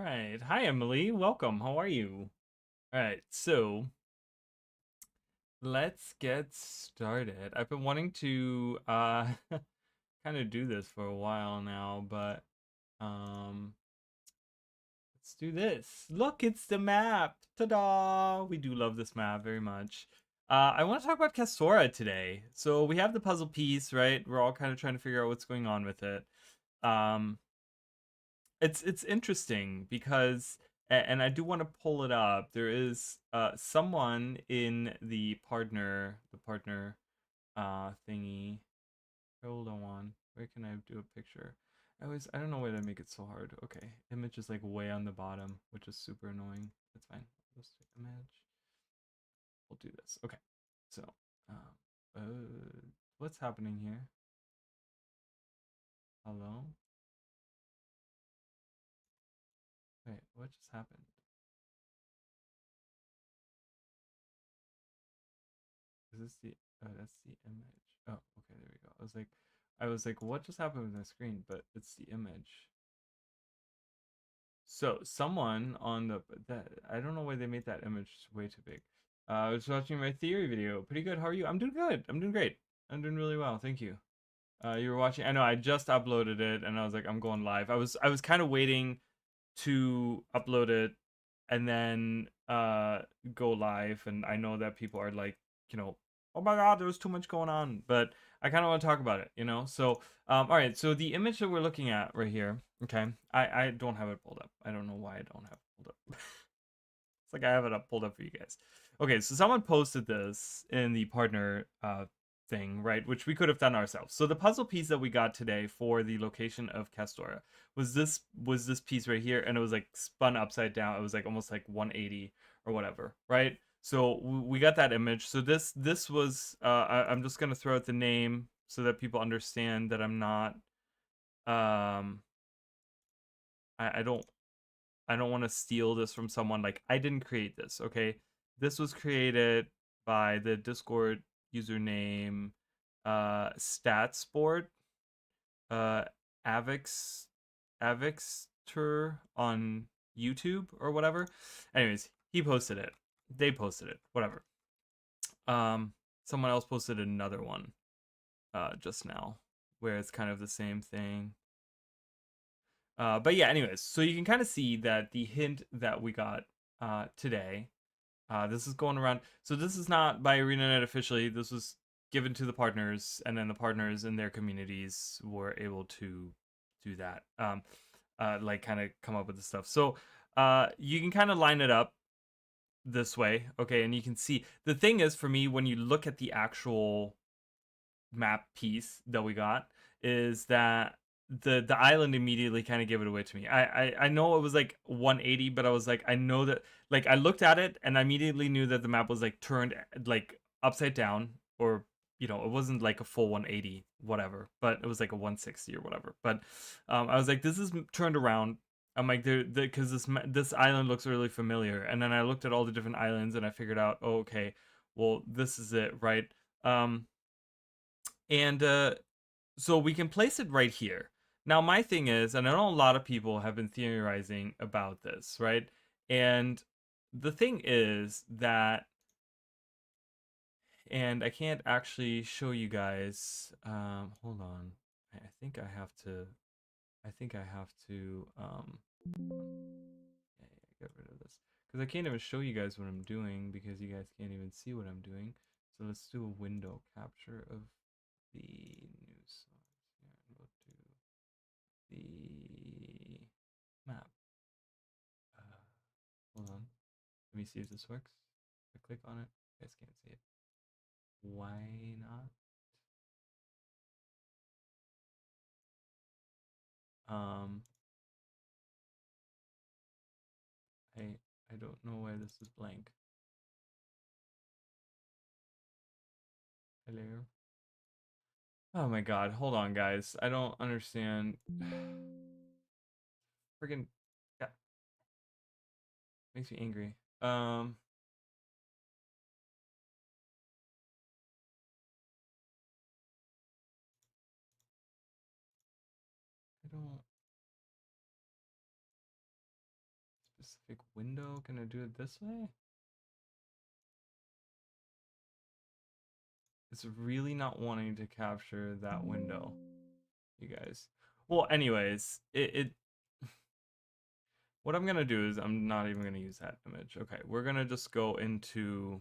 right. Hi, Emily. Welcome. How are you? All right. So let's get started. I've been wanting to kind of do this for a while now, but um let's do this. Look, it's the map. Ta-da! We do love this map very much. I want to talk about Castora today. So we have the puzzle piece, right? We're all kind of trying to figure out what's going on with it. Um, it's interesting because and I do want to pull it up. There is someone in the partner thingy. Hold on. Where can I do a picture? I don't know why they make it so hard. Okay. Image is like way on the bottom, which is super annoying. That's fine. Let's take image. We'll do this. Okay. So what's happening here? Hello? Wait, what just happened? Is this the that's the image. Oh, okay, there we go. I was like, what just happened with my screen? But it's the image. So someone on that I don't know why they made that image way too big. I was watching my theory video. Pretty good. How are you? I'm doing good. I'm doing great. I'm doing really well. Thank you. You were watching. I know. I just uploaded it, and I was like, I'm going live. I was kind of waiting to upload it and then go live, and I know that people are like, you know, oh my god, there was too much going on, but I kind of want to talk about it. So all right, so the image that we're looking at right here, okay, I don't have it pulled up. I don't know why I don't have it pulled up. It's like I have it up pulled up for you guys. Okay, so someone posted this in the partner thing, right? Which we could have done ourselves. So the puzzle piece that we got today for the location of Castora was this piece right here, and it was like spun upside down. It was like almost like 180 or whatever, right? So we got that image. So this was I'm just gonna throw out the name so that people understand that I'm not I don't want to steal this from someone. Like, I didn't create this, okay? This was created by the Discord username Statsport uh Avix Avixter on YouTube or whatever. Anyways, he posted it. They posted it. Whatever. Um Someone else posted another one just now where it's kind of the same thing. But yeah, anyways, so you can kind of see that the hint that we got today, this is going around. So this is not by ArenaNet officially. This was given to the partners, and then the partners in their communities were able to do that. Like kind of come up with the stuff. So you can kind of line it up this way, okay, and you can see the thing is for me when you look at the actual map piece that we got is that the island immediately kind of gave it away to me. I know it was like 180, but I was like, I know that, like, I looked at it and I immediately knew that the map was like turned like upside down, or it wasn't like a full 180 whatever, but it was like a 160 or whatever. But I was like, this is turned around. I'm like, because this island looks really familiar, and then I looked at all the different islands and I figured out, oh, okay, well, this is it, right? And so we can place it right here. Now, my thing is, and I know a lot of people have been theorizing about this, right? And the thing is that, and I can't actually show you guys. Hold on. I think I have to. I think I have to. Yeah, get rid of this because I can't even show you guys what I'm doing because you guys can't even see what I'm doing. So let's do a window capture of the news source here, and we'll do the map. Uh, Hold on. Let me see if this works. If I click on it, you guys can't see it. Why not? Um, I I don't know why this is blank. Hello. Oh my god, hold on, guys. I don't understand. Friggin' yeah, makes me angry. I don't. specific window. Can I do it this way? It's really not wanting to capture that window, you guys. Well, anyways, it what I'm gonna do is I'm not even gonna use that image. Okay, we're gonna just go into.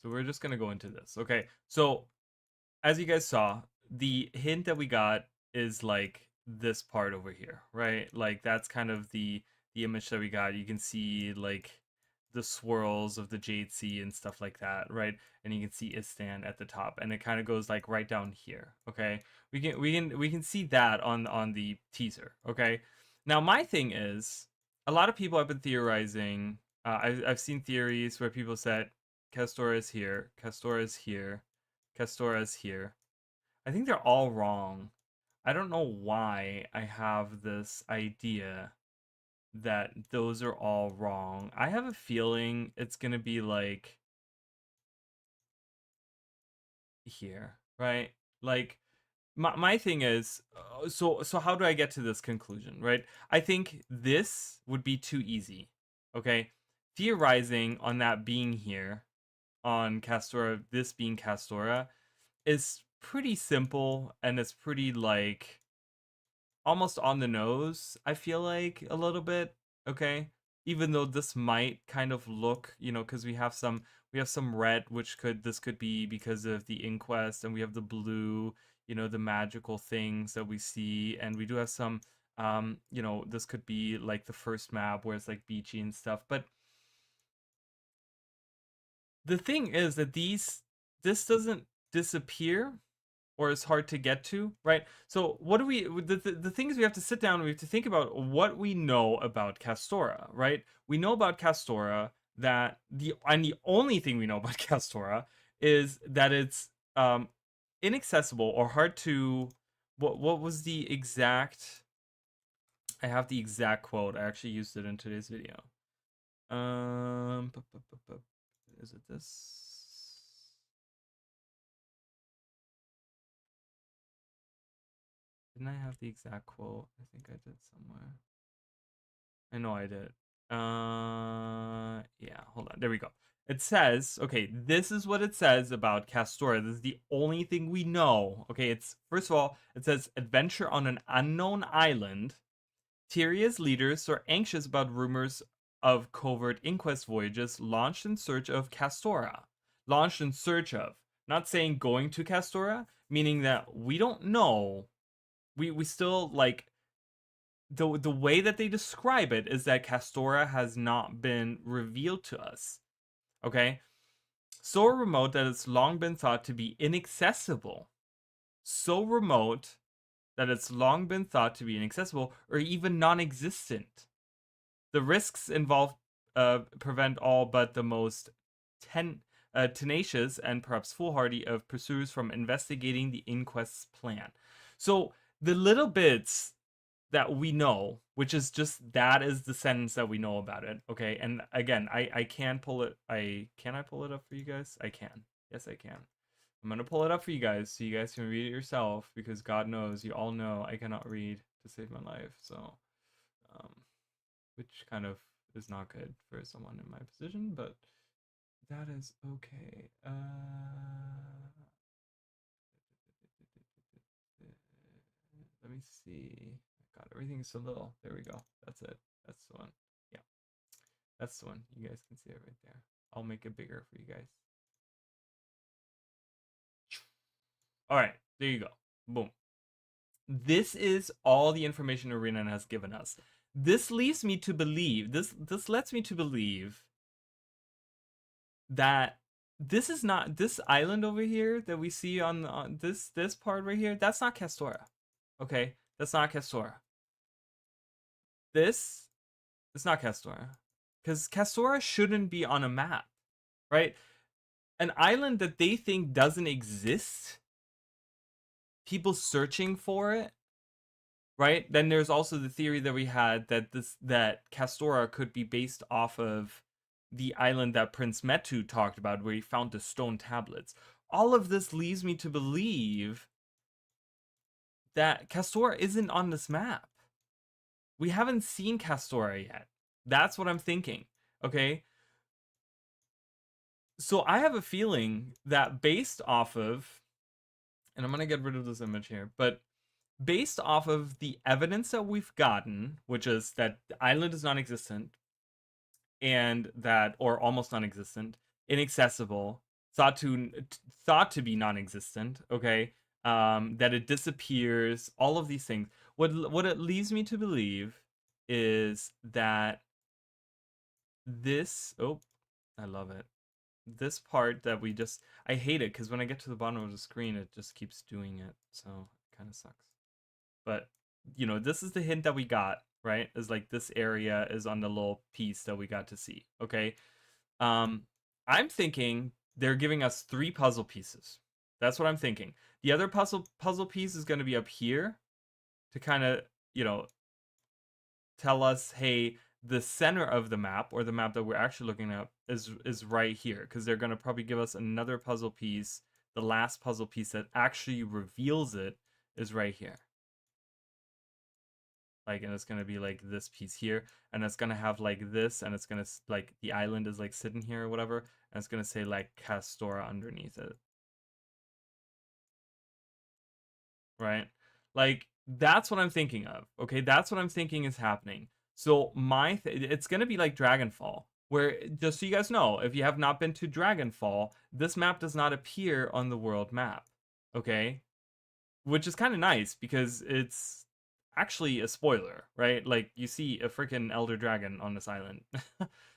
So we're just gonna go into this. Okay, so as you guys saw, the hint that we got is like this part over here, right? Like that's kind of the image that we got. You can see like the swirls of the jade sea and stuff like that, right? And you can see Istan at the top, and it kind of goes like right down here. Okay, we can see that on the teaser. Okay, now my thing is, a lot of people have been theorizing. I've seen theories where people said Castora is here, Castora is here, Castora is here. I think they're all wrong. I don't know why I have this idea that those are all wrong. I have a feeling it's gonna be like here, right? Like my thing is, so how do I get to this conclusion, right? I think this would be too easy. Okay, theorizing on that being here on Castora, this being Castora, is pretty simple, and it's pretty like almost on the nose, I feel like a little bit, okay? Even though this might kind of look, cuz we have some red, which could be because of the inquest, and we have the blue, the magical things that we see, and we do have some this could be like the first map where it's like beachy and stuff. But the thing is that this doesn't disappear, or is hard to get to, right? So what do the things we have to sit down and we have to think about what we know about Castora, right? We know about Castora that the only thing we know about Castora is that it's inaccessible or hard to. What was the exact? I have the exact quote. I actually used it in today's video. Is it this? Didn't I have the exact quote? I think I did somewhere. I know I did. Yeah, hold on. There we go. It says, okay, this is what it says about Castora. This is the only thing we know. Okay, it's first of all, it says adventure on an unknown island. Tyria's leaders are anxious about rumors of covert inquest voyages launched in search of Castora. Launched in search of. Not saying going to Castora, meaning that we don't know. We still like the way that they describe it is that Castora has not been revealed to us. Okay? So remote that it's long been thought to be inaccessible. So remote that it's long been thought to be inaccessible or even non-existent. The risks involved prevent all but the most tenacious and perhaps foolhardy of pursuers from investigating the inquest's plan. So the little bits that we know, which is just that is the sentence that we know about it. Okay, and again, I can pull it. Can I pull it up for you guys? I can. Yes, I can. I'm gonna pull it up for you guys so you guys can read it yourself, because God knows, you all know I cannot read to save my life. So, which kind of is not good for someone in my position, but that is okay. Let me see. God, everything's so little. There we go. That's it. That's the one. Yeah, that's the one. You guys can see it right there. I'll make it bigger for you guys. All right, there you go. Boom. This is all the information Arena has given us. This leads me to believe, this lets me to believe that this is not, this island over here that we see on this part right here, that's not Castora. Okay, that's not Castora. This is not Castora, because Castora shouldn't be on a map, right? An island that they think doesn't exist, people searching for it, right? Then there's also the theory that we had that Castora could be based off of the island that Prince Metu talked about, where he found the stone tablets. All of this leads me to believe that Castora isn't on this map. We haven't seen Castora yet. That's what I'm thinking. Okay. So I have a feeling that based off of, and I'm going to get rid of this image here, but based off of the evidence that we've gotten, which is that the island is non-existent and that, or almost non-existent, inaccessible, thought to be non-existent, okay, that it disappears, all of these things. What it leads me to believe is that this, oh, I love it. This part that we just, I hate it because when I get to the bottom of the screen, it just keeps doing it. So it kind of sucks. But, you know, this is the hint that we got, right? Is like this area is on the little piece that we got to see. Okay. I'm thinking they're giving us 3 puzzle pieces. That's what I'm thinking. The other puzzle piece is going to be up here to kind of, you know, tell us, hey, the center of the map, or the map that we're actually looking at, is right here, because they're going to probably give us another puzzle piece. The last puzzle piece that actually reveals it is right here. Like, and it's going to be like this piece here, and it's going to have like this, and it's going to, like, the island is like sitting here or whatever, and it's going to say like Castora underneath it. Right? Like, that's what I'm thinking of. Okay, that's what I'm thinking is happening. So it's gonna be like Dragonfall, where, just so you guys know, if you have not been to Dragonfall, this map does not appear on the world map. Okay, which is kind of nice because it's actually a spoiler, right? Like, you see a freaking elder dragon on this island.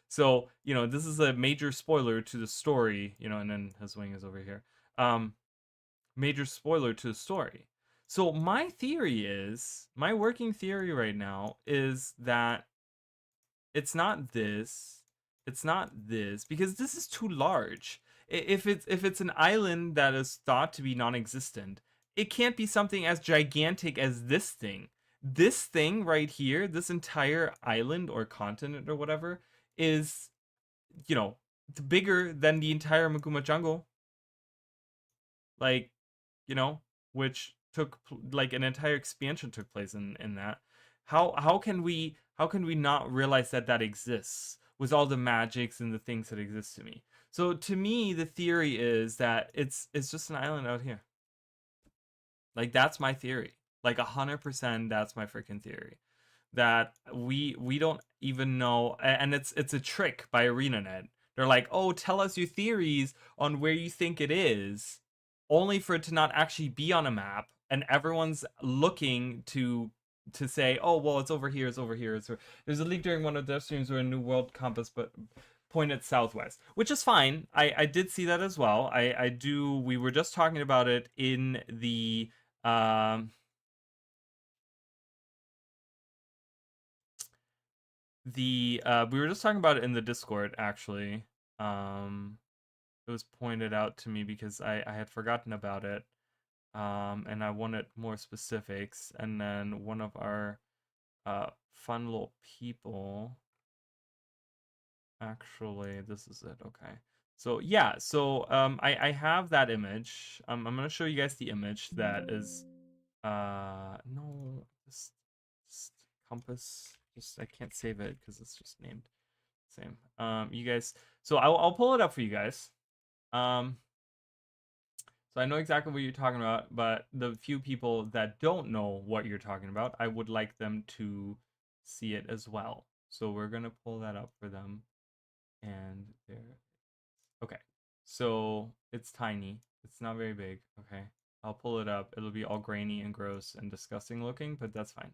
So, you know, this is a major spoiler to the story, you know, and then his wing is over here. Major spoiler to the story. So my theory is, my working theory right now is that it's not this, because this is too large. If it's an island that is thought to be non-existent, it can't be something as gigantic as this thing. This thing right here, this entire island or continent or whatever, is, you know, bigger than the entire Maguma jungle. Like, you know, which took, like, an entire expansion took place in that. How can we not realize that that exists with all the magics and the things that exist to me? So to me, the theory is that it's just an island out here. Like, that's my theory. Like 100%, that's my freaking theory. That we don't even know, and it's a trick by ArenaNet. They're like, oh, tell us your theories on where you think it is, only for it to not actually be on a map, and everyone's looking to say, oh, well, it's over here, it's over here. There's a leak during one of their streams where a new world compass but pointed southwest, which is fine. I did see that as well. I do. We were just talking about it in the we were just talking about it in the Discord, actually. It was pointed out to me because I had forgotten about it, and I wanted more specifics. And then one of our fun little people, actually, this is it. Okay, so yeah, so I have that image. I'm gonna show you guys the image that is no, this compass. Just, I can't save it because it's just named same. You guys, so I'll pull it up for you guys. So I know exactly what you're talking about, but the few people that don't know what you're talking about, I would like them to see it as well. So we're gonna pull that up for them, and there. Okay, so it's tiny. It's not very big. Okay, I'll pull it up. It'll be all grainy and gross and disgusting looking, but that's fine.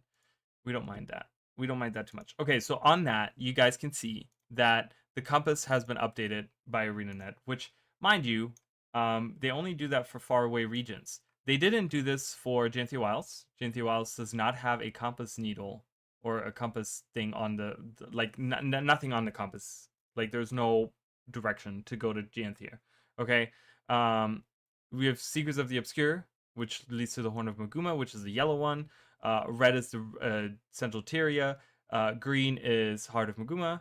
We don't mind that. We don't mind that too much. Okay, so on that, you guys can see that the compass has been updated by ArenaNet, which, mind you, they only do that for faraway regions. They didn't do this for Janthia Wilds. Janthia Wilds does not have a compass needle or a compass thing on like, nothing on the compass. Like, there's no direction to go to Janthia. Okay, we have Secrets of the Obscure, which leads to the Horn of Maguma, which is the yellow one. Red is the Central Tyria. Green is Heart of Maguma.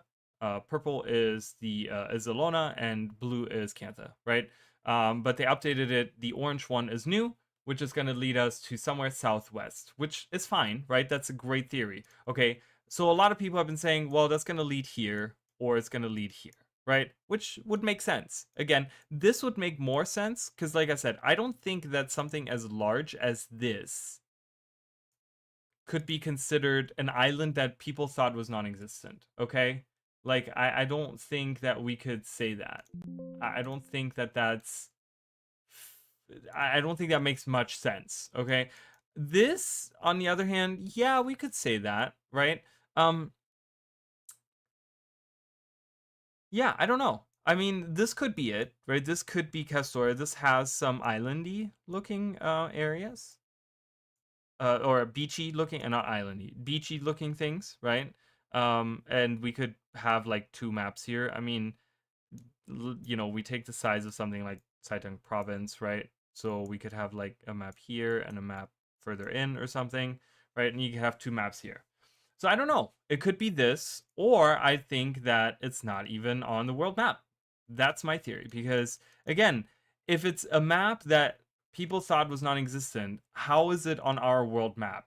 Purple is the Isolona, and blue is Cantha, right? But they updated it. The orange one is new, which is going to lead us to somewhere southwest, which is fine, right? That's a great theory. Okay, So a lot of people have been saying, well, that's going to lead here or it's going to lead here, right? Which would make sense. Again, this would make more sense because, like I said, I don't think that something as large as this could be considered an island that people thought was non-existent, okay? Like, I don't think that we could say that. I don't think that that's... I don't think that makes much sense, okay? This, on the other hand, yeah, we could say that, right? Yeah, I don't know. I mean, this could be it, right? This could be Castora. This has some islandy looking areas. Or beachy looking, not islandy, beachy looking things, right? And we could have like 2 maps here. I mean, you know, we take the size of something like Saitang province, right? So we could have like a map here and a map further in or something, right? And you could have 2 maps here. So I don't know. It could be this, or I think that it's not even on the world map. That's my theory. Because again, if it's a map that people thought was non-existent, how is it on our world map?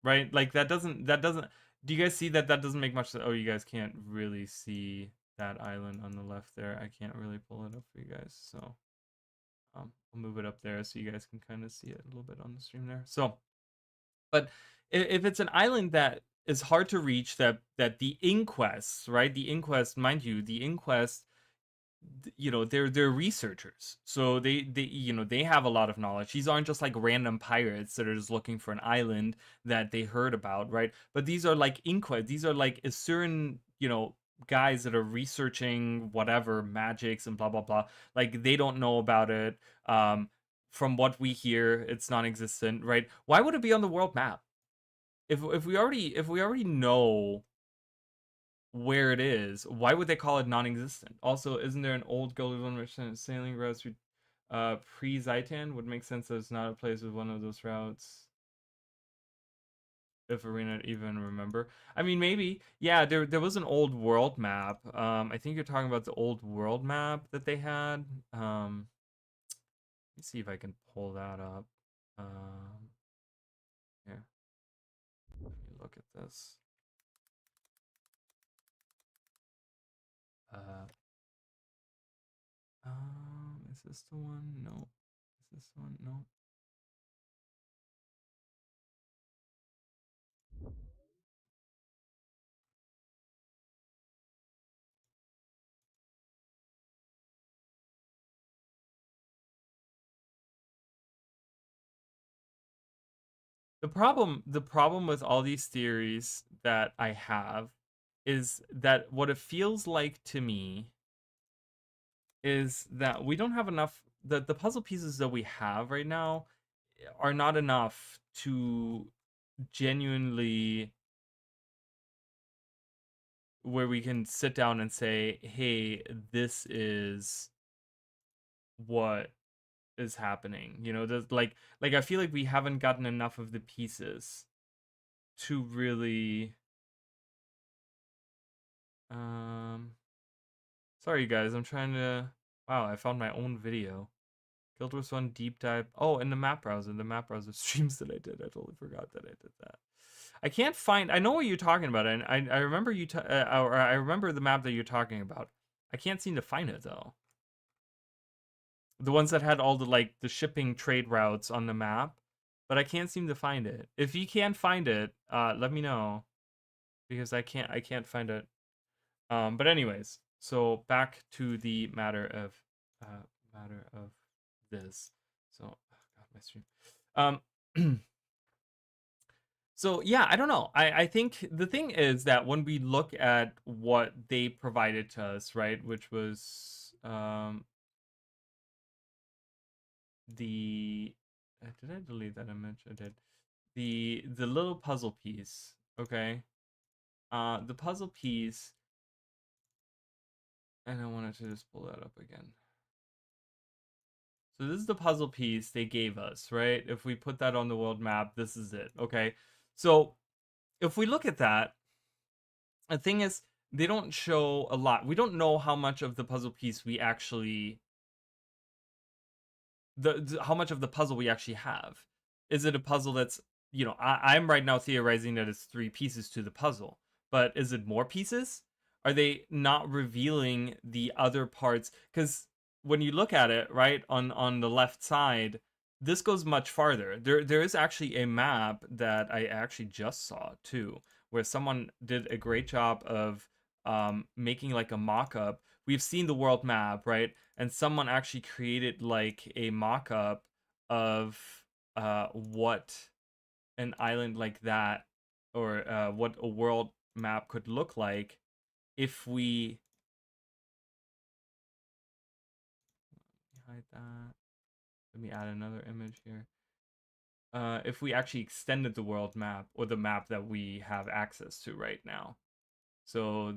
Right? Like that doesn't do you guys see that doesn't make much sense? Oh, you guys can't really see that island on the left there. I can't really pull it up for you guys. So I'll move it up there so you guys can kind of see it a little bit on the stream there. So, but if it's an island that is hard to reach, that the inquests, right? The inquest, mind you, the inquest, you know, they're researchers, so they you know, they have a lot of knowledge. These aren't just like random pirates that are just looking for an island that they heard about, right? But these are like inquest, these are like certain, you know, guys that are researching whatever magics and blah blah blah. Like they don't know about it. From what we hear, it's non-existent, right? Why would it be on the world map if we already know where it is? Why would they call it non-existent? Also, isn't there an old Gold One sailing routes through pre-Zaitan? Would make sense that it's not a place with one of those routes. If Arena even remember. I mean, maybe. Yeah, there was an old world map. I think you're talking about the old world map that they had. Let me see if I can pull that up. Here. Let me look at this. Is this the one? No. Is this the one? No. The problem with all these theories that I have is that what it feels like to me is that we don't have enough, the puzzle pieces that we have right now are not enough to genuinely, where we can sit down and say, hey, this is what is happening. You know, there's like I feel like we haven't gotten enough of the pieces to really sorry guys, I'm trying to, wow, I found my own video. Guild Wars 1 deep dive. Oh, in the map browser streams that I did. I totally forgot that I did that. I can't find, I know what you're talking about, and I remember you or I remember the map that you're talking about. I can't seem to find it though. The ones that had all the like the shipping trade routes on the map, but I can't seem to find it. If you can find it, let me know, because I can't find it. But anyways, so back to the matter of this. So, oh God, my stream. So yeah, I don't know. I think the thing is that when we look at what they provided to us, right, which was the did I delete that image? I did. The little puzzle piece, okay? The puzzle piece, and I wanted to just pull that up again. So this is the puzzle piece they gave us, right? If we put that on the world map, this is it, okay? So if we look at that, the thing is, they don't show a lot. We don't know how much of the puzzle piece we actually, how much of the puzzle we actually have. Is it a puzzle that's you know, I'm right now theorizing that it's 3 pieces to the puzzle. But is it more pieces? Are they not revealing the other parts? Because when you look at it, right, on the left side, this goes much farther. There is actually a map that I actually just saw too, where someone did a great job of making like a mock-up. We've seen the world map, right? And someone actually created like a mock-up of what an island like that, or what a world map could look like if we hide that. Let me add another image here. If we actually extended the world map, or the map that we have access to right now. So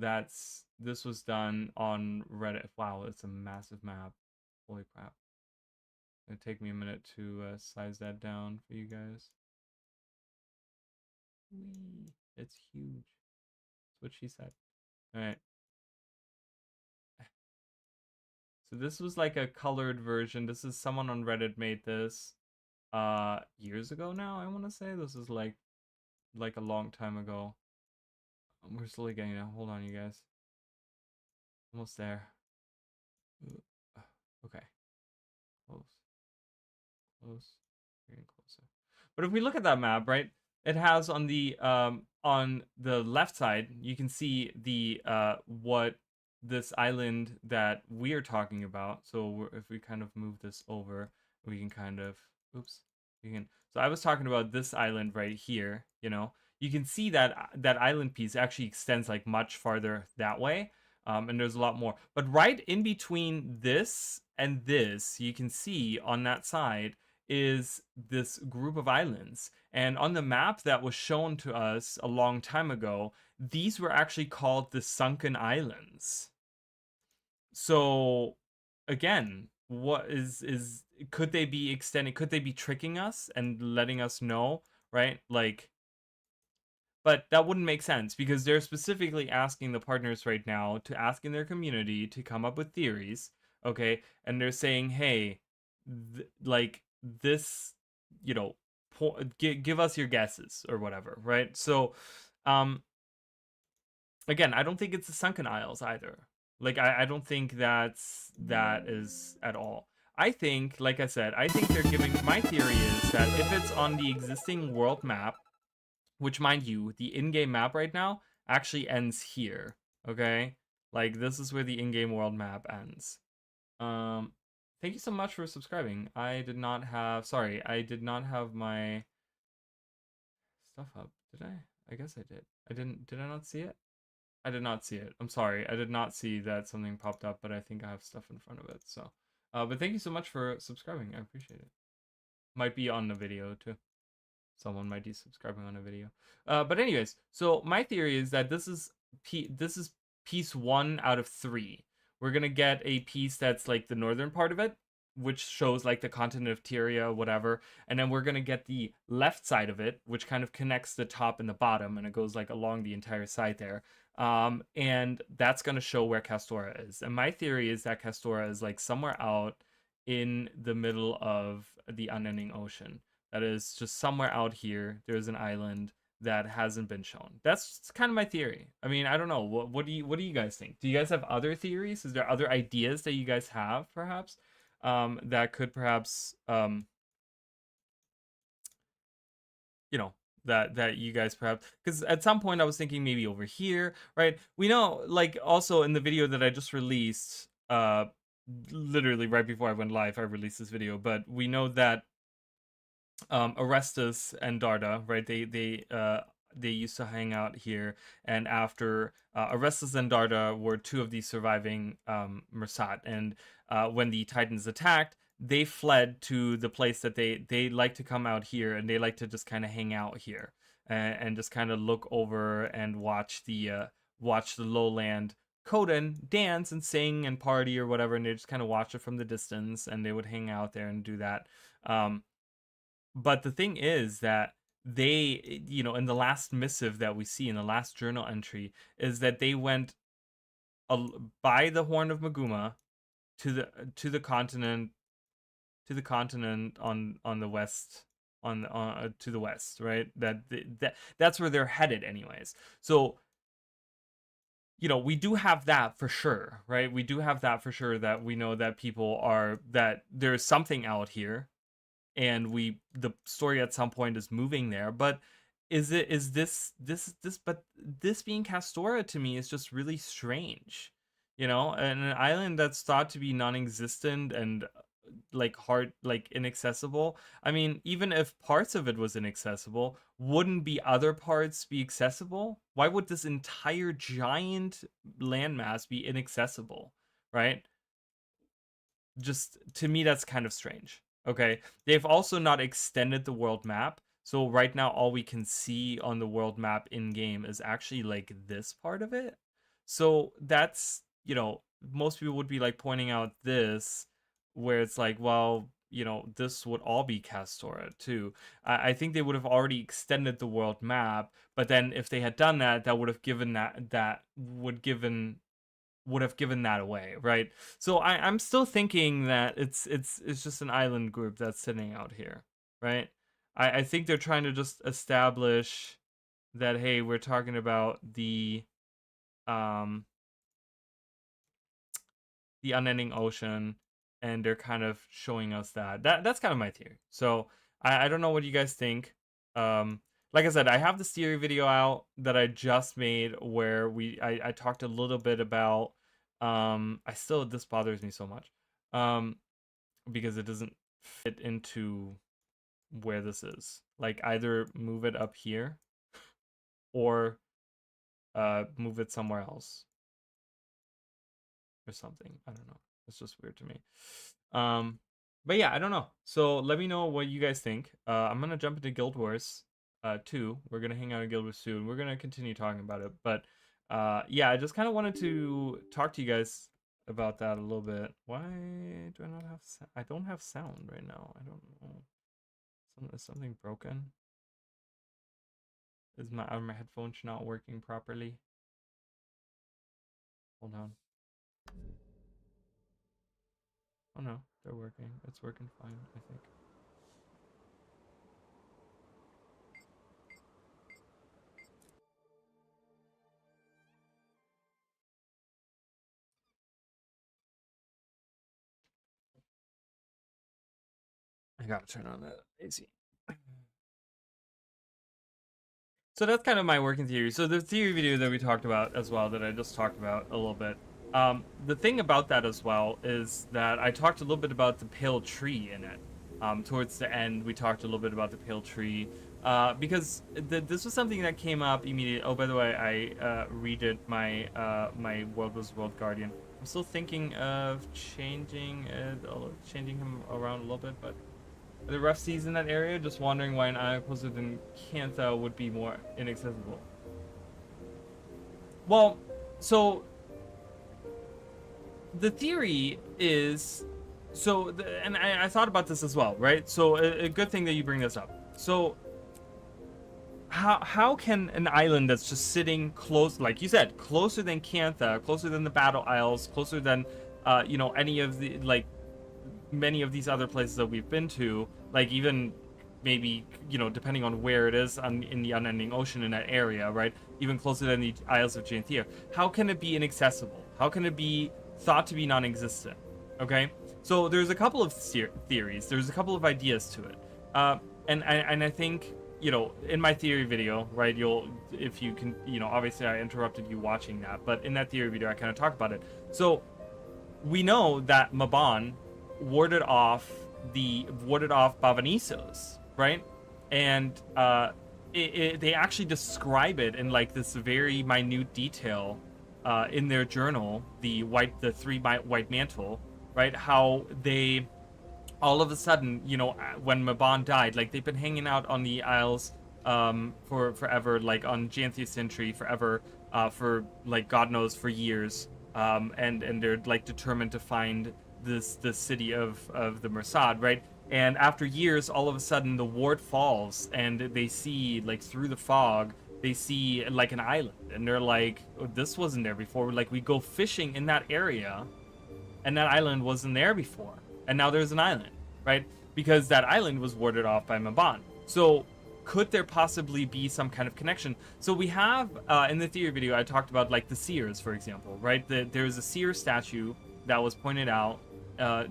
this was done on Reddit. Wow, it's a massive map. Holy crap. It'll take me a minute to size that down for you guys. Whee! It's huge. That's what she said. Alright. So this was like a colored version. This is someone on Reddit made this years ago now, I want to say. This is like a long time ago. We're slowly getting there. Hold on, you guys. Almost there. Okay. Close. Close. Getting closer. But if we look at that map, right? It has on the left side, you can see the what this island that we are talking about. So if we kind of move this over, we can kind of, oops, we can. So I was talking about this island right here. You know, you can see that that island piece actually extends like much farther that way. And there's a lot more. But right in between this and this, you can see on that side is this group of islands. And on the map that was shown to us a long time ago, these were actually called the Sunken Islands. So again, what is could they be extending? Could they be tricking us and letting us know, right? Like, but that wouldn't make sense, because they're specifically asking the partners right now to ask in their community to come up with theories, okay? And they're saying, hey, like this, you know, give us your guesses or whatever, right? So, again, I don't think it's the Sunken Isles either. Like, I don't think that is at all. I think, like I said, I think they're giving. My theory is that if it's on the existing world map, which, mind you, the in-game map right now actually ends here, okay? Like, this is where the in-game world map ends. Thank you so much for subscribing. I did not have my stuff up, did I? I guess I did. Did I not see it? I did not see it. I'm sorry. I did not see that something popped up, but I think I have stuff in front of it, so. But thank you so much for subscribing. I appreciate it. Might be on the video, too. Someone might be subscribing on a video. But anyways, so my theory is that this is piece 1 out of 3. We're gonna get a piece that's like the northern part of it, which shows like the continent of Tyria, whatever, and then we're gonna get the left side of it, which kind of connects the top and the bottom, and it goes like along the entire side there. And that's gonna show where Castora is. And my theory is that Castora is like somewhere out in the middle of the unending ocean. That is just somewhere out here. There's an island that hasn't been shown. That's kind of my theory. I mean, I don't know. What do you guys think? Do you guys have other theories? Is there other ideas that you guys have, perhaps, that could perhaps, you know, that you guys perhaps, because at some point I was thinking maybe over here, right? We know, like, also in the video that I just released, literally right before I went live, I released this video, but we know that Orestes and Darda, right? They used to hang out here, and after Orestes and Darda were 2 of the surviving Mersat, and when the Titans attacked, they fled to the place that they like to come out here, and they like to just kind of hang out here, and just kind of look over and watch the lowland Coden dance and sing and party or whatever, and they just kind of watch it from the distance, and they would hang out there and do that. But the thing is that they, you know, in the last missive that we see in the last journal entry, is that they went by the Horn of Maguma to the continent on the west to the west, right? That's where they're headed anyways. So, you know, we do have that for sure, right? We do have that for sure, that we know that that there's something out here, and the story at some point is moving there. But is this but this being Castora to me is just really strange, you know, and an island that's thought to be non-existent and like hard, like inaccessible. I mean, even if parts of it was inaccessible, wouldn't be other parts be accessible? Why would this entire giant landmass be inaccessible, right? Just to me, that's kind of strange. Okay, they've also not extended the world map, so right now all we can see on the world map in game is actually like this part of it. So that's, you know, most people would be like pointing out this, where it's like, well, you know, this would all be Castora too. I think they would have already extended the world map, but then if they had done that, that would have given would have given that away, right? So I'm still thinking that it's just an island group that's sitting out here, right? I think they're trying to just establish that, hey, we're talking about the unending ocean, and they're kind of showing us that's kind of my theory. So I don't know what you guys think. Like I said, I have this theory video out that I just made where I talked a little bit about this bothers me so much because it doesn't fit into where this is. Like, either move it up here or move it somewhere else or something. I don't know. It's just weird to me. But yeah, I don't know. So let me know what you guys think. I'm gonna jump into Guild Wars 2. We're gonna hang out in Guild Wars soon. We're gonna continue talking about it. But yeah, I just kind of wanted to talk to you guys about that a little bit. Why do I not have I don't have sound right now. I don't know. Is something broken? Are my headphones not working properly? Hold on. Oh no, they're working. It's working fine, I think. I gotta turn on the AC. So that's kind of my working theory. So the theory video that we talked about as well, that I just talked about a little bit. The thing about that as well is that I talked a little bit about the pale tree in it. Towards the end, we talked a little bit about the pale tree because this was something that came up immediately. Oh, by the way, I redid my my World vs. World Guardian. I'm still thinking of changing him around a little bit, but the rough seas in that area, just wondering why an island closer than Cantha would be more inaccessible. Well, so the theory is, and I thought about this as well, right? So a good thing that you bring this up. So how can an island that's just sitting close, like you said, closer than Cantha, closer than the Battle Isles, closer than you know, any of the, like, many of these other places that we've been to, like even maybe, you know, depending on where it is in the unending ocean in that area, right? Even closer than the Isles of Janthea. How can it be inaccessible? How can it be thought to be non-existent? Okay, so there's a couple of theories. There's a couple of ideas to it, and I think, you know, in my theory video, right? If you can, you know, obviously I interrupted you watching that, but in that theory video I kind of talked about it. So we know that Mabon warded off Bavanisos, right? And they actually describe it in like this very minute detail in their journal, the three white mantle, right? How they all of a sudden, you know, when Mabon died, like they've been hanging out on the Isles for forever, like on Janthea Century forever, for like God knows, for years, and they're like determined to find the city of the Mersad, right? And after years, all of a sudden the ward falls, and they see, like, through the fog, they see like an island, and they're like, oh, this wasn't there before. Like, we go fishing in that area, and that island wasn't there before, and now there's an island, right? Because that island was warded off by Mabon. So could there possibly be some kind of connection? So we have in the theory video, I talked about like the seers, for example, right? There's a seer statue that was pointed out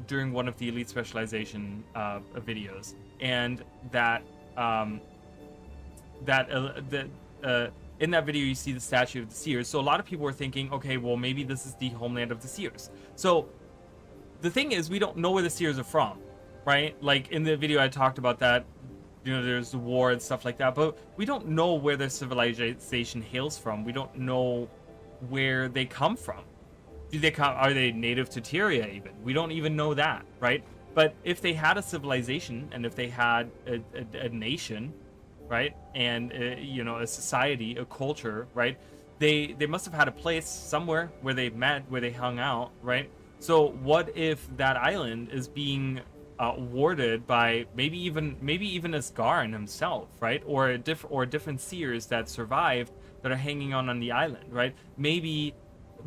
during one of the elite specialization videos, and that in that video you see the statue of the seers. So a lot of people were thinking, okay, well maybe this is the homeland of the seers. So the thing is, we don't know where the seers are from, right? Like in the video I talked about that, you know, there's war and stuff like that, but we don't know where their civilization hails from. We don't know where they come from. Are they native to Tyria even? We don't even know that, right? But if they had a civilization, and if they had a nation, right, and you know, a society, a culture, right, they must have had a place somewhere where they met, where they hung out, right? So what if that island is being warded by maybe even Asgarin himself, right, or different seers that survived that are hanging on the island, right? Maybe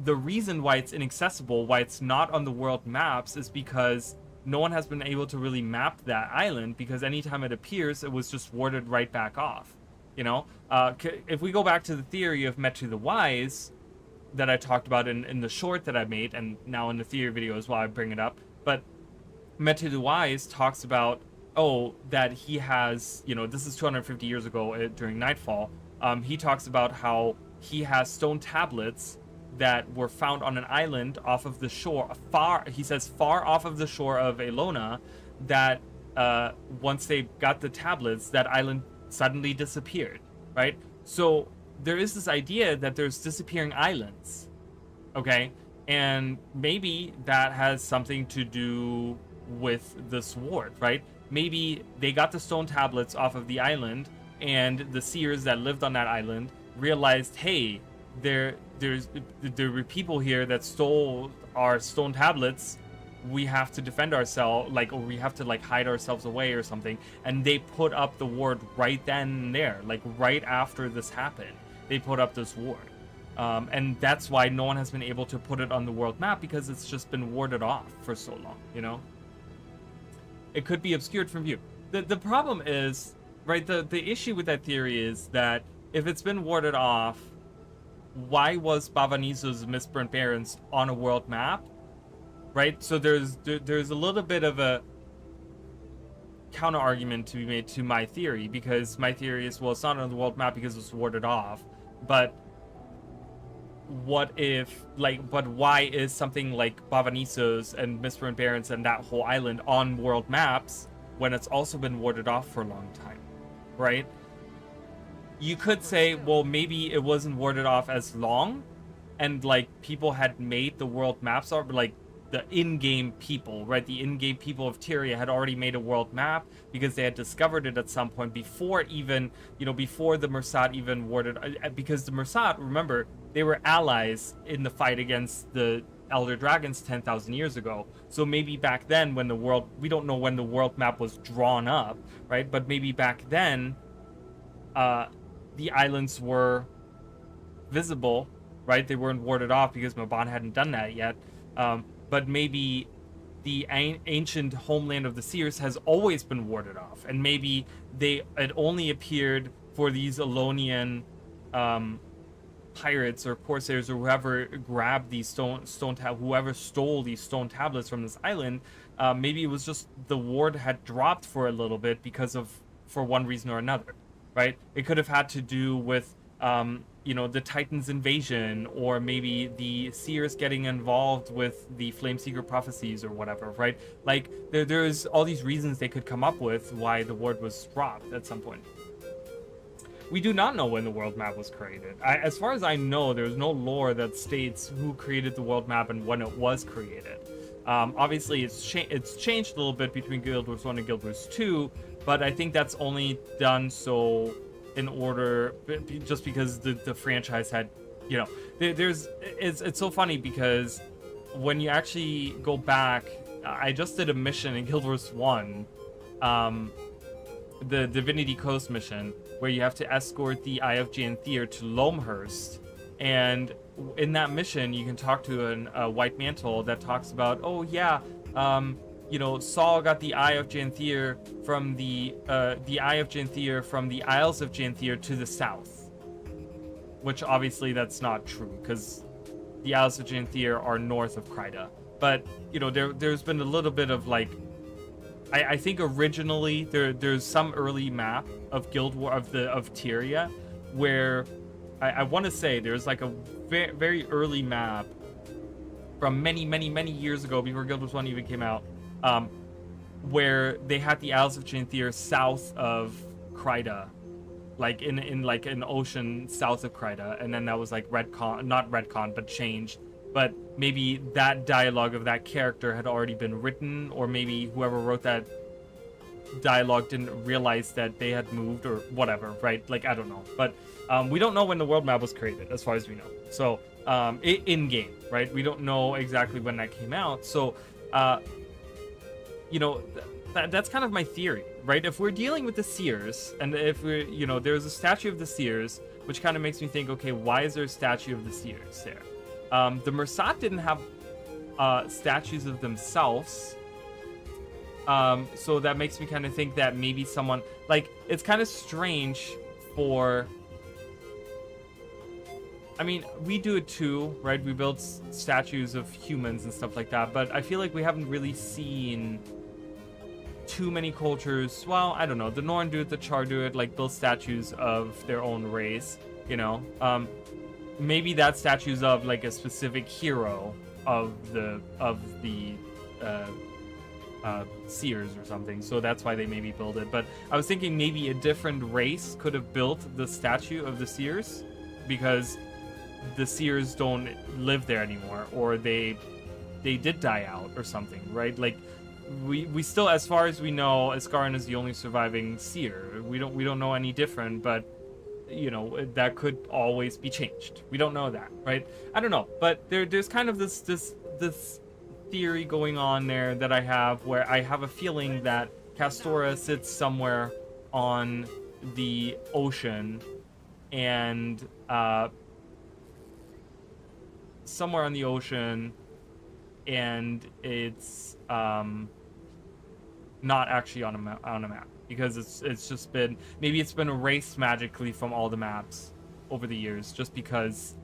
the reason why it's inaccessible, why it's not on the world maps, is because no one has been able to really map that island, because anytime it appears, it was just warded right back off. You know, if we go back to the theory of Met to the Wise that I talked about in the short that I made, and now in the theory video as well, I bring it up. But Met to the Wise talks about, oh, that he has, you know, this is 250 years ago during Nightfall. He talks about how he has stone tablets that were found on an island off of the shore, he says far off of the shore of Elona, that once they got the tablets, that island suddenly disappeared, right? So there is this idea that there's disappearing islands, okay? And maybe that has something to do with this ward, right? Maybe they got the stone tablets off of the island, and the seers that lived on that island realized, hey, there were people here that stole our stone tablets. We have to defend ourselves, like, or we have to like hide ourselves away or something. And they put up the ward right then and there, like right after this happened. They put up this ward, and that's why no one has been able to put it on the world map, because it's just been warded off for so long. You know, it could be obscured from view. The problem is, right? The issue with that theory is that if it's been warded off, why was Bavaniso's Mistburnt Barrens on a world map, right? So there's a little bit of a counter argument to be made to my theory, because my theory is, well, it's not on the world map because it's warded off. But what if, like, but why is something like Bavaniso's and Mistburnt Barrens and that whole island on world maps when it's also been warded off for a long time, right? You could say, well, maybe it wasn't warded off as long, and like people had made the world maps, or like the in-game people, right? The in-game people of Tyria had already made a world map because they had discovered it at some point before even, you know, before the Mursat even warded, because the Mursat, remember, they were allies in the fight against the Elder Dragons 10,000 years ago. So maybe back then when the world, we don't know when the world map was drawn up, right? But maybe back then, the islands were visible, right? They weren't warded off because Mabon hadn't done that yet. But maybe the ancient homeland of the Seers has always been warded off, and maybe it only appeared for these Elonian pirates or corsairs or whoever grabbed these whoever stole these stone tablets from this island. Maybe it was just the ward had dropped for a little bit for one reason or another, right? It could have had to do with you know, the Titans invasion, or maybe the Seers getting involved with the Flameseeker prophecies or whatever, right? Like, there's all these reasons they could come up with why the ward was dropped at some point. We do not know when the world map was created. As far as I know, there's no lore that states who created the world map and when it was created. Obviously, it's changed a little bit between Guild Wars 1 and Guild Wars 2, but I think that's only done so in order, just because the franchise had, you know, it's so funny because when you actually go back, I just did a mission in Guild Wars 1, the Divinity Coast mission, where you have to escort the Eye of Jane Thier to Loamhurst, and in that mission you can talk to a White Mantle that talks about, oh yeah, you know, Saul got the Eye of Janthier from the Eye of Janthier from the Isles of Janthier to the south, which obviously that's not true because the Isles of Janthier are north of Kryda. But you know, there's been a little bit of like, I think originally there's some early map of Guild War of Tyria where I want to say there's like a very early map from many years ago before Guild Wars 1 even came out, where they had the Isles of Janthier south of Kryda, like in like an ocean south of Kryda, and then that was like not retcon, but changed. But maybe that dialogue of that character had already been written, or maybe whoever wrote that dialogue didn't realize that they had moved or whatever, right? Like, I don't know. But we don't know when the world map was created, as far as we know. So, in-game, right? We don't know exactly when that came out. So, you know, that's kind of my theory, right? If we're dealing with the Seers, and if we're, you know, there's a statue of the Seers, which kind of makes me think, okay, why is there a statue of the Seers there? The Mersat didn't have statues of themselves, so that makes me kind of think that maybe someone, like, it's kind of strange for, I mean, we do it too, right? We build statues of humans and stuff like that, but I feel like we haven't really seen too many cultures. Well, I don't know, the Norn do it, the Char do it, like build statues of their own race, you know. Maybe that statue's of like a specific hero of the Seers or something, so that's why they maybe build it. But I was thinking maybe a different race could have built the statue of the Seers, because the Seers don't live there anymore, or they did die out or something, right? Like we still, as far as we know, Askaran is the only surviving Seer. We don't know any different, but you know, that could always be changed. We don't know that, right? I don't know, but there's kind of this theory going on there that I have, where I have a feeling that Castora sits somewhere on the ocean, and somewhere on the ocean, and it's not actually on a map. Because it's just been, maybe it's been erased magically from all the maps over the years, just because,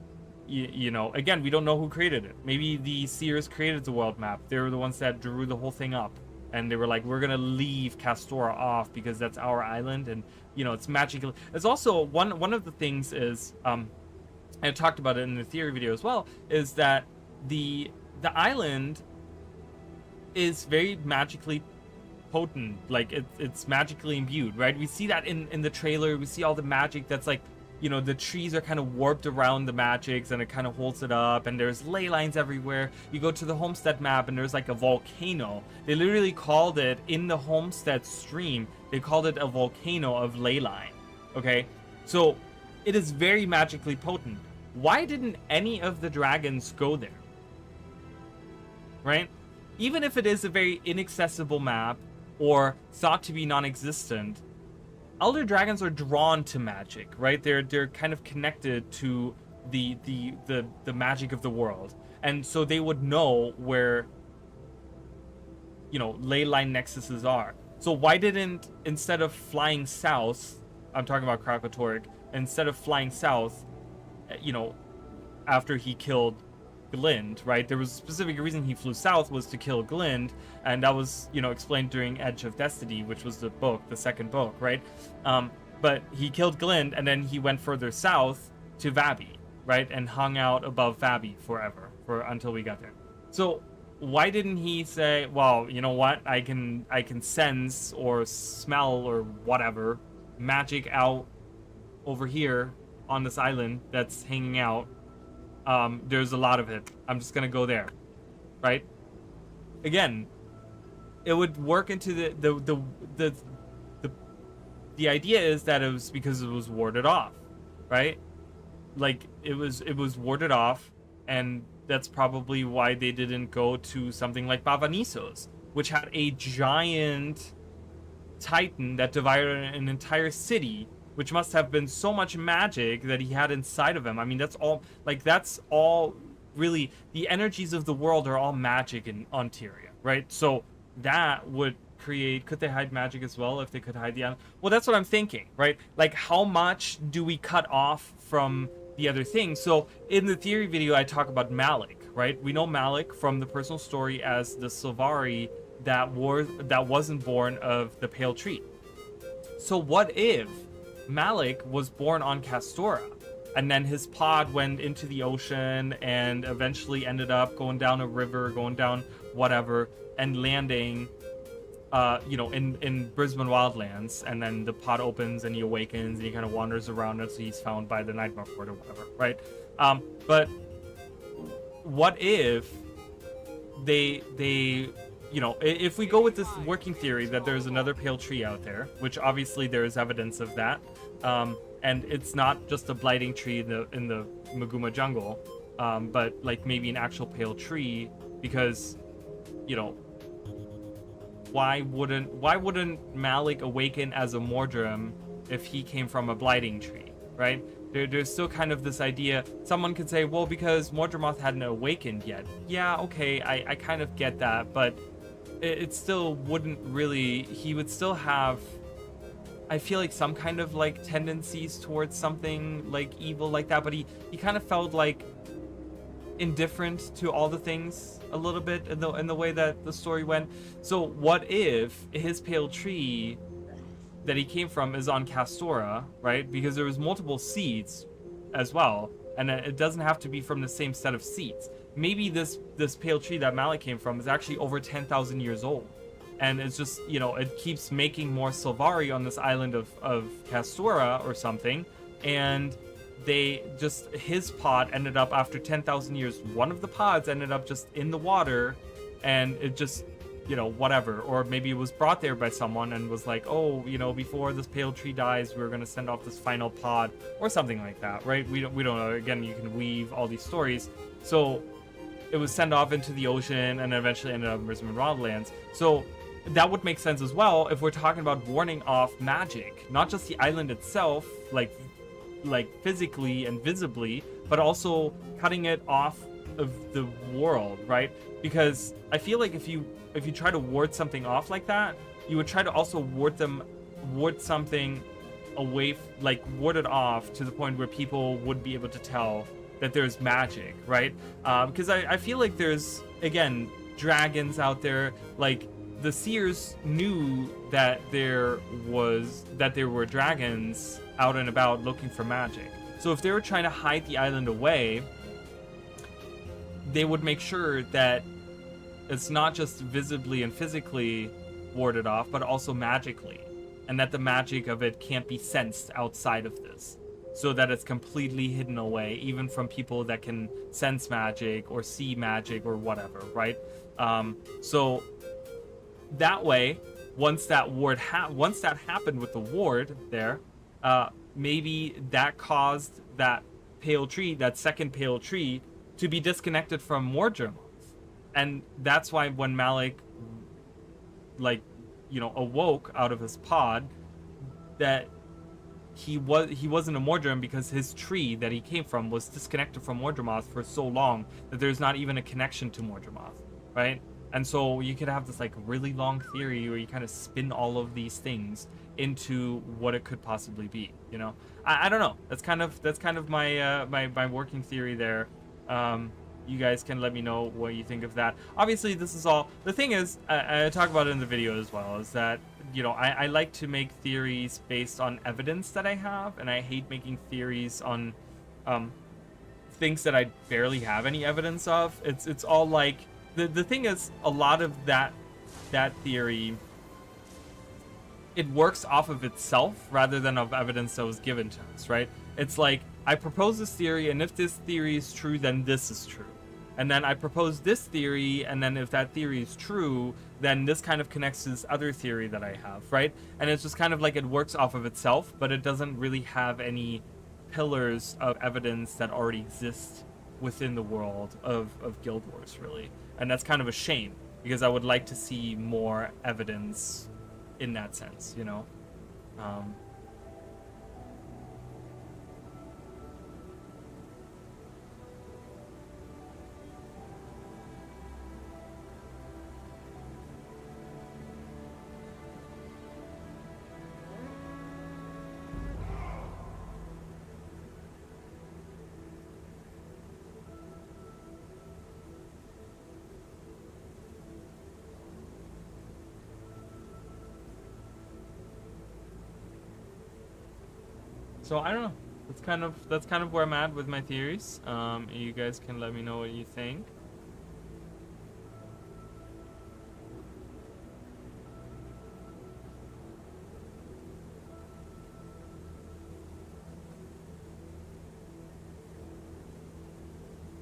you know, again, we don't know who created it. Maybe the Seers created the world map. They were the ones that drew the whole thing up, and they were like, we're gonna leave Castora off because that's our island, and you know, it's magical. It's also one of the things is, I talked about it in the theory video as well, is that the island is very magically potent, like it's magically imbued, right? We see that in the trailer. We see all the magic that's like, you know, the trees are kind of warped around the magics, and it kind of holds it up, and there's ley lines everywhere. You go to the Homestead map, and there's like a volcano. They literally called it, in the Homestead stream, they called it a volcano of ley line. Okay, so it is very magically potent. Why didn't any of the dragons go there, right? Even if it is a very inaccessible map, or thought to be non-existent, Elder Dragons are drawn to magic, right? They're kind of connected to the magic of the world, and so they would know where, you know, ley line nexuses are. So why didn't, instead of flying south, I'm talking about Krakatorik, instead of flying south, you know, after he killed Glint, right? There was a specific reason he flew south, was to kill Glint, and that was, you know, explained during Edge of Destiny, which was the second book, right? But he killed Glint, and then he went further south to Vabi, right? And hung out above Vabi forever, until we got there. So why didn't he say, well, you know what? I can sense or smell or whatever magic out over here on this island that's hanging out. There's a lot of it. I'm just gonna go there, right? Again, it would work into the idea is that it was because it was warded off, right? Like it was warded off, and that's probably why they didn't go to something like Bavanissos, which had a giant titan that divided an entire city, which must have been so much magic that he had inside of him. I mean, that's all really, the energies of the world are all magic in Tyria, right? So that would create, could they hide magic as well if they could hide the island? Well, that's what I'm thinking, right? Like, how much do we cut off from the other thing? So in the theory video, I talk about Malik, right? We know Malik from the personal story as the Sylvari that wasn't born of the pale tree. So what if Malik was born on Castora, and then his pod went into the ocean and eventually ended up going down a river, going down whatever, and landing, in Brisbane Wildlands, and then the pod opens and he awakens and he kind of wanders around until he's found by the Nightmare Court or whatever, right? But what if they if we go with this working theory that there's another pale tree out there, which obviously there is evidence of that, and it's not just a blighting tree in the Maguma jungle, but like maybe an actual pale tree, because why wouldn't Malik awaken as a Mordrim if he came from a blighting tree, right? There's still kind of this idea. Someone could say, well, because Mordremoth hadn't awakened yet. Yeah, okay, I kind of get that, but it still wouldn't really. He would still have, I feel like, some kind of like tendencies towards something like evil like that, but he kind of felt like indifferent to all the things a little bit in the way that the story went. So what if his pale tree that he came from is on Castora, right? Because there was multiple seeds as well, and it doesn't have to be from the same set of seeds. Maybe this pale tree that Malik came from is actually over 10,000 years old, and it's just, it keeps making more Sylvari on this island of Castora or something, and his pod ended up, after 10,000 years, one of the pods ended up just in the water, and it just, whatever. Or maybe it was brought there by someone and was like, oh, before this pale tree dies, we're going to send off this final pod, or something like that, right? We don't know. Again, you can weave all these stories. So it was sent off into the ocean and eventually ended up in Brisbane Wildlands. So that would make sense as well if we're talking about warning off magic, not just the island itself, like physically and visibly, but also cutting it off of the world, right? Because I feel like if you try to ward something off like that, you would try to also ward something away, ward it off to the point where people would be able to tell that there's magic, right? Because I feel like there's, again, dragons out there. Like, the seers knew that there were dragons out and about looking for magic. So if they were trying to hide the island away, they would make sure that it's not just visibly and physically warded off, but also magically, and that the magic of it can't be sensed outside of this, so that it's completely hidden away, even from people that can sense magic or see magic or whatever, right? So that way, once that happened with the ward there, maybe that caused that second pale tree, to be disconnected from Mordremoth. And that's why when Malik, awoke out of his pod, that he wasn't a Mordrim, because his tree that he came from was disconnected from Mordremoth for so long that there's not even a connection to Mordremoth, right? And so you could have this really long theory where you kind of spin all of these things into what it could possibly be. I don't know. That's kind of my my working theory there. You guys can let me know what you think of that. Obviously, this is all. The thing is, I talk about it in the video as well, is that I like to make theories based on evidence that I have, and I hate making theories on things that I barely have any evidence of. It's all like. The thing is, a lot of that theory, it works off of itself rather than of evidence that was given to us, right? It's like, I propose this theory, and if this theory is true, then this is true. And then I propose this theory, and then if that theory is true, then this kind of connects to this other theory that I have, right? And it's just kind of like it works off of itself, but it doesn't really have any pillars of evidence that already exist within the world of Guild Wars, really. And that's kind of a shame, because I would like to see more evidence in that sense, So I don't know. That's kind of where I'm at with my theories. You guys can let me know what you think.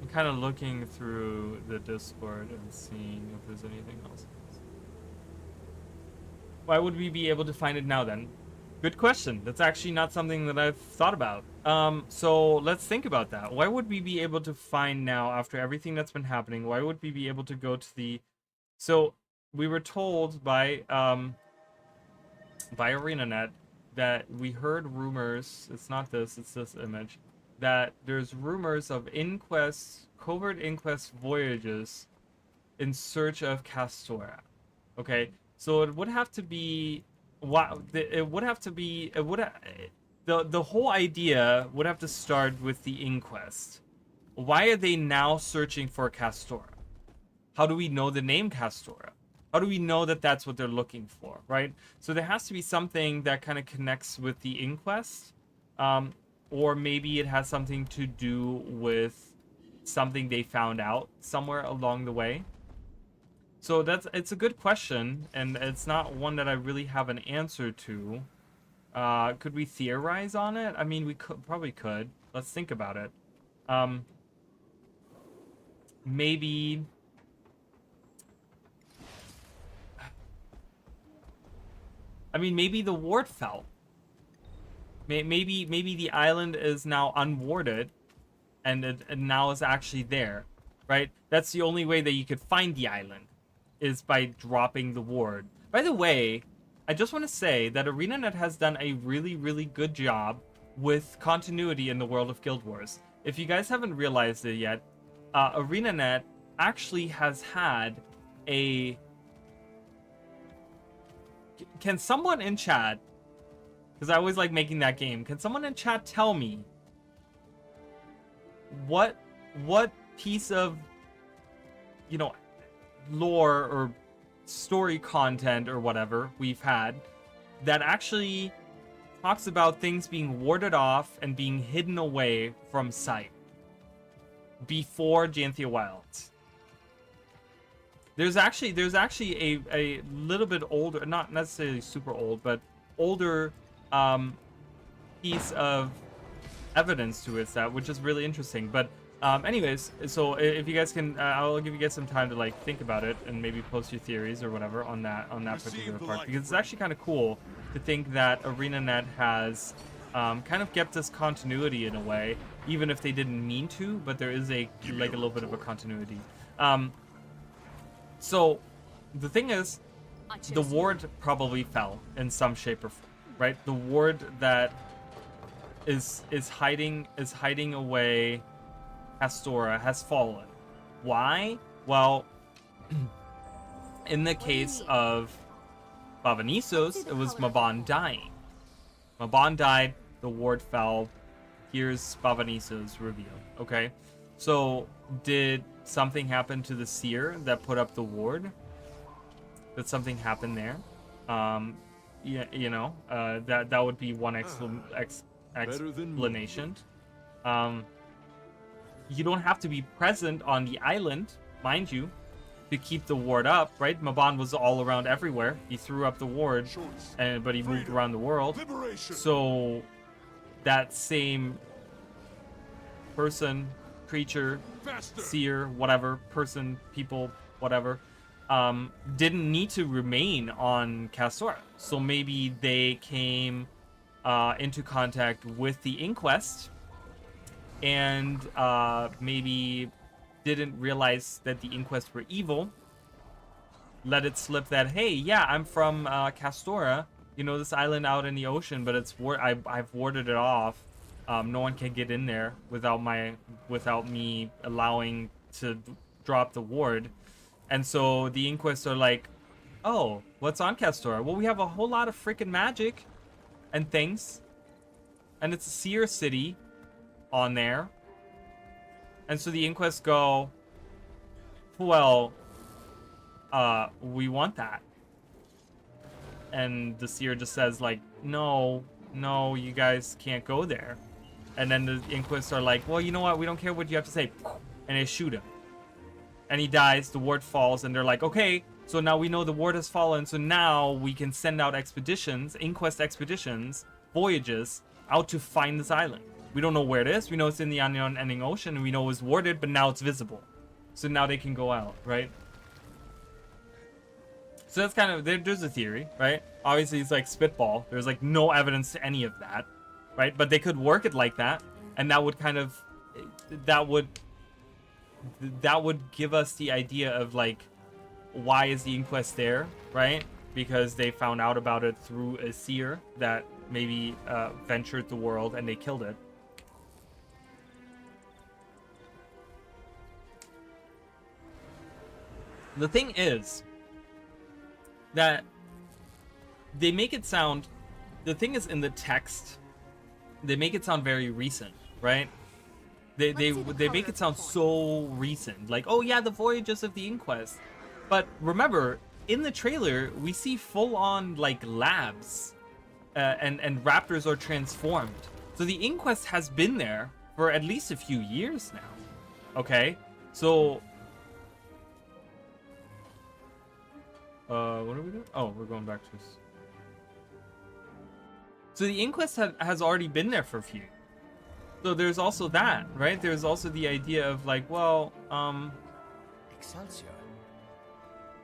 I'm kind of looking through the Discord and seeing if there's anything else. Why would we be able to find it now then? Good question. That's actually not something that I've thought about. So let's think about that. Why would we be able to find now after everything that's been happening? Why would we be able to go to the... So we were told by ArenaNet that we heard rumors, it's not this, it's this image, that there's rumors of covert inquest voyages in search of Castora. Okay, so it would have to be... the whole idea would have to start with the inquest. Why are they now searching for Castora? How do we know the name Castora? How do we know that that's what they're looking for, right? So there has to be something that kind of connects with the inquest, or maybe it has something to do with something they found out somewhere along the way. So it's a good question, and it's not one that I really have an answer to. Could we theorize on it? I mean, we probably could. Let's think about it. Maybe... I mean, maybe the ward fell. Maybe the island is now unwarded, and it now is actually there, right? That's the only way that you could find the island, is by dropping the ward. By the way, I just want to say that ArenaNet has done a really, really good job with continuity in the world of Guild Wars. If you guys haven't realized it yet, ArenaNet actually has had a... Can someone in chat, because I always like making that game, can someone in chat tell me what piece of, you know, lore or story content or whatever we've had that actually talks about things being warded off and being hidden away from sight before Janthia Wilds? There's actually a little bit older, not necessarily super old, but older piece of evidence to it, which is really interesting. But anyways, so if you guys can, I'll give you guys some time to like think about it and maybe post your theories or whatever on that particular part, because it's actually kind of cool to think that ArenaNet has kind of kept this continuity in a way, even if they didn't mean to. But there is a little bit of a continuity. So the thing is, the ward probably fell in some shape or form, right? The ward that is hiding away Castora has fallen. Why? Well, in the case of Bavanisos, it was Mabon dying. Mabon died, the ward fell. Here's Bavanisos' reveal. Okay, so did something happen to the seer that put up the ward? Did something happen there? Yeah, you know, that would be one explanation. You don't have to be present on the island, mind you, to keep the ward up, right? Mabon was all around everywhere. He threw up the ward, but he moved around the world. So that same person, creature, seer, whatever, person, people, whatever, didn't need to remain on Castora. So maybe they came into contact with the Inquest and maybe didn't realize that the Inquest were evil. Let it slip that, hey, yeah, I'm from Castora, you know, this island out in the ocean, but it's I've warded it off. No one can get in there without me allowing to drop the ward. And so the Inquests are like, oh, what's on Castora? Well, we have a whole lot of freaking magic and things, and it's a seer city on there. And so the Inquests go, well, we want that. And the seer just says, like, no, no, you guys can't go there. And then the Inquisists are like, well, you know what? We don't care what you have to say. And they shoot him. And he dies, the ward falls, and they're like, okay, so now we know the ward has fallen, so now we can send out expeditions, Inquest expeditions, voyages, out to find this island. We don't know where it is. We know it's in the unending ocean, and we know it's warded, but now it's visible. So now they can go out, right? So that's kind of, there's a theory, right? Obviously, it's like spitball. There's like no evidence to any of that, right? But they could work it like that, and that would kind of, that would give us the idea of like, why is the Inquest there, right? Because they found out about it through a seer that maybe ventured the world and they killed it. The thing is that they make it sound, the thing is in the text, they make it sound very recent, right? They make it sound so recent, like, oh yeah, the voyages of the Inquest. But remember, in the trailer, we see full-on like labs, and raptors are transformed. So the Inquest has been there for at least a few years now. Okay, so what are we doing? Oh, we're going back to this. So the Inquest has already been there for a few. So there's also that, right? There's also the idea of like, well, Excelsior.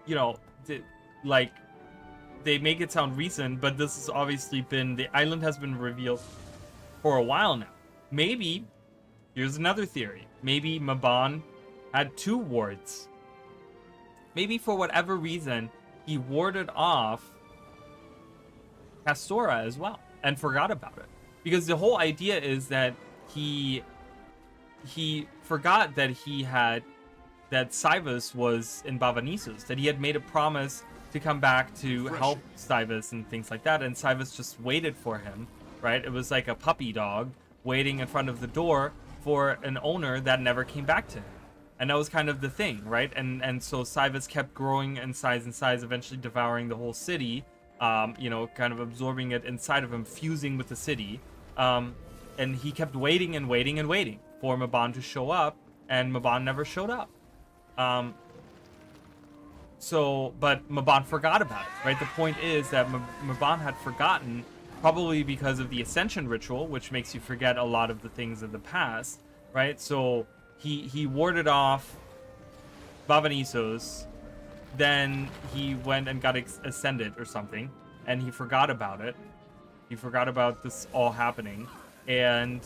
You know, like, they make it sound recent, but this has obviously been, the island has been revealed for a while now. Maybe, here's another theory. Maybe Mabon had 2 wards. Maybe for whatever reason, he warded off Castora as well and forgot about it. Because the whole idea is that he forgot that that Cybus was in Bavanisus, that he had made a promise to come back to help Cybus and things like that, and Cybus just waited for him, right? It was like a puppy dog waiting in front of the door for an owner that never came back to him. And that was kind of the thing, right? And so Cybus kept growing in size, eventually devouring the whole city, you know, kind of absorbing it inside of him, fusing with the city. And he kept waiting and waiting and waiting for Mabon to show up, and Mabon never showed up. But Mabon forgot about it, right? The point is that Mabon had forgotten, probably because of the Ascension ritual, which makes you forget a lot of the things of the past, right? So he warded off Bavanisos, then he went and got ascended or something, and he forgot about it. He forgot about this all happening. And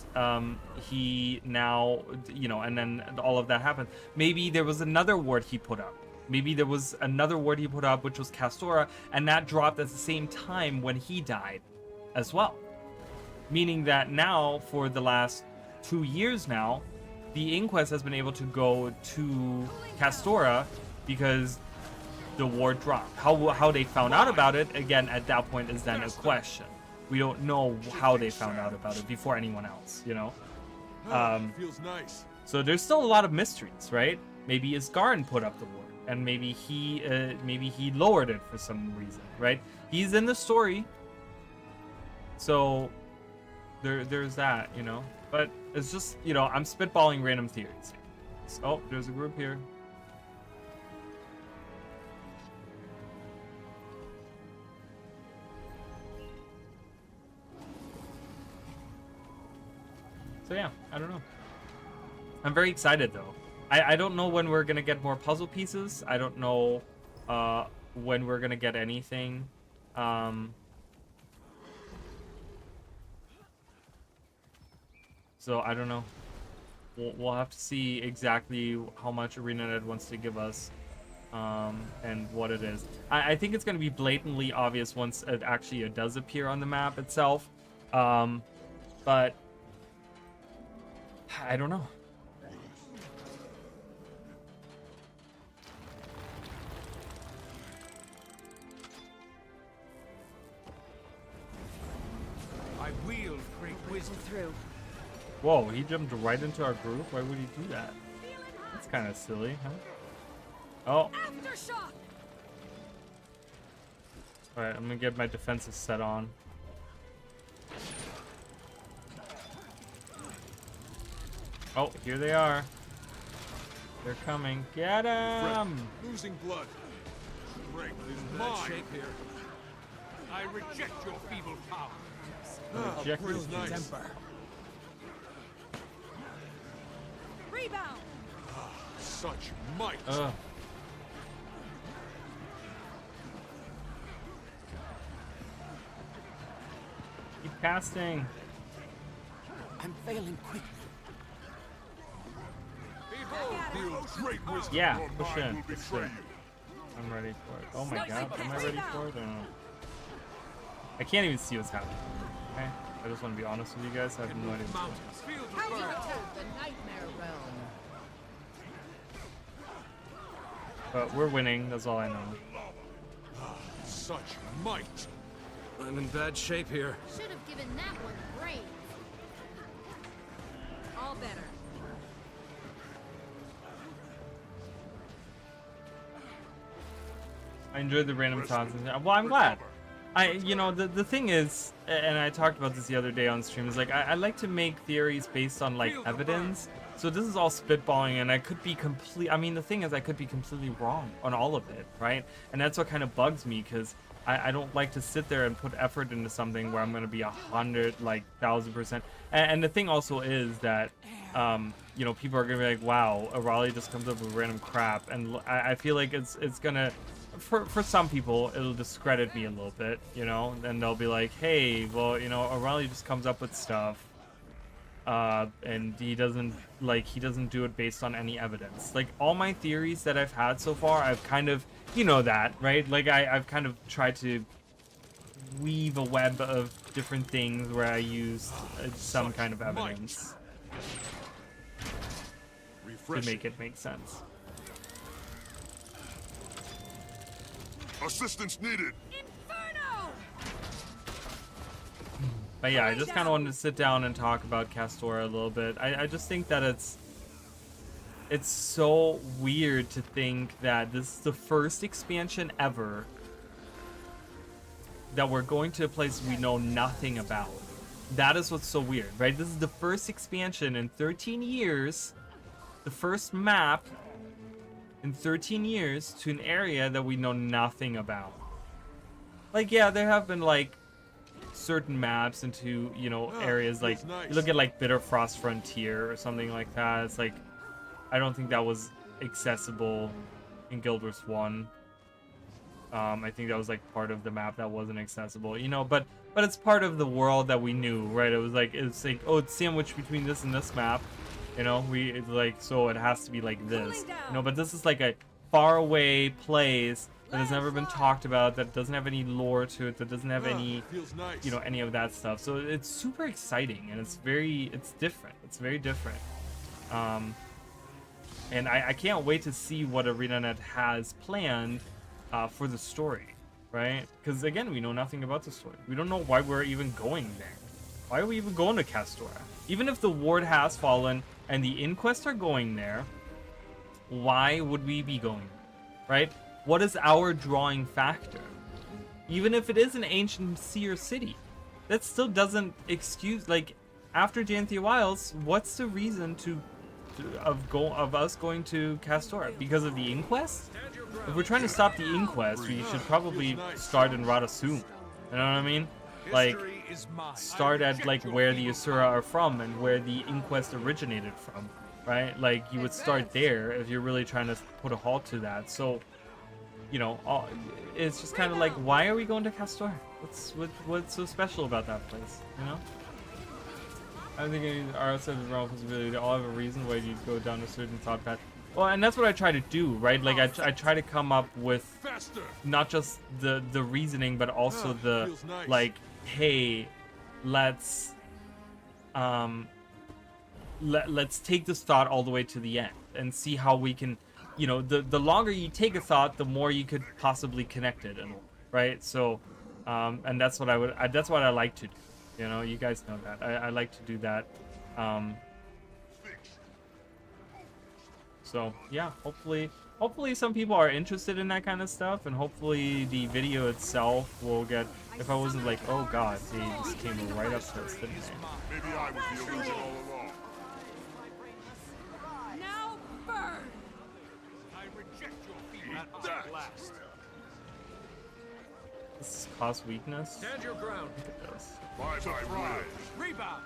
he now, you know, and then all of that happened. Maybe there was another ward he put up. Maybe there was another ward he put up, which was Castora, and that dropped at the same time when he died as well. Meaning that now, for the last 2 years now, the Inquest has been able to go to Castora because the ward dropped. How they found out about it, again, at that point is then a question. We don't know how they found out about it before anyone else, you know? Feels nice. So there's still a lot of mysteries, right? Maybe Isgarin put up the ward, and maybe he lowered it for some reason, right? He's in the story, so there's that, you know? But it's just, you know, I'm spitballing random theories. Oh, there's a group here. So yeah, I don't know. I'm very excited though. I don't know when we're gonna get more puzzle pieces. I don't know when we're gonna get anything. So I don't know. We'll have to see exactly how much ArenaNet wants to give us, and what it is. I think it's gonna be blatantly obvious once it does appear on the map itself. But I don't know. I wield great wisdom. Through. Whoa, he jumped right into our group? Why would he do that? That's kind of silly, huh? Oh. Aftershock. Alright, I'm gonna get my defenses set on. Oh, here they are. They're coming. Get them! Losing blood. Strength is Bad mine. shape here. I reject your feeble power. Reject feels it. nice. Temper. Rebound. Such might. Ugh. Keep casting. I'm failing quickly. Behold, feel great wisdom. Yeah, Your push mind in. will Push betray in. you. I'm ready for it. Oh my Nice. god, am I ready for it? I don't know. I can't even see what's happening. Okay? I just want to be honest with you guys. I have no idea. Mountains, fields of How do you burn. attack the nightmare realm? But we're winning, that's all I know. Such might. I'm in bad shape here. Should have given that one brains. All better. I enjoyed the random thoughts. Well, I'm glad. You know, the thing is, and I talked about this the other day on stream, is like, I like to make theories based on, like, evidence. So this is all spitballing, and I could be I mean, the thing is, I could be completely wrong on all of it, right? And that's what kind of bugs me, because I don't like to sit there and put effort into something where I'm going to be 1,000%. And the thing also is that, you know, people are going to be like, wow, Raleigh just comes up with random crap. And I feel like it's going to, for some people, it'll discredit me a little bit, you know? And they'll be like, hey, well, you know, Raleigh just comes up with stuff. And he doesn't do it based on any evidence. Like, all my theories that I've had so far, I've kind of, you know that, right? Like, I've kind of tried to weave a web of different things where I used some kind of evidence to make it make sense. Assistance needed. Inferno! But yeah, I just kind of wanted to sit down and talk about Castora a little bit. I just think that it's so weird to think that this is the first expansion ever that we're going to a place we know nothing about. That is what's so weird, right? This is the first expansion in 13 years, the first map in 13 years to an area that we know nothing about. Like, yeah, there have been, like, certain maps into, you know, areas like, you look at, like, Bitterfrost Frontier or something like that. It's like, I don't think that was accessible in Guild Wars 1. I think that was, like, part of the map that wasn't accessible, you know, but it's part of the world that we knew, right? It was like, oh, it's sandwiched between this and this map, you know, it's like, so it has to be like this, you know, but this is like a faraway place that has never been talked about, that doesn't have any lore to it, that doesn't have any, you know, any of that stuff. So it's super exciting, and it's different. It's very different. And I can't wait to see what ArenaNet has planned for the story, right? Because again, we know nothing about the story. We don't know why we're even going there. Why are we even going to Castora? Even if the ward has fallen and the Inquest are going there, why would we be going there, right? What is our drawing factor? Even if it is an ancient seer city, that still doesn't excuse, like, after Janthia Wilds, what's the reason of us going to Castora? Because of the Inquest? If we're trying to stop the Inquest, we should probably start in Radasum. You know what I mean? Like, start at, like, where the Asura are from and where the Inquest originated from, right? Like, you would start there if you're really trying to put a halt to that. So, you know, it's just kind of like, why are we going to Castora? What's so special about that place, you know? I don't think any outside of the realm is really, they all have a reason why you go down a certain thought path. Well, and that's what I try to do, right? Like, I try to come up with not just the reasoning, but also the, like, hey, let's take this thought all the way to the end and see how we can, you know, the longer you take a thought, the more you could possibly connect it, right? So, and that's what that's what I like to do. You know, you guys know that I like to do that. So yeah, hopefully some people are interested in that kind of stuff, and hopefully the video itself will get. If I wasn't like, oh god, they just came right up to us, didn't they? Maybe I was the illusion all along. last. This cause weakness. Stand your ground. Look at this. By my ride. Rebound.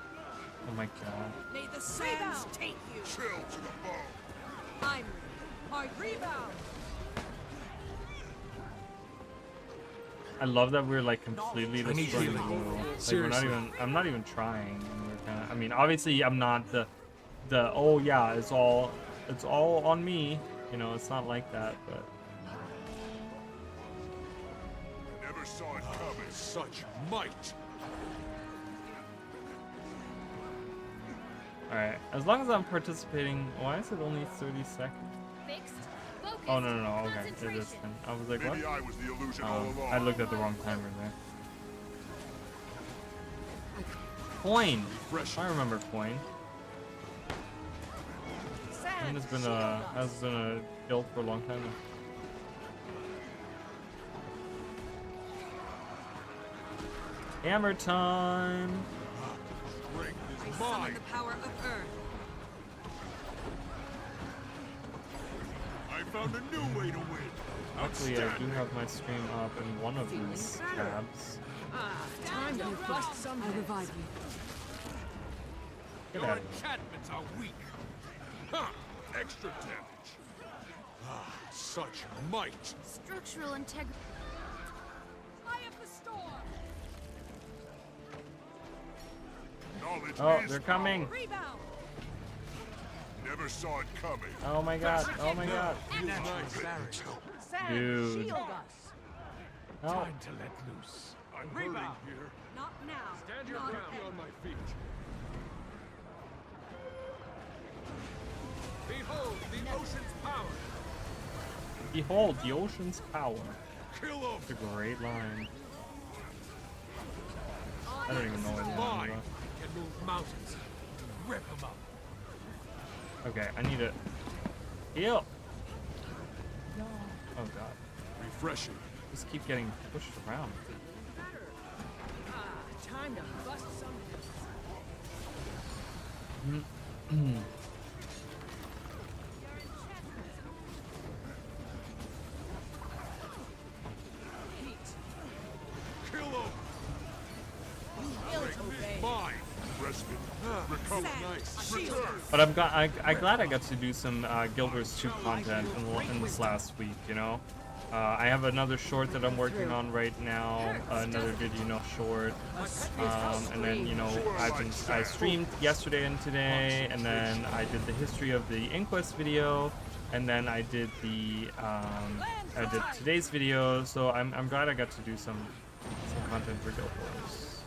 Oh my god. May the sands take you. Chill to the bone. I'm hard rebound. I love that we're like completely I need destroying the healing. blue. Like we're not Seriously. even. I'm not even trying. And we're kinda, I mean, obviously, I'm not the. Oh yeah, it's all on me. You know, it's not like that, but. Never saw it coming. Such might. All right. As long as I'm participating. Why is it only 30 seconds? Fixed. Focus. Oh no. Okay, it is. Concentration. Then. I was like, what? Maybe I was the illusion all along. I looked at the wrong timer there. Coin. I remember coin. Coin has been a guild for a long time now. Hammer time. Strength I is summon mine. the power of Earth. I found a new way to win. Luckily, I do Outstanding. have my stream up in one of these tabs. Time to bust some. I revive you. Get Your out of here. enchantments are weak. Ha! Extra damage. Ah, such might. Structural integrity. Eye of the storm. Knowledge Oh, is they're coming. Rebound. Never saw it coming. Oh my god. Oh my god. Feels nice. Sand, Dude. shield us. Oh. To let loose. I'm hurting here. Not now. Stand your Not ground. ever. On my feet. Behold the ocean's power. Behold the ocean's power. Kill him. It's a great line. I don't even know what the line was. Can move mountains. Rip them up. Okay, I need to heal. Oh god. Refreshing. Just keep getting pushed around. Time to bust some. Kill him. Ill-obey. Mine. Respite. Recover. Nice. Return. But I'm glad I got to do some Guild Wars 2 content in this last week, you know? I have another short that I'm working on right now, another video short, and then, you know, I streamed yesterday and today, and then I did the history of the Inquest video, and then I did today's video, so I'm glad I got to do some content for Guild Wars.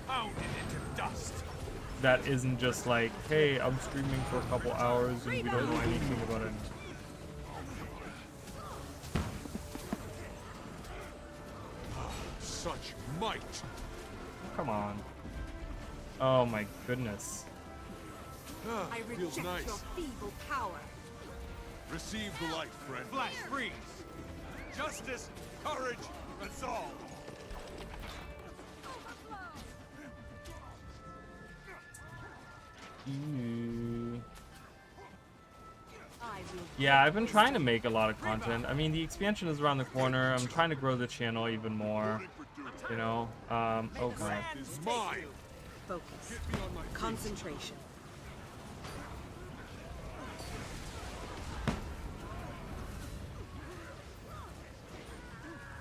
Pounded into dust. That isn't just like, hey, I'm streaming for a couple hours and we don't know anything about it. Such might. Come on. Oh my goodness. Ah, I feels reject nice. your feeble power. Receive the light, friend. Flash freeze. Justice, courage, resolve. Ew. I will. Yeah, I've been trying to make a lot of content. I mean, the expansion is around the corner. I'm trying to grow the channel even more. You know? Oh god. Is mine. Focus. Get me on my feet. Concentration.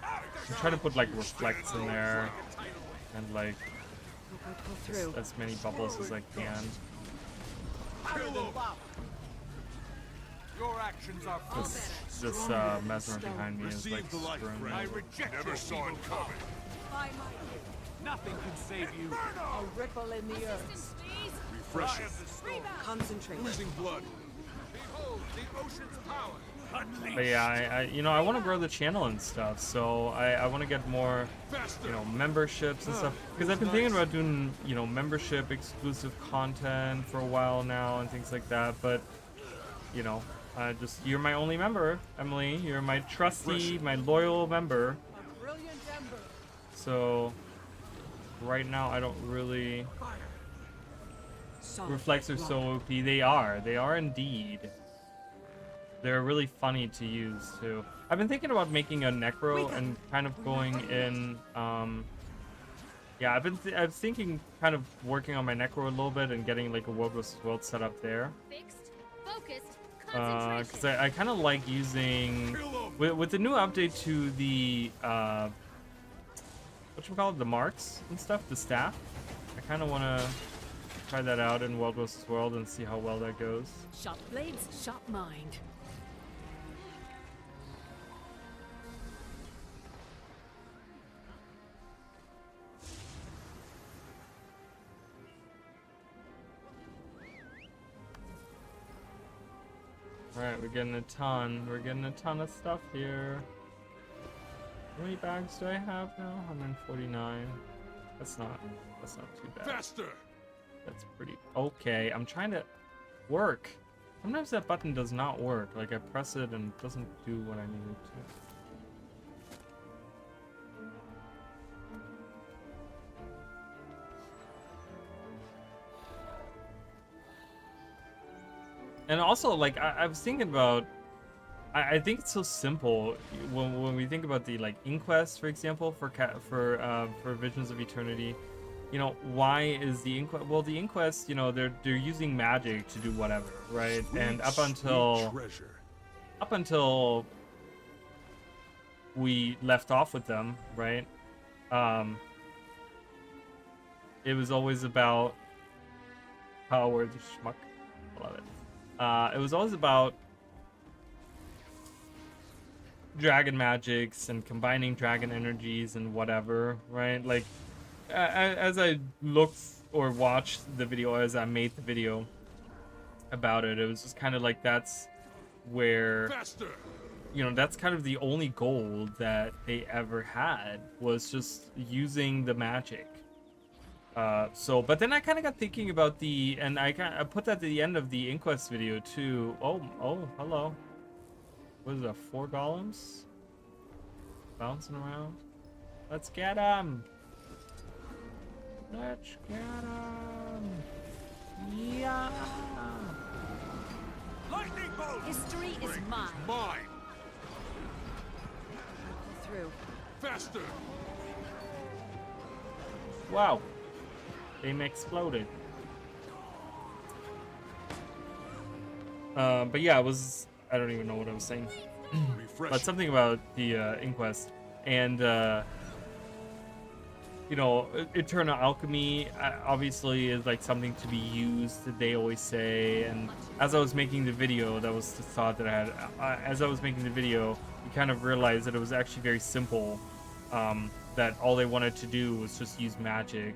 I'm trying to put like reflects in there and like Hope I pull through. as many bubbles as I can. Kill him. Your actions are This mesmer behind me is like Receive the light, screwing me friend. over. reject Never your saw it evil coming. By my Nothing can save you. a ripple in the earth. Refreshing. Concentrate. Losing blood. Behold the ocean's power. Unleash. But yeah, you know, I want to grow the channel and stuff, so I want to get more, Faster. you know, memberships and stuff. Because I've been thinking about doing, you know, membership exclusive content for a while now and things like that. But, you know, you're my only member, Emily. You're my trusty, my loyal member. A brilliant ember. So right now, I don't really. Reflects are so OP. They are indeed. They're really funny to use too. I've been thinking about making a necro and kind of going in. Yeah, I was thinking kind of working on my necro a little bit and getting like a world versus world set up there. Fixed, focused, Because I kind of like using with the new update to the whatchamacallit, the marks and stuff, the staff. I kind of want to try that out in world versus world and see how well that goes. Sharp blades, sharp mind. Alright, we're getting a ton. We're getting a ton of stuff here. How many bags do I have now? 149. That's not too bad. Faster! That's pretty okay. I'm trying to work. Sometimes that button does not work. Like I press it and it doesn't do what I need it to. And also, like, I was thinking about, I think it's so simple when we think about the like Inquest, for example, for Visions of Eternity. You know, why is the Inquest? Well, the Inquest, you know, they're using magic to do whatever, right? And up until we left off with them, right? It was always about power, the schmuck. I love it. It was always about dragon magics and combining dragon energies and whatever, right? Like, as I looked or watched the video, as I made the video about it, it was just kind of like that's where, you know, that's kind of the only goal that they ever had, was just using the magic. But then I kind of got thinking about and I put that at the end of the Inquest video too. Oh, hello. What is that, 4 golems? Bouncing around? Let's get them! Let's get them! Yeah! Lightning bolt! History is mine. Mine! Through. Faster! Wow. They exploded. But yeah, I don't even know what I was saying. But something about the Inquest. And, you know, Eternal Alchemy obviously is like something to be used, they always say. And as I was making the video, that was the thought that I had. As I was making the video, you kind of realized that it was actually very simple. That all they wanted to do was just use magic.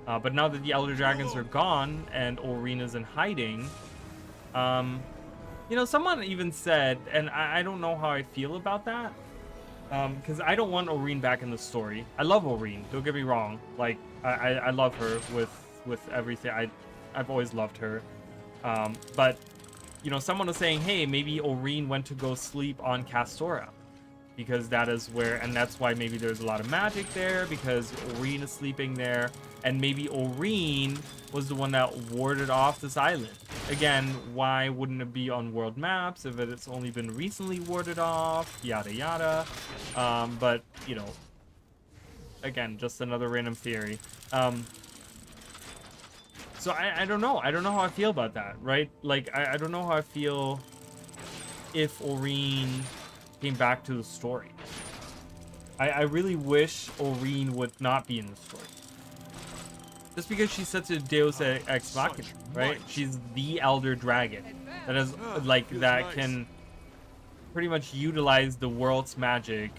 But now that the Elder Dragons are gone and Orina's in hiding, you know, someone even said, and I don't know how I feel about that, because I don't want Orine back in the story. I love Orine, don't get me wrong. Like, I love her with everything. I've always loved her. But, you know, someone was saying, hey, maybe Orine went to go sleep on Castora. Because that is where, and that's why maybe there's a lot of magic there, because Orine is sleeping there, and maybe Orine was the one that warded off this island. Again, why wouldn't it be on world maps if it's only been recently warded off, yada yada. But, you know, again, just another random theory. So I don't know. I don't know how I feel about that, right? Like, I don't know how I feel if Orine came back to the story. I really wish Orine would not be in the story. Just because she's such a Deus Ex Machina, right? She's the Elder Dragon that is like that can pretty much utilize the world's magic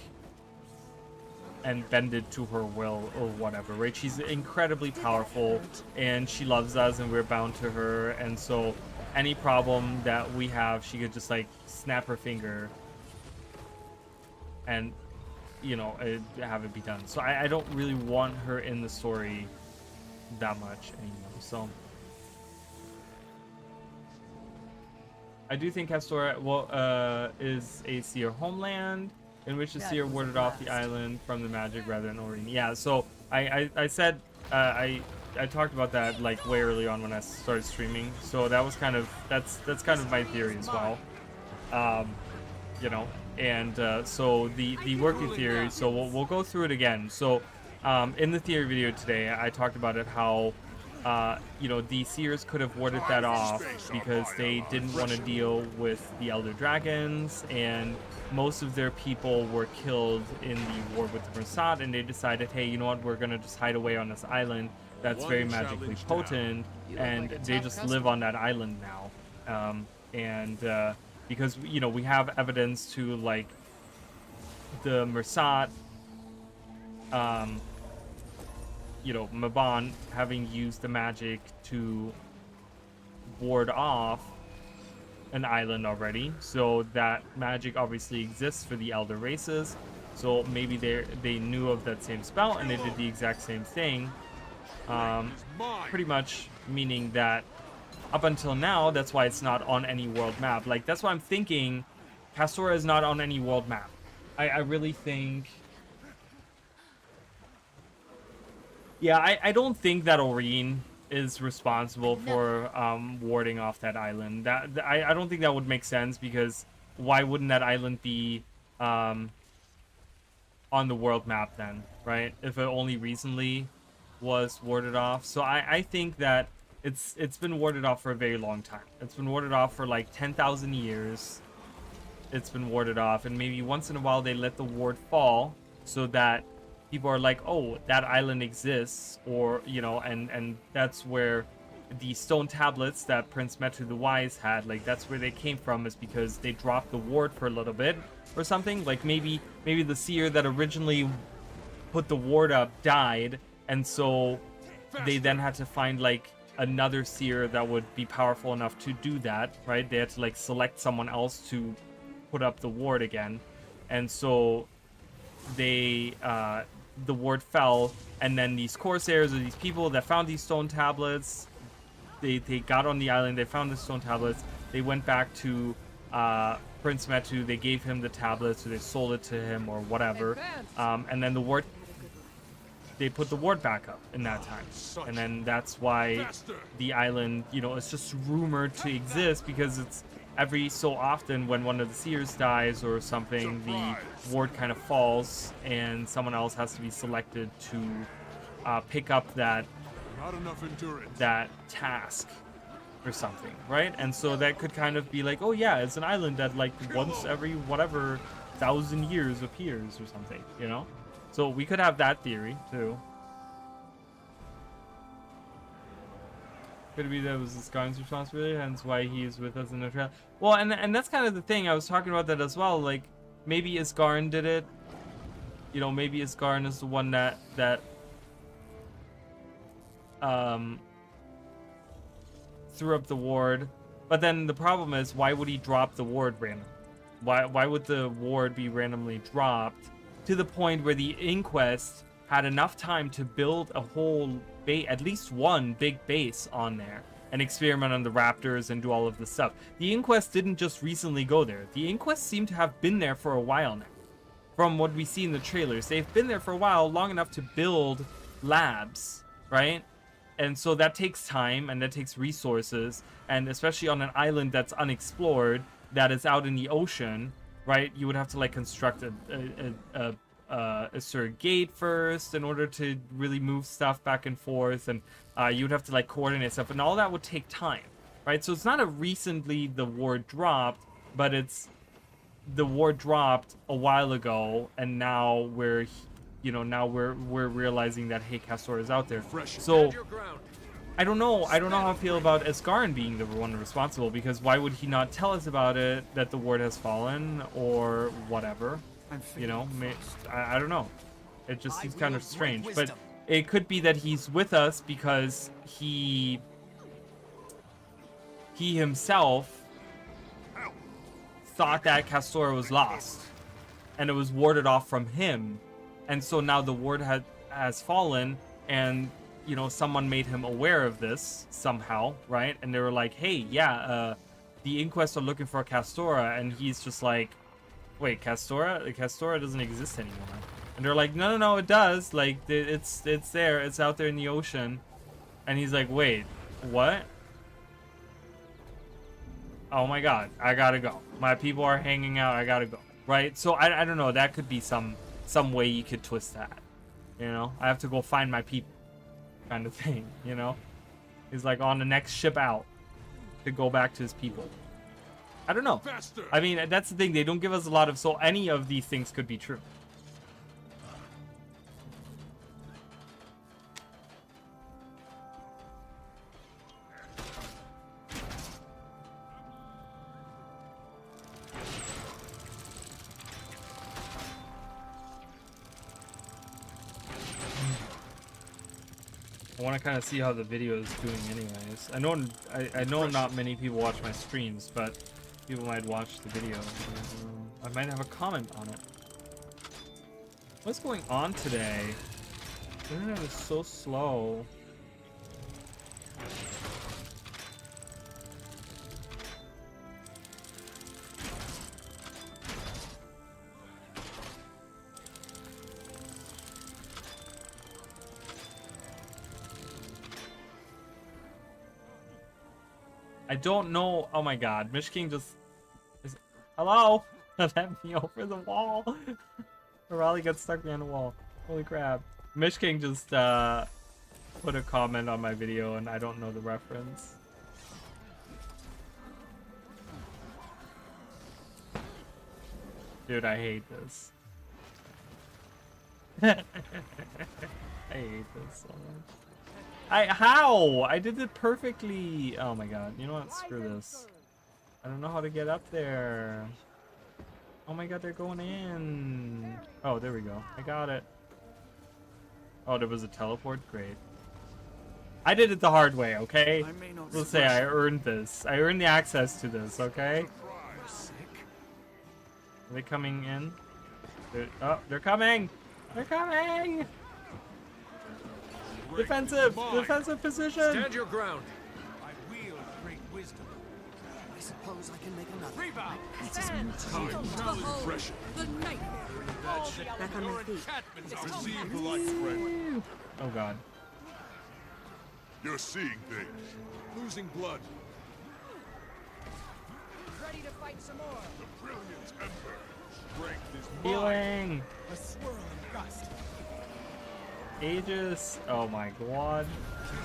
and bend it to her will or whatever, right? She's incredibly powerful and she loves us and we're bound to her, and so any problem that we have, she could just like snap her finger and, you know, have it be done. So I don't really want her in the story that much anymore. So I do think Castora is a seer homeland in which the seer warded off the island from the magic rather than Orine. Yeah, so I said I talked about that like way early on when I started streaming. So that was kind of that's kind of my theory as well. You know, and so the working theory. So we'll go through it again. So in the theory video today, I talked about it how. You know, the Seers could have warded that off because they didn't want to deal with the Elder Dragons, and most of their people were killed in the war with the Versat, and they decided, hey, you know what, we're going to just hide away on this island that's very magically potent, and they just live on that island now. Because, you know, we have evidence to, like, the Mersat, you know, Maban having used the magic to ward off an island already, so that magic obviously exists for the elder races. So maybe they knew of that same spell and they did the exact same thing. Pretty much meaning that up until now, that's why it's not on any world map. Like, that's why I'm thinking Castora is not on any world map. I really think. Yeah, I don't think that Oreen is responsible for warding off that island. I don't think that would make sense, because why wouldn't that island be on the world map then, right? If it only recently was warded off. So I think that it's been warded off for a very long time. It's been warded off for like 10,000 years. It's been warded off, and maybe once in a while they let the ward fall so that people are like, oh, that island exists, or, you know, and that's where the stone tablets that Prince Metu the Wise had, like, that's where they came from, is because they dropped the ward for a little bit or something. Like, maybe the seer that originally put the ward up died, and so they then had to find, like, another seer that would be powerful enough to do that, right? They had to, like, select someone else to put up the ward again, and so they the ward fell, and then these corsairs, or these people that found these stone tablets, they got on the island, they found the stone tablets, they went back to Prince Metu, they gave him the tablets, or they sold it to him or whatever, and then the ward, they put the ward back up in that time, and then that's why the island, you know, it's just rumored to exist, because it's every so often when one of the seers dies or something, the ward kind of falls and someone else has to be selected to pick up that task or something, right? And so that could kind of be like, oh yeah, it's an island that like once every whatever 1,000 years appears or something, you know? So we could have that theory too. Could it be that it was Skarn's responsibility, hence why he is with us in the trail? Well, and that's kind of the thing. I was talking about that as well. Like, maybe Isgarn did it. You know, maybe Isgarn is the one that threw up the ward. But then the problem is, why would he drop the ward randomly? Why would the ward be randomly dropped to the point where the Inquest had enough time to build a whole at least one big base on there and experiment on the raptors and do all of this stuff? The Inquest didn't just recently go there. The Inquest seem to have been there for a while now. From what we see in the trailers, they've been there for a while, long enough to build labs, right? And so that takes time and that takes resources, and especially on an island that's unexplored, that is out in the ocean, right? You would have to like construct a surrogate gate first in order to really move stuff back and forth, and you would have to like coordinate stuff, and all that would take time, right? So it's not a recently the ward dropped, but it's the ward dropped a while ago, and now we're realizing that, hey, Castora is out there. So I don't know how I feel about Isgarn being the one responsible, because why would he not tell us about it, that the ward has fallen or whatever? You know, I don't know. It just seems kind of strange. But it could be that he's with us because he himself thought that Castora was lost, and it was warded off from him. And so now the ward has fallen, and, you know, someone made him aware of this somehow, right? And they were like, hey, yeah, the Inquest are looking for Castora, and he's just like, wait, Castora? Castora doesn't exist anymore. And they're like, no, it does. Like, it's there. It's out there in the ocean. And he's like, wait, what? oh my god, I gotta go. My people are hanging out, I gotta go. Right? So I don't know, that could be some way you could twist that. You know? I have to go find my people. Kind of thing, you know? He's like on the next ship out to go back to his people. I don't know. Faster. I mean, that's the thing. They don't give us a lot of... So any of these things could be true. I want to kind of see how the video is doing anyways. I know not many people watch my streams, but people might watch the video. I might have a comment on it. What's going on today? The internet is so slow. I don't know. Oh my god. Mish King just... Hello? Let me over the wall. Raleigh got stuck behind the wall. Holy crap. Mish King just put a comment on my video and I don't know the reference. Dude, I hate this. I hate this so much. How? I did it perfectly. Oh my god. You know what? Screw this. I don't know how to get up there. Oh my god, they're going in. Oh, there we go. I got it. Oh, there was a teleport? Great. I did it the hard way, okay? Let's say I earned this. I earned the access to this, okay? Are they coming in? They're coming! They're coming! Defensive position. Stand your ground. I wield great wisdom. I suppose I can make another. Rebound. Stand still to behold Pressure. the nightmare. Back on my feet. Receive the light, friend. Oh god. You're seeing things. Losing blood. Ready to fight some more. The brilliant ember. Strength is mine. Healing! A swirling gust. Aegis! Oh my god.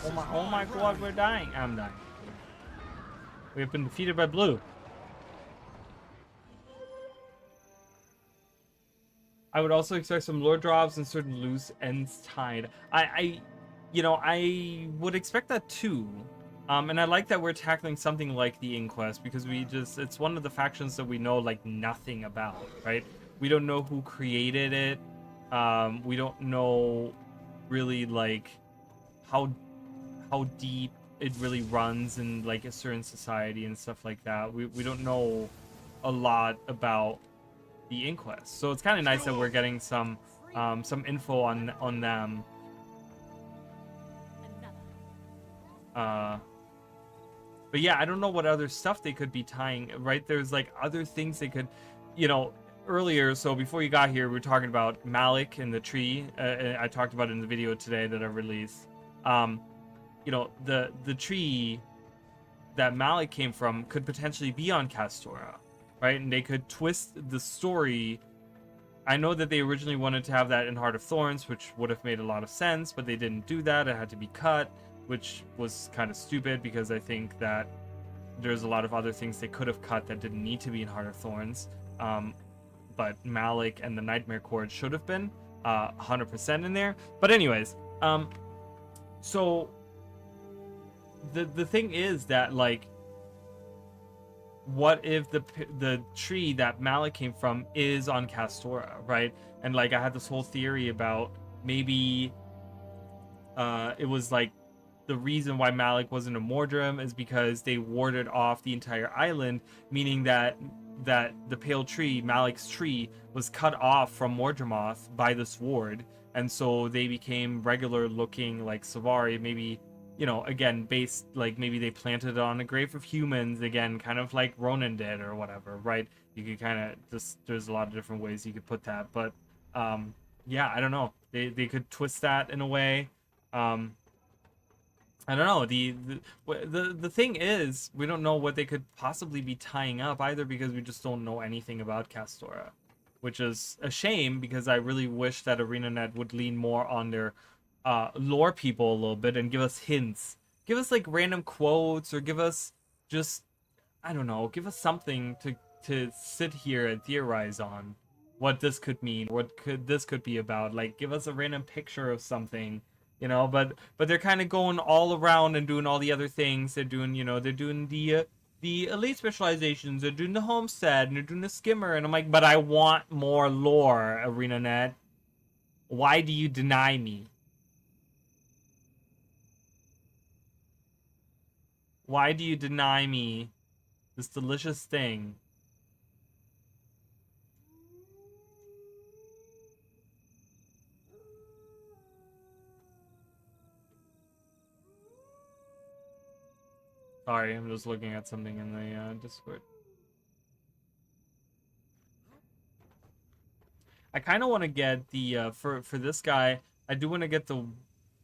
Oh my god, we're dying. I'm dying. We have been defeated by blue. I would also expect some lore drops and certain loose ends tied. You know, I would expect that too. And I like that we're tackling something like the Inquest because it's one of the factions that we know like nothing about, right? We don't know who created it. We don't know really like how deep it really runs in like a certain society and stuff like that. We don't know a lot about the Inquest, so it's kind of nice that we're getting some info on them. But yeah, I don't know what other stuff they could be tying, right? There's like other things they could, you know, earlier, so before you got here, we were talking about Malik and the tree. I talked about it in the video today that I released. You know, the tree that Malik came from could potentially be on Castora, right? And they could twist the story. I know that they originally wanted to have that in Heart of Thorns, which would have made a lot of sense, but they didn't do that. It had to be cut, which was kind of stupid because I think that there's a lot of other things they could have cut that didn't need to be in Heart of Thorns. But Malik and the Nightmare Chord should have been 100% in there. But anyways, so the thing is that like, what if the tree that Malik came from is on Castora, right? And like I had this whole theory about maybe it was like the reason why Malik wasn't a Mordrim is because they warded off the entire island, meaning that the pale tree, Malik's tree, was cut off from Mordremoth by this ward, and so they became regular looking like Savari. Maybe, you know, again, based like maybe they planted it on a grave of humans, again, kind of like Ronan did or whatever, right? You could kind of just, there's a lot of different ways you could put that, but yeah, I don't know. They could twist that in a way. I don't know. The thing is, we don't know what they could possibly be tying up either, because we just don't know anything about Castora, which is a shame, because I really wish that ArenaNet would lean more on their lore people a little bit and give us hints, give us like random quotes, or give us just, I don't know, give us something to sit here and theorize on what this could mean, what this could be about. Like, give us a random picture of something, you know. But they're kind of going all around and doing all the other things. They're doing, you know, they're doing the elite specializations, they're doing the homestead, and they're doing the skimmer, and I'm like, but I want more lore, ArenaNet. Why do you deny me? Why do you deny me this delicious thing? Sorry, I'm just looking at something in the Discord. I kind of want to get the for this guy. I do want to get the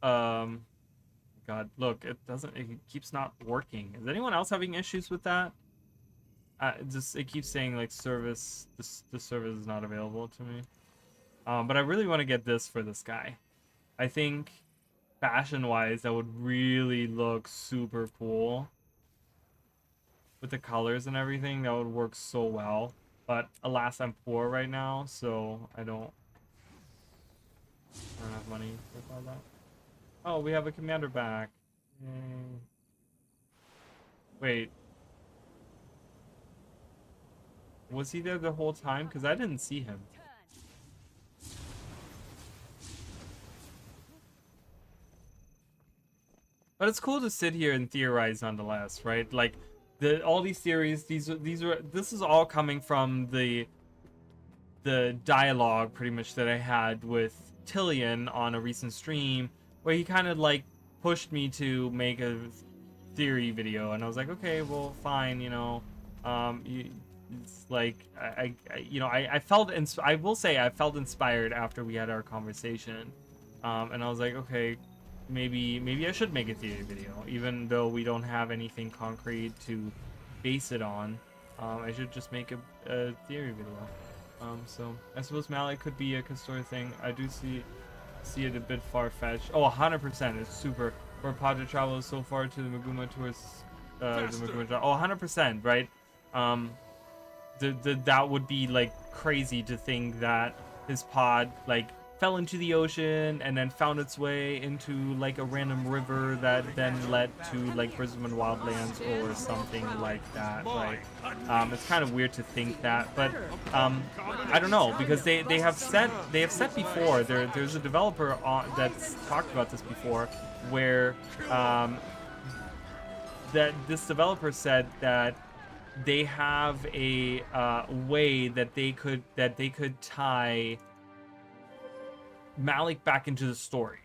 God, look, it keeps not working. Is anyone else having issues with that? It keeps saying like service. The service is not available to me. But I really want to get this for this guy. I think fashion-wise, that would really look super cool. With the colors and everything, that would work so well. But alas, I'm poor right now, so I don't have money to buy that. Oh, we have a commander back. Yay. Wait. Was he there the whole time? Because I didn't see him. But it's cool to sit here and theorize nonetheless, right? Like, all these theories, this is all coming from the dialogue pretty much that I had with Tillian on a recent stream, where he kind of like pushed me to make a theory video, and I was like, okay, well, fine, you know. It's like I felt I will say I felt inspired after we had our conversation, and I was like, okay, maybe I should make a theory video, even though we don't have anything concrete to base it on. I should just make a theory video. So I suppose Malik could be a Castora thing. I do see it a bit far-fetched. Oh, 100%. It's super. For pod to travel so far to the Maguma towards the Maguma. Oh, 100%, right? That would be like crazy to think that his pod like fell into the ocean and then found its way into like a random river that then led to like Brisbane wildlands or something like that, right? It's kind of weird to think that, but I don't know, because they have said before, there's a developer that's talked about this before, where that this developer said that they have a way that they could tie Malik back into the story.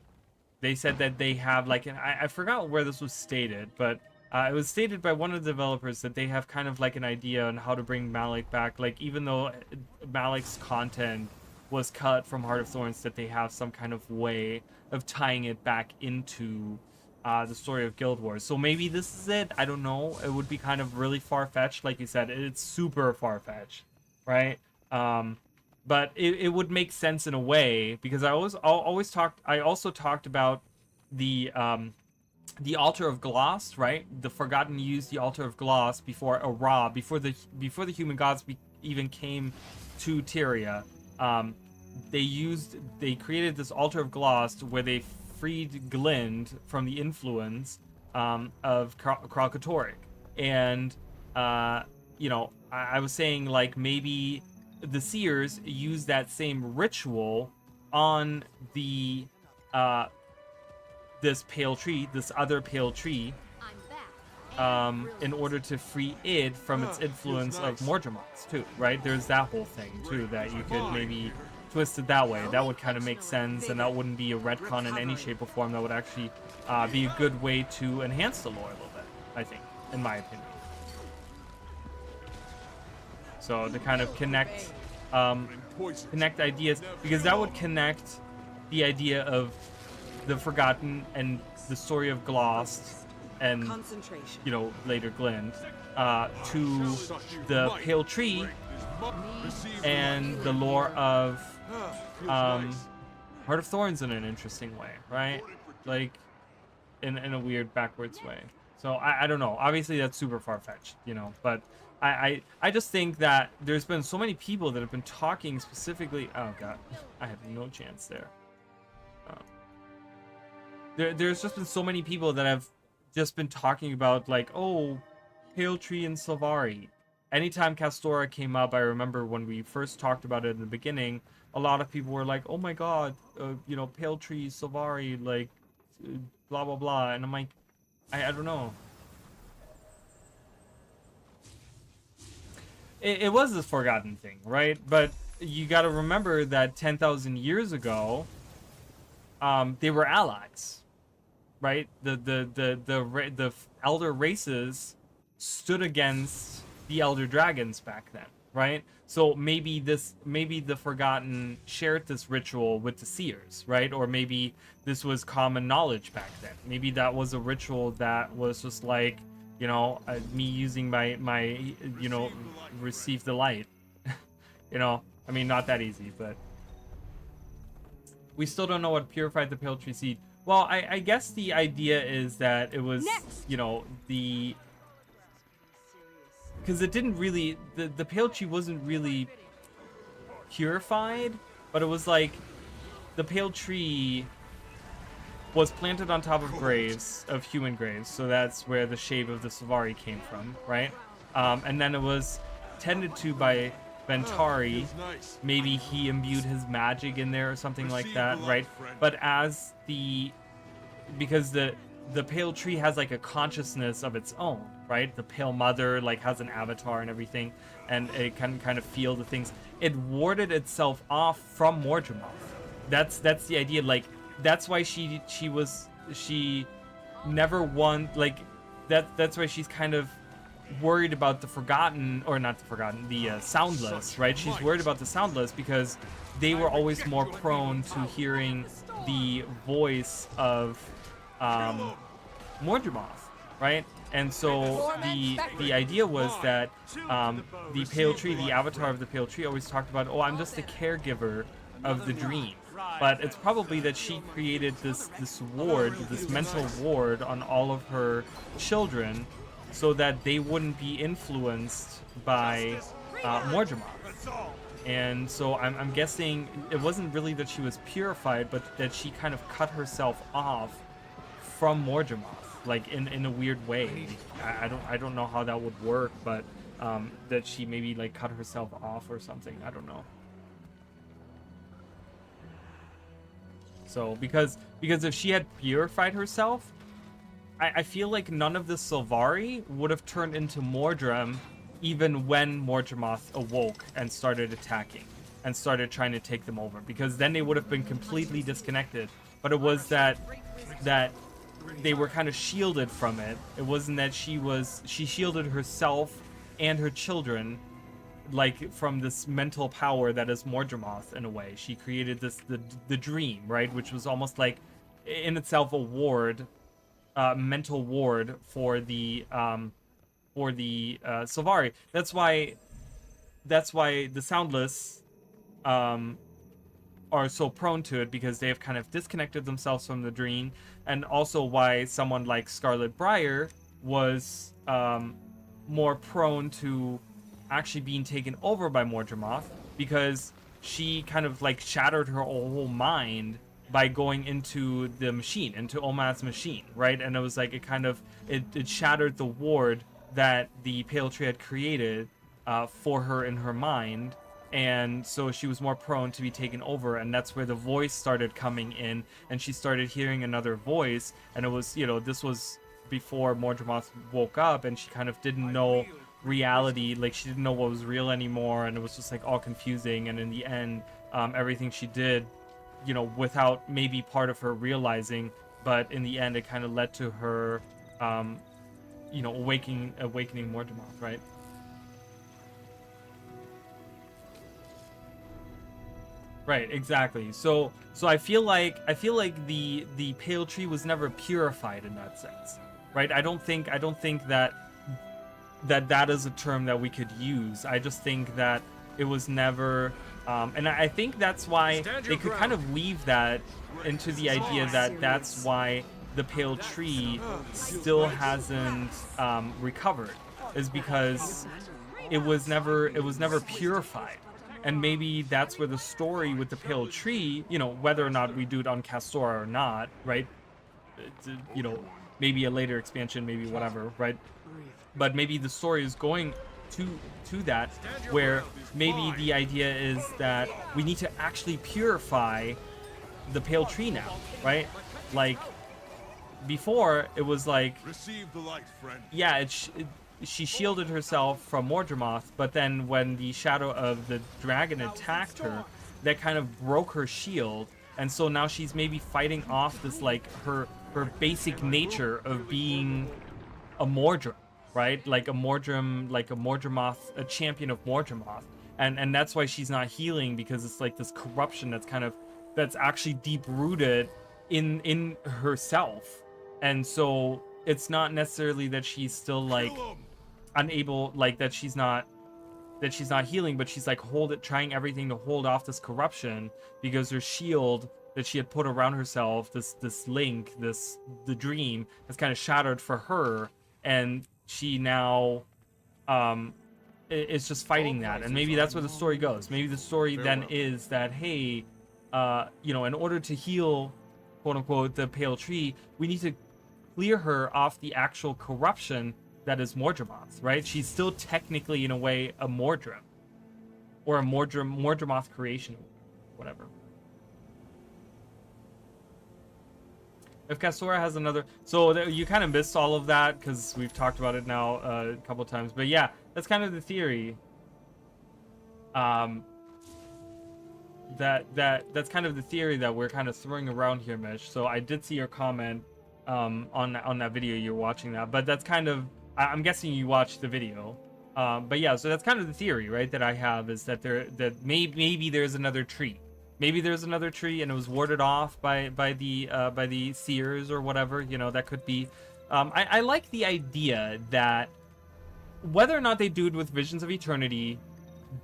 They said that they have like I forgot where this was stated, but it was stated by one of the developers that they have kind of like an idea on how to bring Malik back. Like, even though Malik's content was cut from Heart of Thorns, that they have some kind of way of tying it back into the story of Guild Wars. So maybe this is it. I don't know. It would be kind of really far-fetched. Like you said, it's super far-fetched, right? But it would make sense in a way, because I also talked about the Altar of Gloss, right? The Forgotten used the Altar of Gloss before before the human gods even came to Tyria. They created this Altar of Gloss where they freed Glind from the influence of Kralkatoric. And I was saying, like, maybe the seers use that same ritual on the this other pale tree, in order to free it from its influence of Mordremots too, right? There's that whole thing too, that you could maybe twist it that way. That would kind of make sense, and that wouldn't be a retcon in any shape or form. That would actually be a good way to enhance the lore a little bit, I think, in my opinion. So to kind of connect ideas, because that would connect the idea of the Forgotten and the story of Glost and, Concentration. you know, later Glint, to the Pale Tree and the lore of Heart of Thorns in an interesting way, right? Like, in a weird backwards way. So I don't know. Obviously that's super far-fetched, you know, but I just think that there's been so many people that have been talking specifically. Oh god, I have no chance there. There's just been so many people that have just been talking about, like, oh, Pale Tree and Sylvari. Anytime Castora came up, I remember when we first talked about it in the beginning, a lot of people were like, oh my god, you know, Pale Tree, Sylvari, like, blah blah blah. And I'm like, I don't know. It was this Forgotten thing, right? But you got to remember that 10,000 years ago, they were allies, right? The elder races stood against the elder dragons back then, right? So maybe the Forgotten shared this ritual with the seers, right? Or maybe this was common knowledge back then. Maybe that was a ritual that was just like, you know, me using my you know, receive the light. You know, I mean, not that easy, but we still don't know what purified the Pale Tree seed. Well, I guess the idea is that it was, you know, because it didn't really, the Pale Tree wasn't really purified, but it was like the Pale Tree was planted on top of graves, of human graves, so that's where the shape of the Sylvari came from, right? And then it was tended to by Ventari. Maybe he imbued his magic in there or something like that, right? But as because the Pale Tree has like a consciousness of its own, right? The Pale Mother like has an avatar and everything, and it can kind of feel the things. It warded itself off from Mordramoth. That's the idea. Like, that's why she never won, like, that's why she's kind of worried about the Forgotten, or not the Forgotten, the Soundless, right? She's worried about the Soundless because they were always more prone to hearing the voice of Mordramoth, right? And so the idea was that the Pale Tree, the avatar of the Pale Tree, always talked about, oh, I'm just the caregiver of the dream. But it's probably that she created this ward, this mental ward on all of her children, so that they wouldn't be influenced by Mordramoth. And so I'm guessing it wasn't really that she was purified, but that she kind of cut herself off from Mordramoth, like in a weird way. I don't know how that would work, but that she maybe like cut herself off or something. I don't know. So because if she had purified herself, I feel like none of the Sylvari would have turned into Mordram even when Mordramoth awoke and started attacking and started trying to take them over, because then they would have been completely disconnected. But it was that they were kind of shielded from it. It wasn't that she shielded herself and her children, like, from this mental power that is Mordramoth in a way. She created the dream, right, which was almost like in itself a ward, mental ward for the Sylvari. That's why the Soundless are so prone to it, because they have kind of disconnected themselves from the dream, and also why someone like Scarlet Briar was more prone to actually being taken over by Mordramoth, because she kind of like shattered her whole mind by going into the machine, into Omath's machine, right? And it was like it shattered the ward that the Pale Tree had created for her in her mind, and so she was more prone to be taken over. And that's where the voice started coming in, and she started hearing another voice. And it was, you know, this was before Mordramoth woke up, and she kind of didn't know reality, like she didn't know what was real anymore, and it was just like all confusing. And in the end, everything she did, you know, without maybe part of her realizing, but in the end it kind of led to her you know, awakening Mordramoth, right? Right, exactly. So I feel like the pale tree was never purified in that sense, right? I don't think that is a term that we could use. I just think that it was never, and I think that's why they could kind of weave that into the idea that that's why the pale tree still hasn't recovered, is because it was never purified. And maybe that's where the story with the pale tree, you know, whether or not we do it on Castora or not, right? You know, maybe a later expansion, maybe whatever, right? But maybe the story is going to that, where maybe the idea is that we need to actually purify the pale tree now, right? Like before, it was like, Receive the light, friend. yeah, she shielded herself from Mordramoth, but then when the shadow of the dragon attacked her, that kind of broke her shield, and so now she's maybe fighting off this, like, her basic nature of being a Mordram, right? Like a Mordram, like a Mordramoth, a champion of Mordramoth, and that's why she's not healing, because it's like this corruption that's actually deep rooted in herself, and so it's not necessarily that she's still like unable, like that she's not healing, but she's like trying everything to hold off this corruption, because her shield that she had put around herself, this link, the dream, has kind of shattered for her, and she now is just fighting that. And maybe that's where the story goes. Maybe the story then is that, hey, you know, in order to heal, quote unquote, the pale tree, we need to clear her off the actual corruption that is Mordramoth, right? She's still technically, in a way, a Mordram, or a Mordramoth creation, whatever. If Castora has another, so you kind of missed all of that because we've talked about it now a couple times, but yeah, that's kind of the theory. That's kind of the theory that we're kind of throwing around here, Mish. So I did see your comment on that video. You're watching that, but that's kind of, I'm guessing you watched the video. But yeah, so that's kind of the theory, right, that I have, is that maybe there's another tree. Maybe there's another tree and it was warded off by the seers or whatever, you know, that could be. I like the idea that whether or not they do it with Visions of Eternity,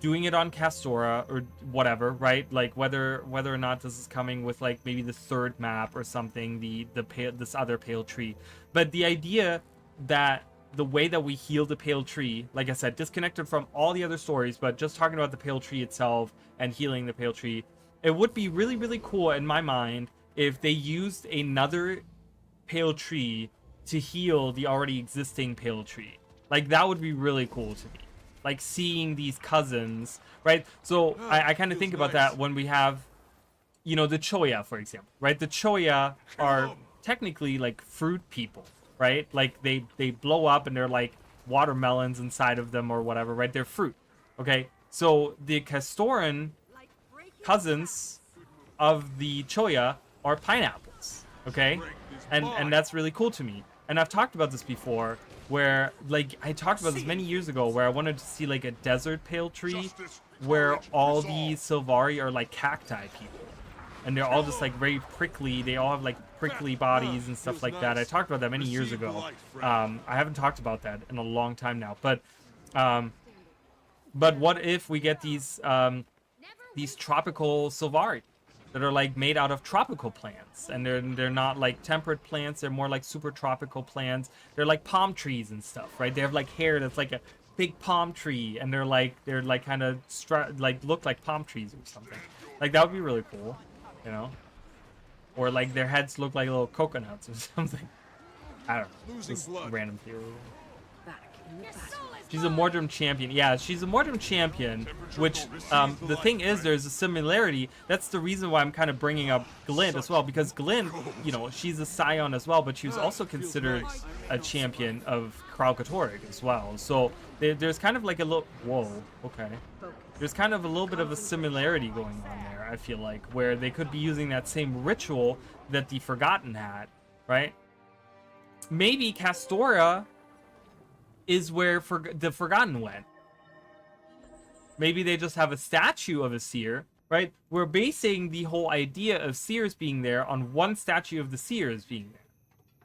doing it on Castora or whatever, right? Like whether or not this is coming with like maybe the third map or something, this other pale tree. But the idea that the way that we heal the pale tree, like I said, disconnected from all the other stories, but just talking about the pale tree itself and healing the pale tree, it would be really, really cool in my mind if they used another pale tree to heal the already existing pale tree. Like, that would be really cool to me. Like, seeing these cousins, right? So I kind of think about that when we have, you know, the Choya, for example, right? The Choya are technically like fruit people, right? Like they blow up and they're like watermelons inside of them or whatever, right? They're fruit, okay? So the Castoran cousins of the Choya are pineapples, okay? And that's really cool to me. And I've talked about this before, where, like, I talked about this many years ago, where I wanted to see, like, a desert pale tree, where all the Sylvari are, like, cacti people. And they're all just, like, very prickly. They all have, like, prickly bodies and stuff like that. I talked about that many years ago. I haven't talked about that in a long time now. But what if we get these tropical Sylvari that are like made out of tropical plants, and they're not like temperate plants, they're more like super tropical plants. They're like palm trees and stuff, right? They have like hair that's like a big palm tree, and they're like kind of like look like palm trees or something. Like, that would be really cool, you know? Or like their heads look like little coconuts or something. I don't know. Just random theory. Back in the battle. She's a Mordram champion. Yeah, she's a Mordram champion, which, the thing is, there's a similarity. That's the reason why I'm kind of bringing up Glint as well, because Glint, you know, she's a Scion as well, but she was also considered a champion of Kralkatorrik as well. So there's kind of like a little... Whoa, okay. There's kind of a little bit of a similarity going on there, I feel like, where they could be using that same ritual that the Forgotten had, right? Maybe Castora is where the Forgotten went. Maybe they just have a statue of a seer, right? We're basing the whole idea of seers being there on one statue of the seers being there.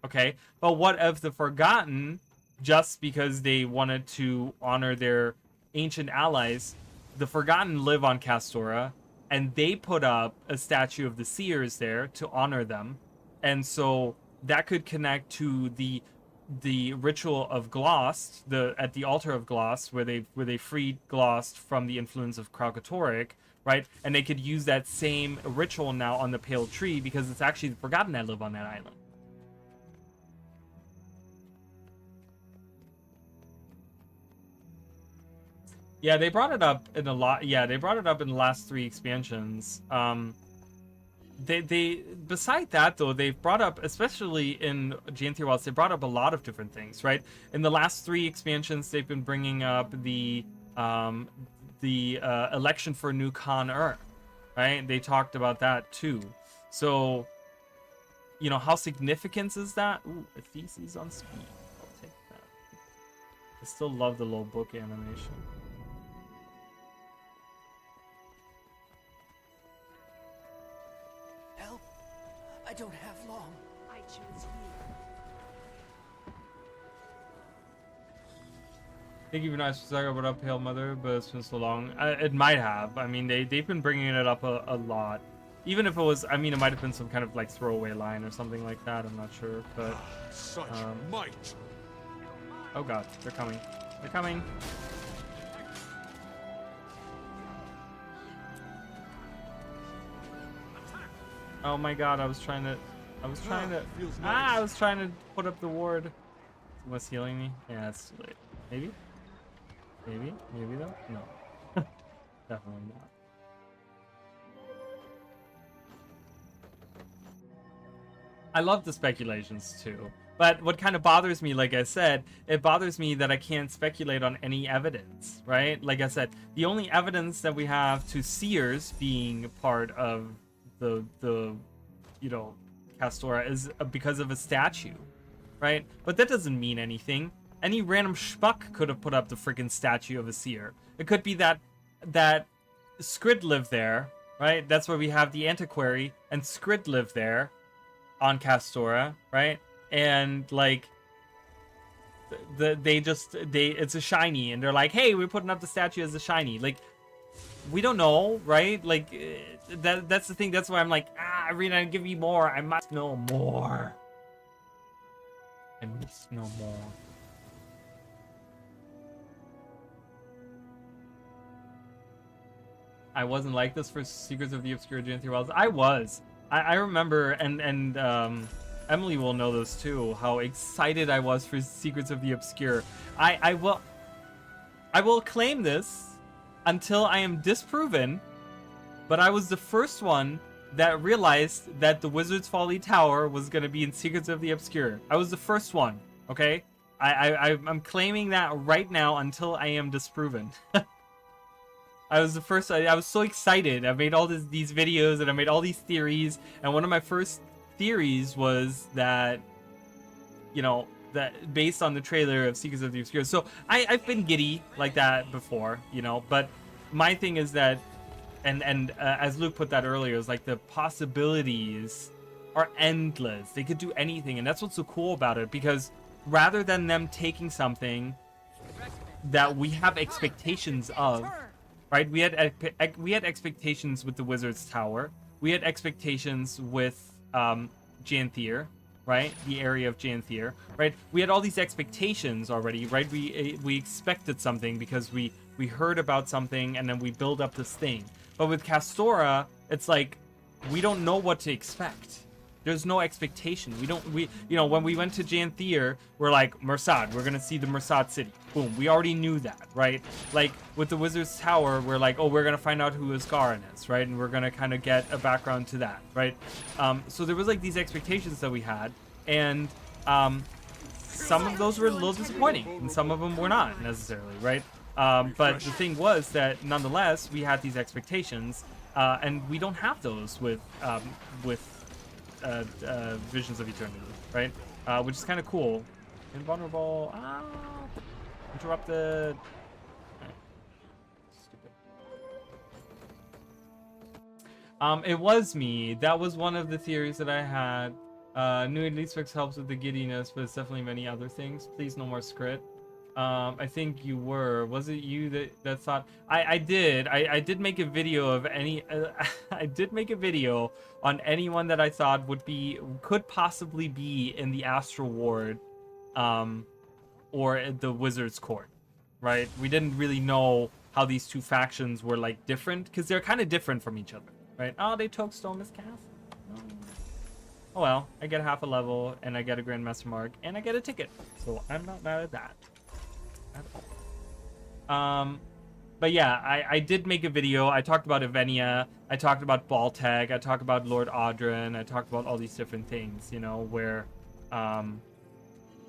Okay, but what of the Forgotten, just because they wanted to honor their ancient allies? The Forgotten live on Castora, and they put up a statue of the Seers there to honor them. And so that could connect to the ritual of Glost, at the altar of Glost, where they freed Glost from the influence of Kralkatorrik, right? And they could use that same ritual now on the Pale Tree, because it's actually the Forgotten that live on that island. Yeah, they brought it up in a lot. Yeah, they brought it up in the last 3 expansions. They beside that though, they've brought up, especially in Janthir Wilds, they brought up a lot of different things, right? In the last 3 expansions, they've been bringing up the election for a new Khan-Er, right? They talked about that too. So, you know, how significant is that? Ooh, a thesis on speed. I'll take that. I still love the little book animation. Help! I don't have long. I choose you. Thank you for not talking about Uphill Mother, but it's been so long. It might have. I mean, they've been bringing it up a lot. Even if it was, I mean, it might have been some kind of like throwaway line or something like that. I'm not sure, but Such might. oh god, they're coming. They're coming. Oh my god, I was trying to put up the ward. What's healing me? Yeah, it's too late. Maybe? Maybe though? No. Definitely not. I love the speculations too. But what kind of bothers me, like I said, it bothers me that I can't speculate on any evidence, right? Like I said, the only evidence that we have to seers being part of the you know, Castora is because of a statue, right? But that doesn't mean anything. Any random schmuck could have put up the freaking statue of a seer. It could be that Skrid lived there, right? That's where we have the antiquary, and Skrid lived there on Castora, right? And like it's a shiny, and they're like, hey, we're putting up the statue as a shiny. Like, we don't know, right? Like that's the thing. That's why I'm like, Arena, give me more. I must know more. I must know more. I wasn't like this for Secrets of the Obscure Janthir Wilds. I was. I remember, and Emily will know this too, how excited I was for Secrets of the Obscure. I will claim this until I am disproven, but I was the first one that realized that the Wizard's Folly Tower was going to be in Secrets of the Obscure. I was the first one, okay? I'm claiming that right now until I am disproven. I was the first. I was so excited. I made all these videos, and I made all these theories. And one of my first theories was that, you know, that based on the trailer of Secrets of the Obscure. So I've been giddy like that before, you know. But my thing is that, and as Luke put that earlier, is like the possibilities are endless. They could do anything, and that's what's so cool about it. Because rather than them taking something that we have expectations of. Right, we had expectations with the Wizard's Tower. We had expectations with Janthir, right? The area of Janthir, right? We had all these expectations already, right? We expected something because we heard about something, and then we build up this thing. But with Castora, it's like we don't know what to expect. There's no expectation. You know, when we went to Janthir, we're like, Mersad, we're gonna see the Mersad city. Boom, we already knew that, right? Like, with the Wizard's Tower, we're like, oh, we're gonna find out who Ascarin is, right? And we're gonna kind of get a background to that, right? So there was like these expectations that we had, and some of those were a little disappointing, and some of them were not necessarily, right? But the thing was that, nonetheless, we had these expectations, and we don't have those with Visions of Eternity, right? Which is kind of cool. Invulnerable. Interrupted. Stupid. It was me. That was one of the theories that I had. New Elite Fix helps with the giddiness, but it's definitely many other things. Please, no more scrit. I think you were. Was it you that thought? I did. I did make a video of any. I did make a video on anyone that I thought could possibly be in the Astral Ward, or the Wizard's Court, right? We didn't really know how these two factions were like different because they're kind of different from each other, right? Oh, they took Stonemas Castle. No. Oh well, I get half a level and I get a Grandmaster mark and I get a ticket, so I'm not mad at that. But yeah, I did make a video. I talked about Evenia, I talked about Baltag, I talked about Lord Audrin, I talked about all these different things, you know, where I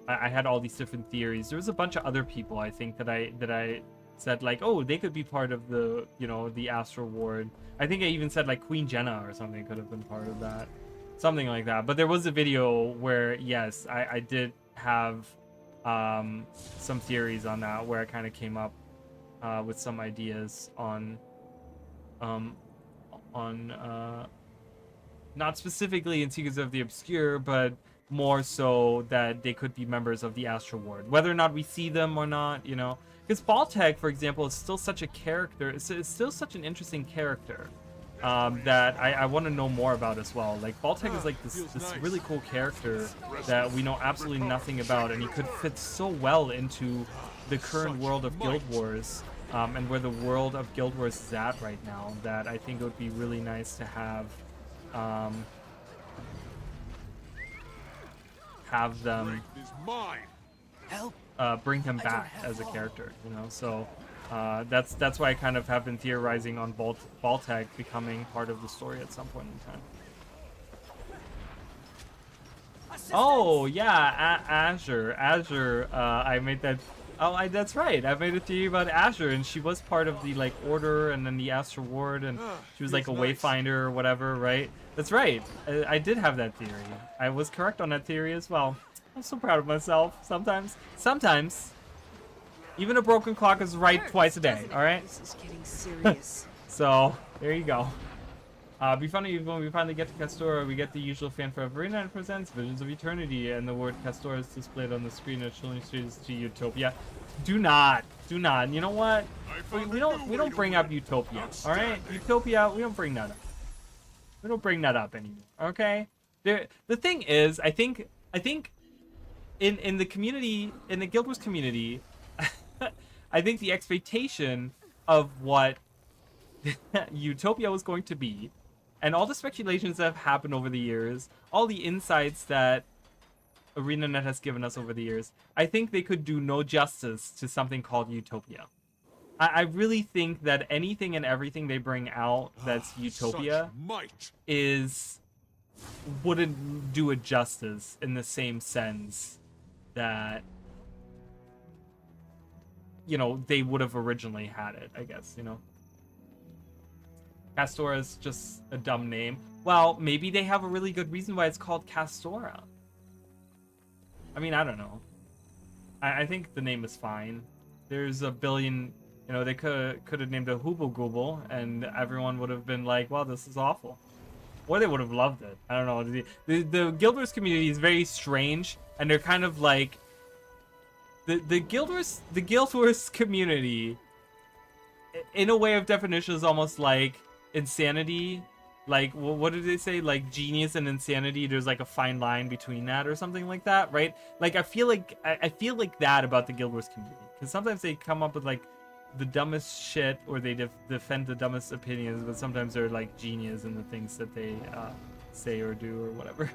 had all these different theories. There was a bunch of other people, I think, that I said like, oh, they could be part of the, you know, the Astral Ward. I think I even said like Queen Jenna or something could have been part of that, something like that. But there was a video where, yes, I did have some theories on that, where I kind of came up with some ideas on not specifically in Secrets of the Obscure, but more so that they could be members of the Astral Ward, whether or not we see them or not, you know. Because Baltag, for example, is still such a character. It's still such an interesting character that I want to know more about as well. Like, Baltag is like this really cool character that we know absolutely nothing about, and he could fit so well into the current world of Guild Wars, and where the world of Guild Wars is at right now, that I think it would be really nice to have them bring him back as a character, you know. So that's why I kind of have been theorizing on Baltag becoming part of the story at some point in time. Oh yeah, Azure. I made that. Oh, that's right. I made a theory about Azure, and she was part of the like Order, and then the Astral Ward, and she was like a Wayfinder or whatever, right? That's right. I did have that theory. I was correct on that theory as well. I'm so proud of myself. Sometimes, even a broken clock is right twice a day. All right. This is getting serious. So there you go. Be funny when we finally get to Castora, we get the usual fanfare of Arena presents Visions of Eternity, and the word Castora is displayed on the screen as showing streets to Utopia. Do not. You know what? We don't bring up Utopia. All right, Utopia. We don't bring that up. We don't bring that up anymore. Okay. The thing is, I think in the community, in the Guild Wars community, I think the expectation of what Utopia was going to be, and all the speculations that have happened over the years, all the insights that ArenaNet has given us over the years, I think they could do no justice to something called Utopia. I really think that anything and everything they bring out that's Utopia wouldn't do it justice in the same sense that, you know, they would have originally had it, I guess, you know. Castora is just a dumb name. Well, maybe they have a really good reason why it's called Castora. I mean, I don't know. I think the name is fine. There's a billion, you know, they could have named it Hooble Gooble, and everyone would have been like, well, this is awful. Or they would have loved it. I don't know. The Guild Wars community is very strange, and they're kind of like the Guild Wars community, in a way of definition, is almost like insanity. Like, what did they say? Like genius and insanity. There's like a fine line between that, or something like that, right? Like I feel like that about the Guild Wars community, because sometimes they come up with like the dumbest shit, or they defend the dumbest opinions, but sometimes they're like genius in the things that they say or do or whatever.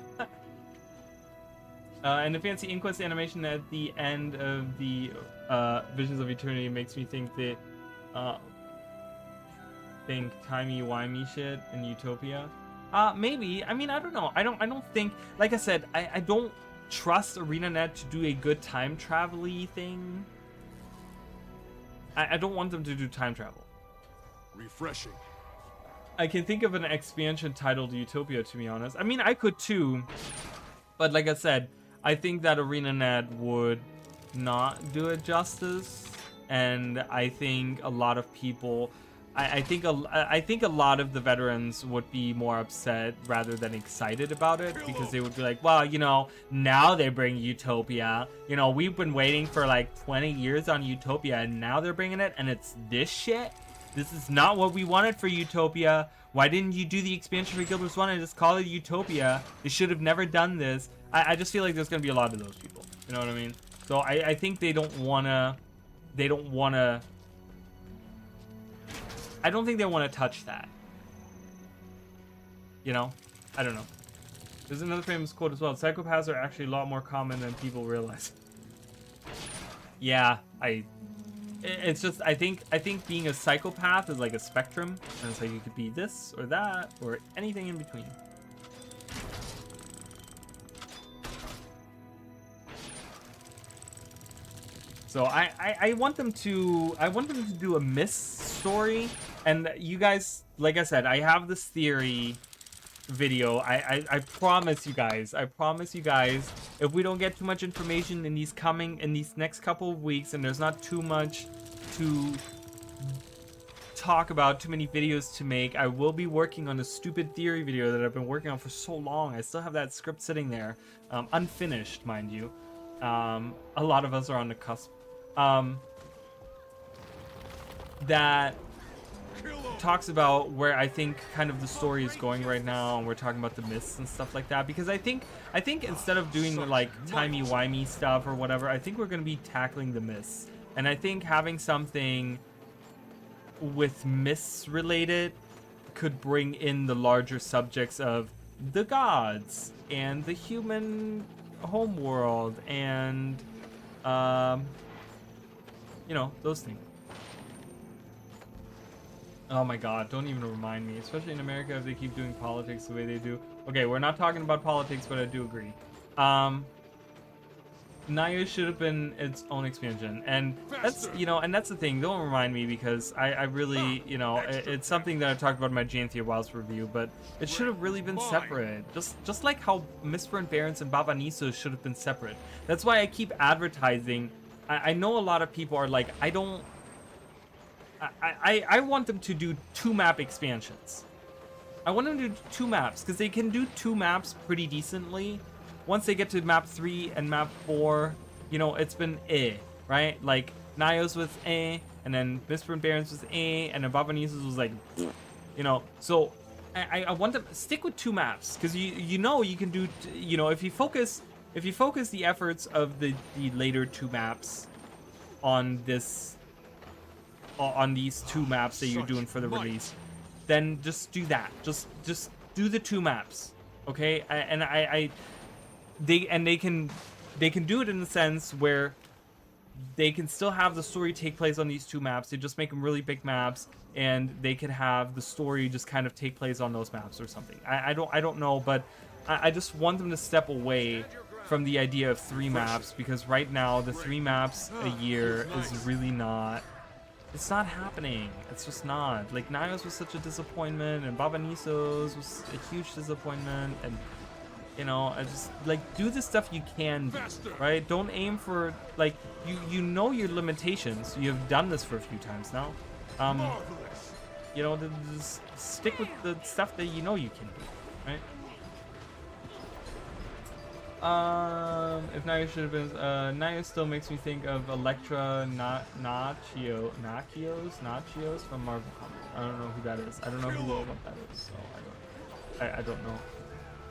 And the fancy Inquest animation at the end of the Visions of Eternity makes me think that think timey-wimey shit in Utopia. Maybe. I mean, I don't know. I don't think, like I said, I don't trust ArenaNet to do a good time travel-y thing. I don't want them to do time travel. Refreshing. I can think of an expansion titled Utopia, to be honest. I mean, I could too, but like I said, I think that ArenaNet would not do it justice, and I think a lot of people, I think a lot of the veterans would be more upset rather than excited about it, because they would be like, well, you know, now they bring Utopia. You know, we've been waiting for like 20 years on Utopia, and now they're bringing it, and it's this shit. This is not what we wanted for Utopia. Why didn't you do the expansion for Guild Wars 1 and just call it Utopia? They should have never done this. I just feel like there's gonna be a lot of those people. You know what I mean? So I think they don't wanna. I don't think they want to touch that. You know? I don't know. There's another famous quote as well. Psychopaths are actually a lot more common than people realize. Yeah, it's just, I think being a psychopath is like a spectrum. And it's like you could be this or that or anything in between. So I want them to do a Miss story, and you guys, like I said, I have this theory video. I promise you guys, if we don't get too much information in these next couple of weeks, and there's not too much to talk about, too many videos to make, I will be working on a stupid theory video that I've been working on for so long. I still have that script sitting there, unfinished, mind you. A lot of us are on the cusp. That talks about where I think kind of the story is going right now, and we're talking about the myths and stuff like that, because I think instead of doing like timey-wimey stuff or whatever, I think we're going to be tackling the myths. And I think having something with myths related could bring in the larger subjects of the gods and the human homeworld and you know, those things. Oh my god, don't even remind me. Especially in America, if they keep doing politics the way they do. Okay, we're not talking about politics, but I do agree. Naya should have been its own expansion. And that's, you know, and that's the thing. Don't remind me, because I really, you know, it's something that I talked about in my Janthia Wilds review, but it should have really been separate. Just like how Misprint Barons and Baba Nisos should have been separate. That's why I keep advertising. I know a lot of people are like, I want them to do 2 map expansions. I want them to do 2 maps, because they can do 2 maps pretty decently. Once they get to map 3 and map 4, you know, it's been right? Like, Nios was and then Misprint Barons was and then Baba Nisos was like, you know. So, I want them to stick with 2 maps, because you know you can do, you know, if you focus the efforts of the later 2 maps on these 2 maps that you're doing for the release, then just do that. Just do the 2 maps, okay? They can do it in the sense where they can still have the story take place on these 2 maps. They just make them really big maps, and they can have the story just kind of take place on those maps or something. I don't know, but I just want them to step away from the idea of 3 maps, because right now the 3 maps a year is really not. It's not happening. It's just not. Like, Nios was such a disappointment, and Baba Nisos was a huge disappointment, and you know, I just like, do the stuff you can do, right? Don't aim for, like, you know your limitations. You have done this for a few times now. You know, just stick with the stuff that you know you can do, right? If Naya should have been, Naya still makes me think of Electra Nachios from Marvel Comics. I don't know who that is. I don't know who what that is, so I don't know.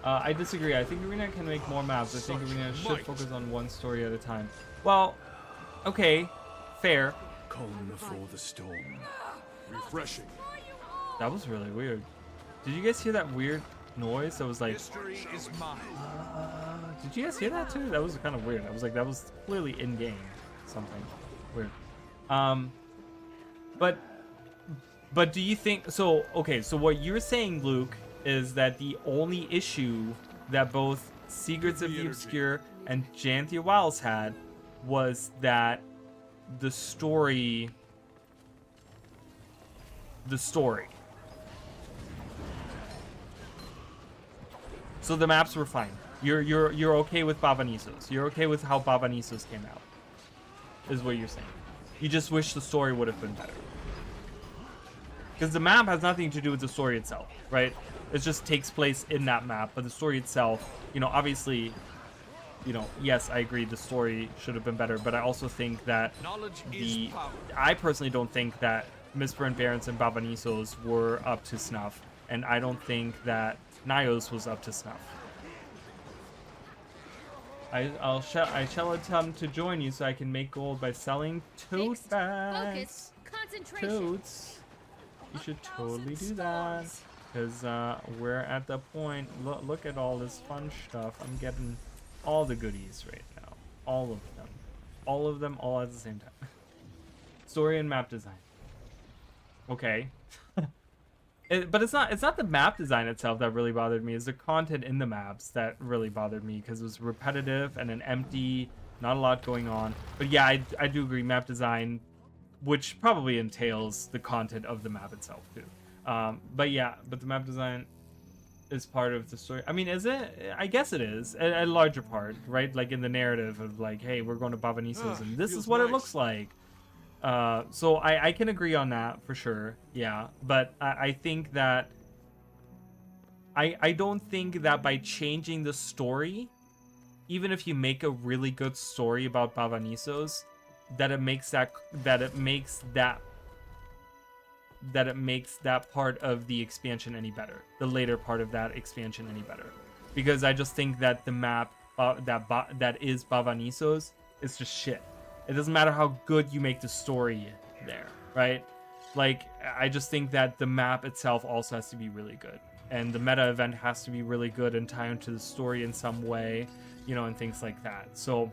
I disagree. I think Arena can make more maps. I think Arena should focus on one story at a time. Well, okay, fair. Calm before the storm. Refreshing. That was really weird. Did you guys hear that weird noise that was like, History is mine. did you guys hear that too? That was kind of weird. I was like, that was clearly in game something weird. But do you think so? Okay, so what you're saying, Luke, is that the only issue that both Secrets of the Obscure and Janthia Wilds had was that the story. So the maps were fine. You're okay with Baba Nisos. You're okay with how Baba Nisos came out, is what you're saying. You just wish the story would have been better. because the map has nothing to do with the story itself, right? It just takes place in that map, but the story itself, you know, obviously, you know, yes, I agree the story should have been better, but I also think that Knowledge is power. I personally don't think that Mistborn Barons and Bavanisos were up to snuff, and I don't think that Nios was up to snuff. I shall attempt to join you so I can make gold by selling tote Fixed. bags. Focus. Concentration. Totes. You should totally do that. Because we're at the point. Look at all this fun stuff. I'm getting all the goodies right now. All of them. All of them all at the same time. Story and map design. Okay. But it's not the map design itself that really bothered me. It's the content in the maps that really bothered me because it was repetitive and an empty, not a lot going on. But yeah, I do agree, map design, which probably entails the content of the map itself too. But yeah, but the map design is part of the story. I mean, is it? I guess it is a larger part, right? Like in the narrative of like, hey, we're going to Bavanisos and this is what it looks like. So I can agree on that for sure. Yeah, but I think that I don't think that by changing the story, even if you make a really good story about Bavanisos, that it makes that part of the expansion any better, the later part of that expansion any better, because I just think that the map that is Bavanisos is just shit. It doesn't matter how good you make the story there, right? Like, I just think that the map itself also has to be really good, and the meta event has to be really good and tie into the story in some way, you know, and things like that. So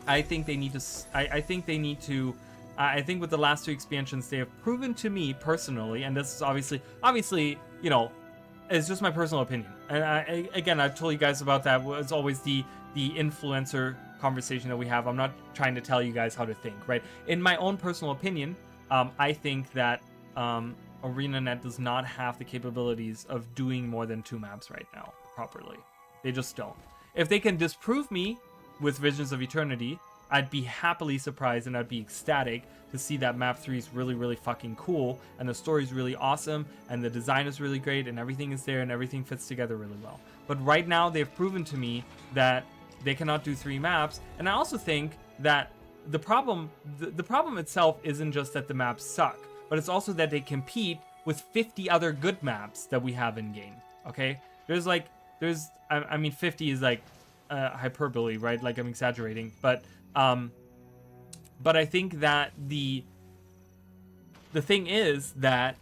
I think they need to I think with the last two expansions, they have proven to me personally, and this is obviously, you know, it's just my personal opinion. And again, I've told you guys about that. It's always the influencer conversation that we have. I'm not trying to tell you guys how to think, right? In my own personal opinion, I think that ArenaNet does not have the capabilities of doing more than 2 maps right now properly. They just don't. If they can disprove me with Visions of Eternity, I'd be happily surprised and I'd be ecstatic to see that map 3 is really, really fucking cool, and the story is really awesome, and the design is really great, and everything is there, and everything fits together really well. But right now, they've proven to me that they cannot do 3 maps, and I also think that the problem itself isn't just that the maps suck, but it's also that they compete with 50 other good maps that we have in game. Okay, I mean 50 is like hyperbole, right? Like I'm exaggerating, but I think that the thing is that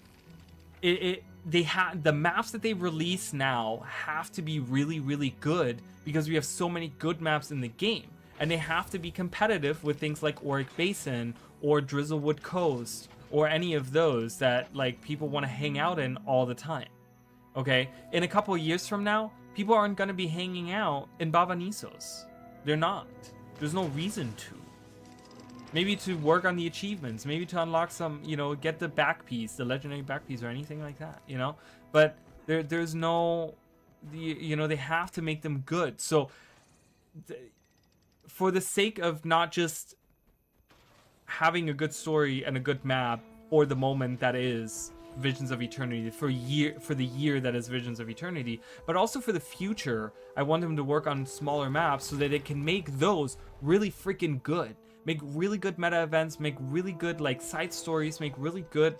the maps that they release now have to be really, really good because we have so many good maps in the game, and they have to be competitive with things like Auric Basin or Drizzlewood Coast or any of those that like people want to hang out in all the time. Okay, in a couple of years from now, people aren't going to be hanging out in Bavanisos. They're not. There's no reason to. Maybe to work on the achievements, maybe to unlock some, you know, get the back piece, the legendary back piece or anything like that, you know? But there's no, you know, they have to make them good. So for the sake of not just having a good story and a good map for the moment that is Visions of Eternity, for the year that is Visions of Eternity, but also for the future, I want them to work on smaller maps so that they can make those really freaking good. Make really good meta events, make really good like side stories, make really good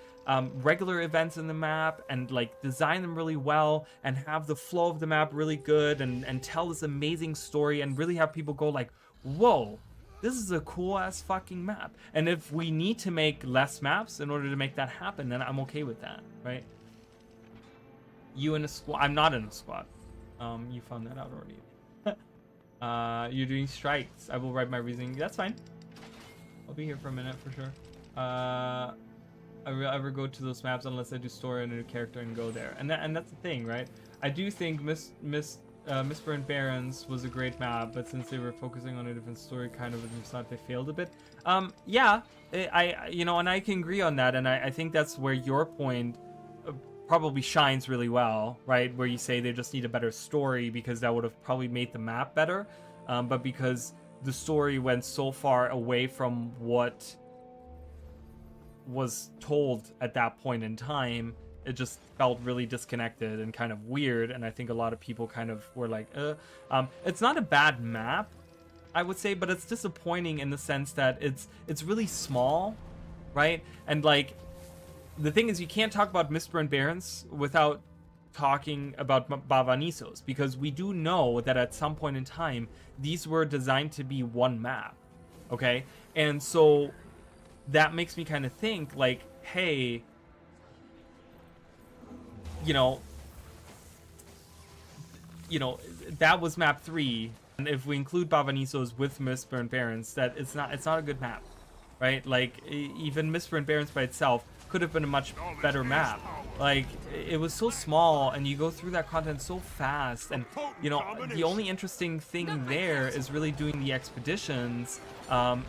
regular events in the map, and like design them really well, and have the flow of the map really good, and tell this amazing story, and really have people go like, whoa, this is a cool ass fucking map. And if we need to make less maps in order to make that happen, then I'm okay with that, right? You in a squad? I'm not in a squad. You found that out already. You're doing strikes. I will write my reasoning. That's fine. I'll be here for a minute for sure. I ever go to those maps unless I do story and a new character and go there. And that's the thing, right? I do think Mistborn Barons was a great map, but since they were focusing on a different story, kind of, it just thought they failed a bit. Yeah, you know, and I can agree on that, and I think that's where your point probably shines really well, right? Where you say they just need a better story because that would have probably made the map better, but because the story went so far away from what was told at that point in time. It just felt really disconnected and kind of weird, and I think a lot of people kind of were like, it's not a bad map, I would say, but it's disappointing in the sense that it's really small, right? And like, the thing is, you can't talk about Mistborn Barrens without talking about Baba Nisos, because we do know that at some point in time, these were designed to be one map, okay? And so that makes me kind of think, like, hey, you know, that was map 3, and if we include Baba Nisos with Mistborn Barrens, that it's not a good map, right? Like, even Mistborn Barrens by itself could have been a much better map. Like, it was so small, and you go through that content so fast, and you know, the only interesting thing there is really doing the expeditions,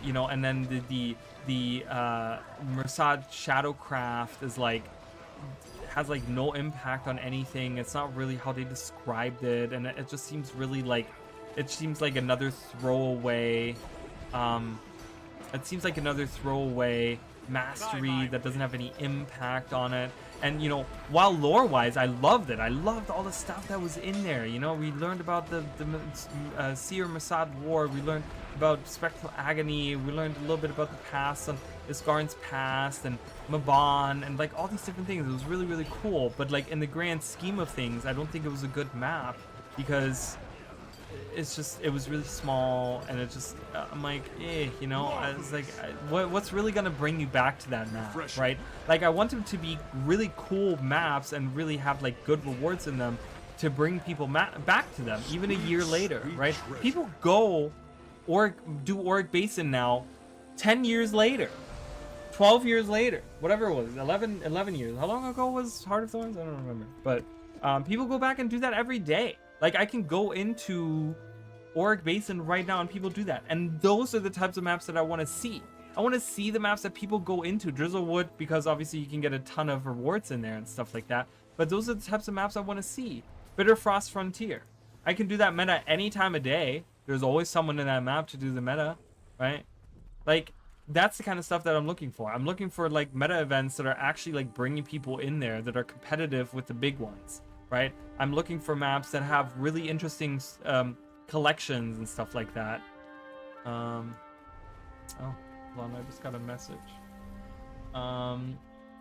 you know, and then the Mersad Shadowcraft is like, has like no impact on anything. It's not really how they described it, and it just seems really like, it seems like another throwaway mastery that doesn't have any impact on it. And you know, while lore wise I loved it, I loved all the stuff that was in there. You know, we learned about the Seer Mossad War, we learned about Spectral Agony, we learned a little bit about the past on Isgarin's past and Mabon and like all these different things. It was really, really cool, but like in the grand scheme of things, I don't think it was a good map, because it's just, it was really small, and it just, I'm like, you know, I was like, what's really gonna bring you back to that map, right? Like, I want them to be really cool maps and really have like good rewards in them to bring people back to them, even a year later, right? People go or do Auric Basin now 10 years later, 12 years later, whatever it was, 11 years. How long ago was Heart of Thorns? I don't remember. But people go back and do that every day. Like, I can go into Auric Basin right now and people do that. And those are the types of maps that I want to see. I want to see the maps that people go into. Drizzlewood, because obviously you can get a ton of rewards in there and stuff like that. But those are the types of maps I want to see. Bitterfrost Frontier. I can do that meta any time of day. There's always someone in that map to do the meta, right? Like, that's the kind of stuff that I'm looking for. I'm looking for like meta events that are actually like bringing people in there, that are competitive with the big ones, right? I'm looking for maps that have really interesting collections and stuff like that. Oh, hold on, I just got a message.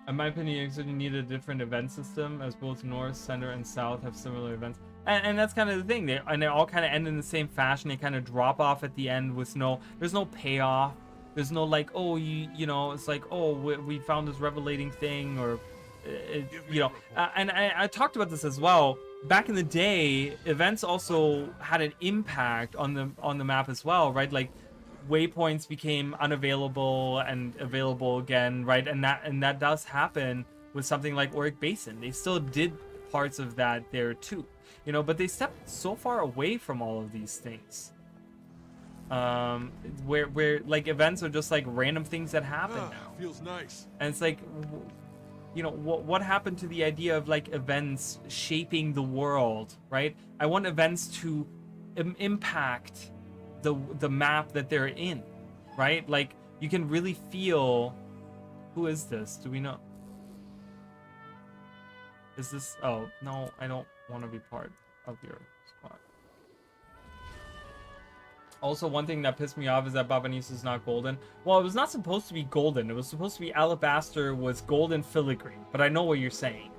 In my opinion, you need a different event system, as both North, Center, and South have similar events. And that's kind of the thing. They all kind of end in the same fashion. They kind of drop off at the end with there's no payoff. There's no like, oh, you know, it's like, oh, we found this revelating thing, or, you know. And I talked about this as well. Back in the day, events also had an impact on the map as well, right? Like, waypoints became unavailable and available again, right? And that does happen with something like Auric Basin. They still did parts of that there too, you know, but they stepped so far away from all of these things. Where like events are just like random things that happen now. Feels nice. And it's like, you know, what happened to the idea of like events shaping the world, right? I want events to impact the map that they're in, right? Like, you can really feel, who is this? Do we know? Is this, oh, no, I don't want to be part of your squad. Also, one thing that pissed me off is that Babanis is not golden. Well, it was not supposed to be golden. It was supposed to be alabaster with golden filigree, but I know what you're saying.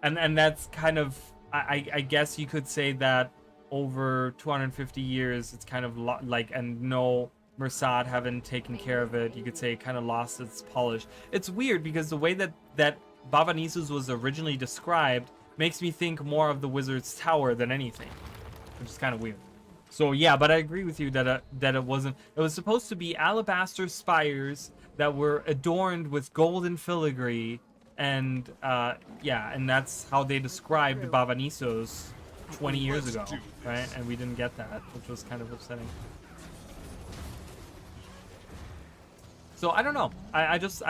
And that's kind of, I guess you could say that over 250 years, it's kind of like, and no Mersad haven't taken care of it. You could say it kind of lost its polish. It's weird because the way that Baba Nisus was originally described makes me think more of the Wizard's Tower than anything, which is kind of weird. So yeah, but I agree with you that it wasn't. It was supposed to be alabaster spires that were adorned with golden filigree, and yeah, and that's how they described Baba Nisos 20 years ago, right? And we didn't get that, which was kind of upsetting. So I don't know. I just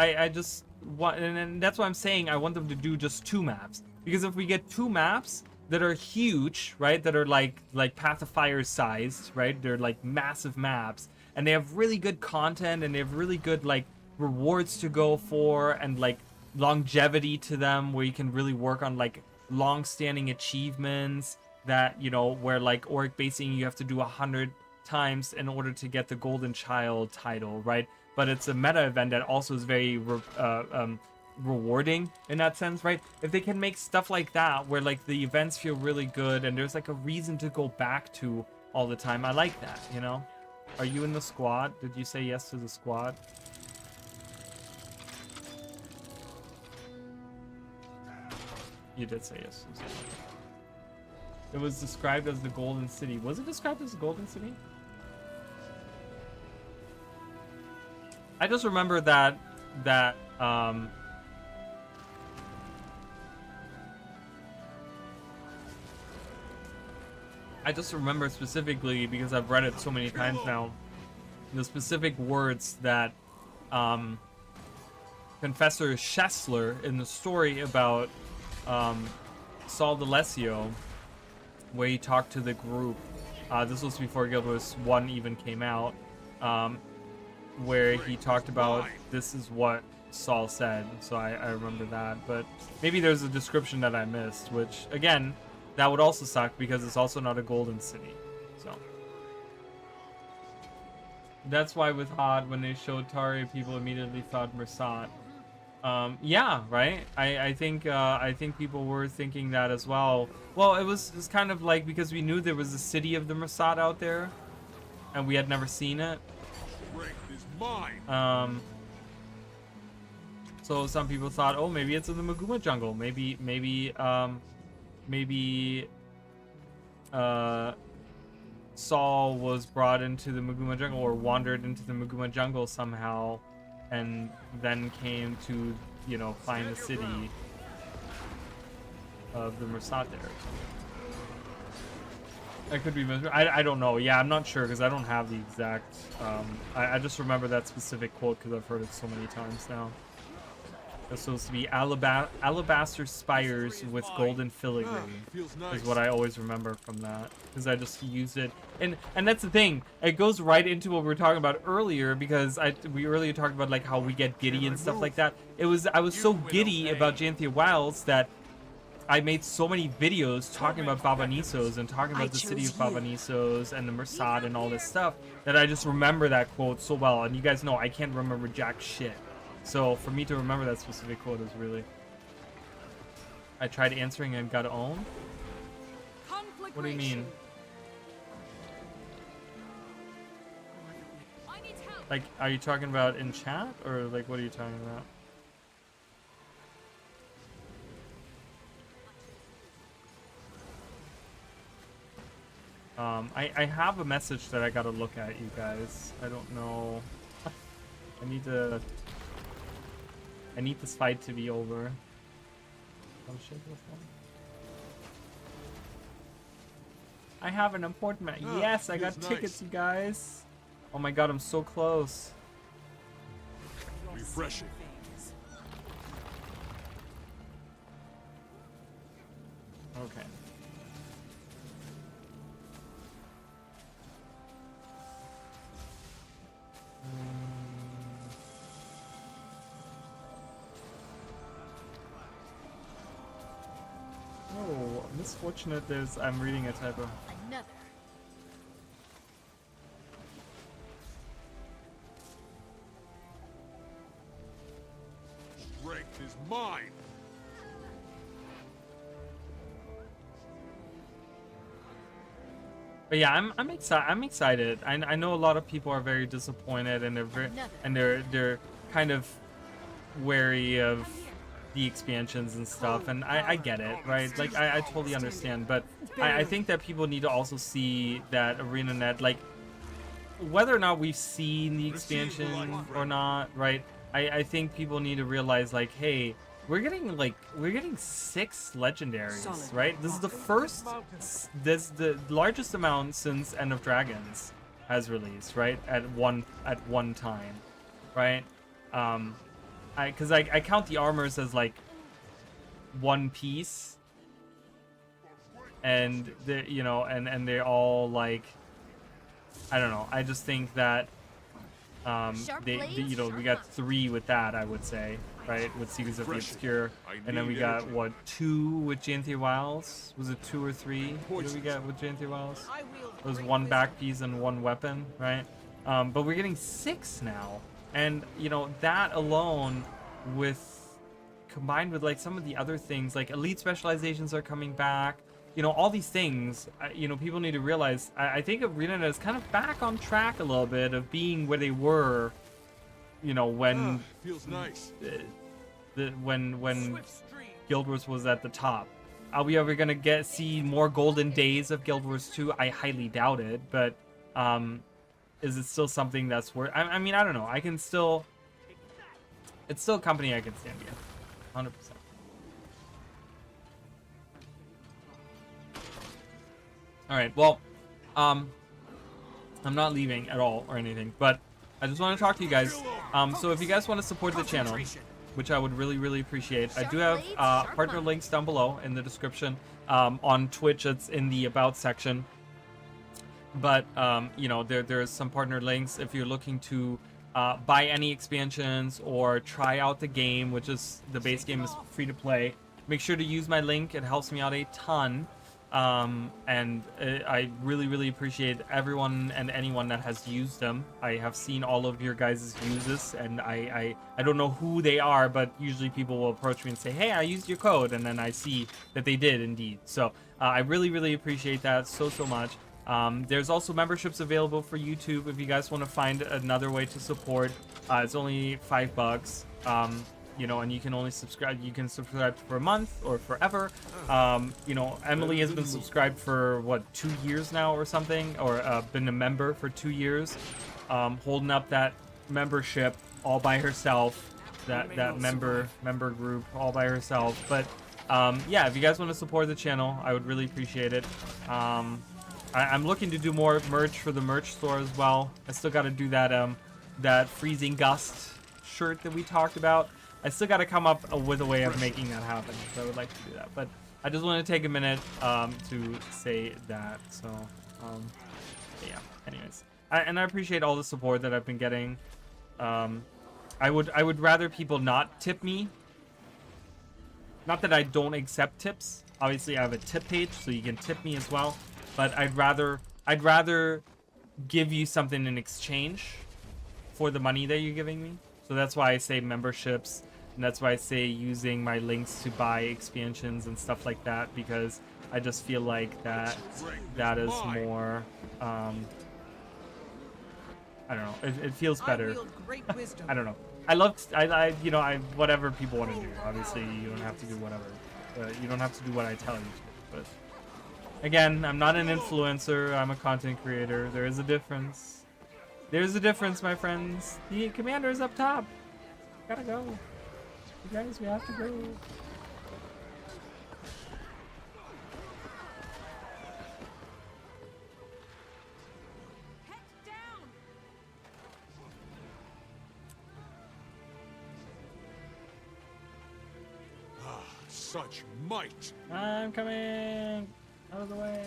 want, and that's why I'm saying I want them to do just 2 maps, because if we get 2 maps that are huge, right, that are like Path of Fire sized, right, they're like massive maps, and they have really good content, and they have really good like rewards to go for and like longevity to them, where you can really work on like long-standing achievements that, you know, where like Auric basing you have to do 100 times in order to get the Golden Child title, right? But it's a meta event that also is very rewarding in that sense, right? If they can make stuff like that where like the events feel really good and there's like a reason to go back to all the time, I like that, you know? Are you in the squad? Did you say yes to the squad? You did say yes to the squad. It was described as the Golden City. Was it described as the Golden City? I just remember that I just remember specifically, because I've read it so many times now, the specific words that Confessor Schessler in the story about Saul D'Alessio, where he talked to the group. This was before Guild Wars 1 even came out, where he talked about this is what Saul said. So I remember that, but maybe there's a description that I missed, which again, that would also suck because it's also not a golden city. So that's why with Hod, when they showed Tari, people immediately thought Mersat. Yeah, right. I think people were thinking that as well. Well, it was kind of like, because we knew there was a city of the Mersat out there, and we had never seen it. So some people thought, oh, maybe it's in the Maguma jungle. Maybe Saul was brought into the Maguma jungle, or wandered into the Maguma jungle somehow, and then came to, you know, find the city of the Mersat there. I could be I don't know. Yeah, I'm not sure because I don't have the exact. I just remember that specific quote because I've heard it so many times now. It's supposed to be alabaster spires with golden filigree, is what I always remember from that, because I just used it. And that's the thing, it goes right into what we were talking about earlier, because we earlier talked about like how we get giddy and stuff like that. I was so giddy about Janthia Wilds that I made so many videos talking about Baba Nisos and talking about the city of Baba Nisos and the Mersat and all this stuff, that I just remember that quote so well. And you guys know I can't remember jack shit. So for me to remember that specific quote is really... I tried answering and got owned? What do you mean? Like, are you talking about in chat? Or like, what are you talking about? I have a message that I gotta look at, you guys. I don't know. I need this fight to be over. Oh shit, what's that? I have an important yes, I got tickets, you guys. Oh my god, I'm so close. Refreshing. Okay. Oh, misfortunate I'm reading a typo. Another. Strength is mine. But yeah, I'm excited. I know a lot of people are very disappointed, and they're kind of wary of the expansions and stuff, and I get it, right? Like I totally understand, but I think that people need to also see that ArenaNet, like whether or not we've seen the expansion or not, right? I think people need to realize, like, hey, we're getting 6 legendaries, right? This is the largest amount since End of Dragons has released, right? At one time, right? Because I count the armors as like one piece, and they, and they're all like, I don't know. I just think that you know, we got 3 with that, I would say, right? With Seekers of the Obscure, and then we got what 2 with Janthir Wiles? Was it 2 or 3? What did we get with Janthir Wiles? It was 1 back piece and 1 weapon, right? But we're getting 6 now, and you know that alone, combined with like some of the other things, like elite specializations are coming back. You know, all these things, you know, people need to realize. I think ArenaNet is kind of back on track a little bit of being where they were, you know, when feels nice. when Guild Wars was at the top. Are we ever gonna see more golden days of Guild Wars 2? I highly doubt it, but is it still something that's worth? I mean, I don't know. It's still a company I can stand behind, 100%. All right, well, I'm not leaving at all or anything, but I just want to talk to you guys. So if you guys want to support the channel, which I would really appreciate, I do have partner links down below in the description. On Twitch, it's in the About section. But, you know, there's some partner links if you're looking to buy any expansions or try out the game, which is, the base game is free to play. Make sure to use my link. It helps me out a ton. And I really appreciate everyone and anyone that has used them. I have seen all of your guys' uses, and I don't know who they are, but usually people will approach me and say, hey, I used your code, and then I see that they did indeed. So I really appreciate that so much. There's also memberships available for YouTube if you guys want to find another way to support. It's only $5. You know, and you can only subscribe. You can subscribe for a month or forever. You know, Emily has been subscribed for what, 2 years now or something, or been a member for 2 years, holding up that membership all by herself. That member group all by herself. But yeah, if you guys want to support the channel, I would really appreciate it. I'm looking to do more merch for the merch store as well. I still got to do that Freezing Gust shirt that we talked about. I still got to come up with a way of making that happen. So I would like to do that, but I just want to take a minute to say that. So yeah. Anyways, I appreciate all the support that I've been getting. I would rather people not tip me. Not that I don't accept tips. Obviously, I have a tip page, so you can tip me as well. But I'd rather give you something in exchange for the money that you're giving me. So that's why I say memberships, and that's why I say using my links to buy expansions and stuff like that, because I just feel like that is more, I don't know, it feels better. I don't know. You know, whatever people want to do. Obviously, you don't have to do whatever. You don't have to do what I tell you to. But again, I'm not an influencer. I'm a content creator. There is a difference. There's a difference, my friends. The commander is up top. Gotta go. You guys, we have to go. Head down. Such might. I'm coming. Out of the way.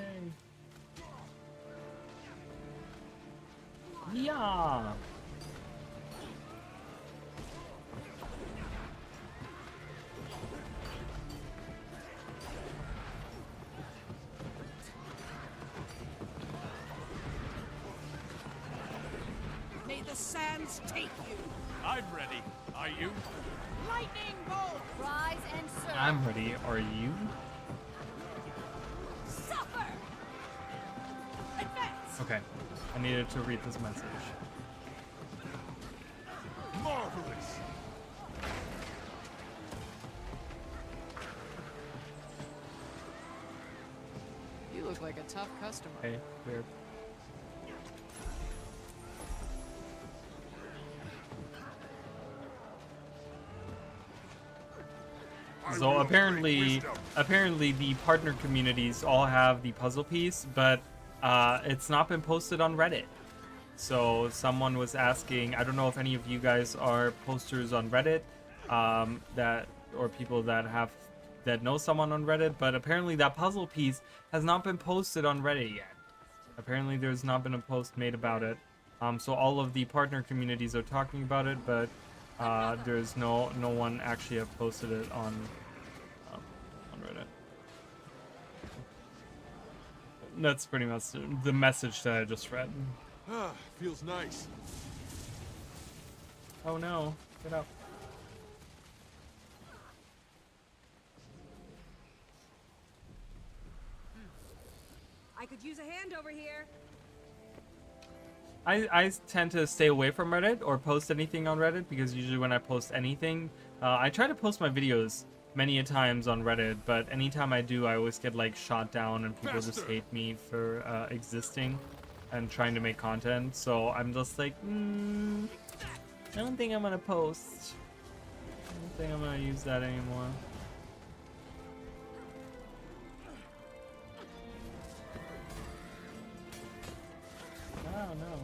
Yeah. May the sands take you. I'm ready. Are you? Lightning bolt. Rise and serve. I'm ready. Are you? Suffer. Advance. Okay. I needed to read this message. Marvelous. You look like a tough customer. Okay, weird. So apparently the partner communities all have the puzzle piece, but it's not been posted on Reddit. So someone was asking, I don't know if any of you guys are posters on Reddit, or people that know someone on Reddit, but apparently that puzzle piece has not been posted on Reddit yet. Apparently there's not been a post made about it. So all of the partner communities are talking about it, but there's no one actually have posted it on Reddit. That's pretty much the message that I just read. Ah, feels nice. Oh no, get up. I could use a hand over here. I tend to stay away from Reddit or post anything on Reddit because usually when I post anything, I try to post my videos many a times on Reddit, but anytime I do, I always get like shot down and people just hate me for existing and trying to make content. So I'm just like, I don't think I'm gonna post. I don't think I'm gonna use that anymore. Oh no.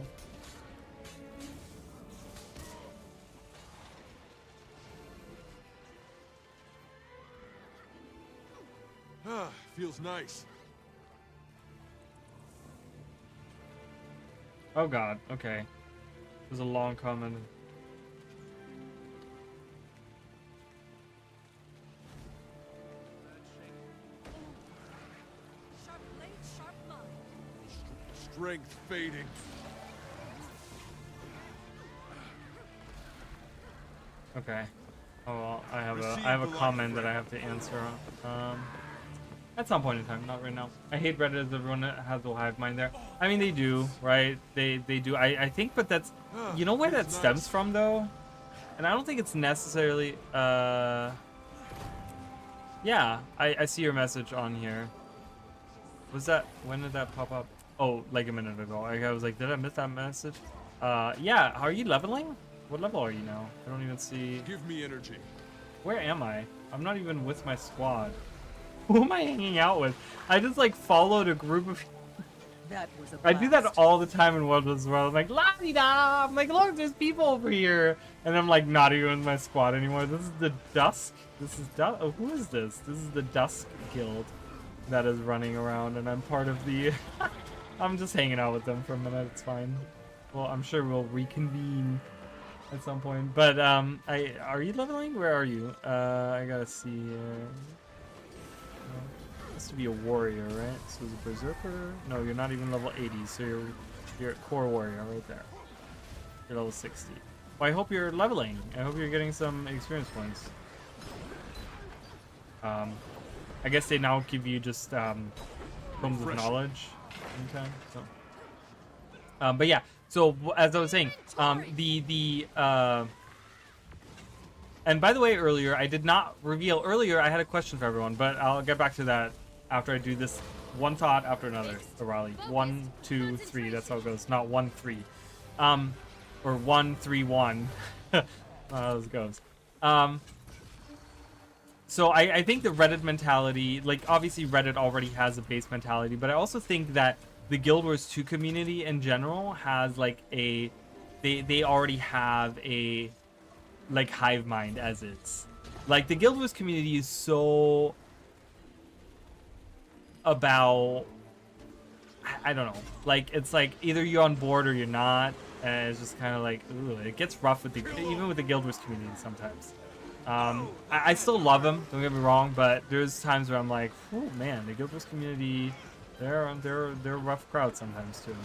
Ah, feels nice. Oh god, okay. There's a long comment. Sharp blade, sharp mind. Strength fading. Okay. Oh well, I have a comment that I have to answer. At some point in time, not right now. I hate Reddit as everyone has a hive mind there. I mean, they do, right? They do. I think, but that's, you know where that stems from though? And I don't think it's necessarily, yeah, I see your message on here. Was that, when did that pop up? Oh, like a minute ago. I was like, did I miss that message? Yeah, are you leveling? What level are you now? I don't even see. Give me energy. Where am I? I'm not even with my squad. Who am I hanging out with? I just like followed a group of. That was a I do that blast. all the time in World vs. World. I'm like, la di da. I'm like, look, there's people over here, and I'm like not even in my squad anymore. This is the Dusk. This is oh, who is this? This is the Dusk Guild that is running around, and I'm part of the. I'm just hanging out with them for a minute. It's fine. Well, I'm sure we'll reconvene at some point. But are you leveling? Where are you? I gotta see. Has to be a warrior, right? So is a berserker? No, you're not even level 80, so you're at core warrior right there. You're level 60. Well, I hope you're leveling. I hope you're getting some experience points. I guess they now give you just homes of knowledge. Okay, so. But yeah, so as I was saying, and by the way, earlier I did not reveal. Earlier I had a question for everyone, but I'll get back to that after I do this one thought after another. The Raleigh 1, 2, 3. That's how it goes. Not 1, 3, or 1, 3, 1. How it goes. So I think the Reddit mentality, like obviously Reddit already has a base mentality, but I also think that the Guild Wars 2 community in general has like a, they already have a like hive mind as it's. Like the Guild Wars community is so about, I don't know, like it's like either you're on board or you're not, and it's just kind of like, ooh, it gets rough with the, even with the Guild Wars community sometimes. I still love them, don't get me wrong, but there's times where I'm like, oh man, the Guild Wars community, they're a rough crowd sometimes too,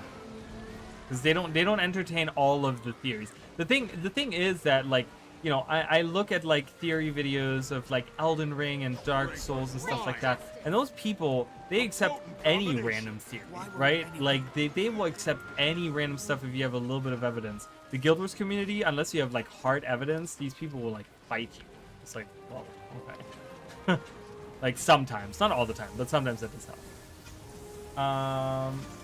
because they don't entertain all of the theories. The thing is that, like, you know, I look at like theory videos of like Elden Ring and Dark Souls and stuff like that, and those people, they accept any random theory, right? Like they will accept any random stuff if you have a little bit of evidence. The Guild Wars community, unless you have like hard evidence, these people will like fight you. It's like, well, okay. Like sometimes, not all the time, but sometimes that does help.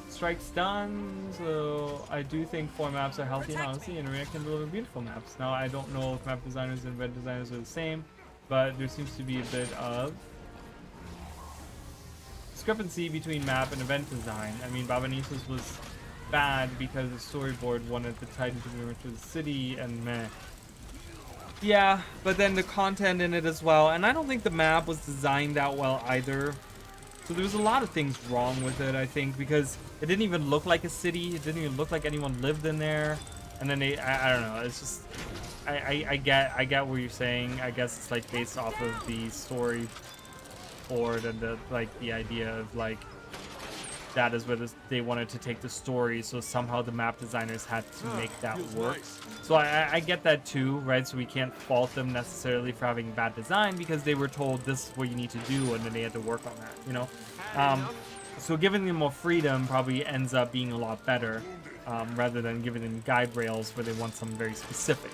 Strike's done, so I do think 4 maps are healthy, and honestly, and Arena can deliver beautiful maps. Now, I don't know if map designers and red designers are the same, but there seems to be a bit of discrepancy between map and event design. I mean, Babanisos was bad because the storyboard wanted the Titan to be moved to the city, and meh. Yeah, but then the content in it as well, and I don't think the map was designed that well either. So there was a lot of things wrong with it, I think, because it didn't even look like a city. It didn't even look like anyone lived in there. And then I don't know. It's just, I get what you're saying. I guess it's like based off of the story board and the idea of like that is where they wanted to take the story. So somehow the map designers had to make that work. So I get that too, right? So we can't fault them necessarily for having bad design because they were told this is what you need to do, and then they had to work on that, you know? So giving them more freedom probably ends up being a lot better, rather than giving them guide rails where they want something very specific.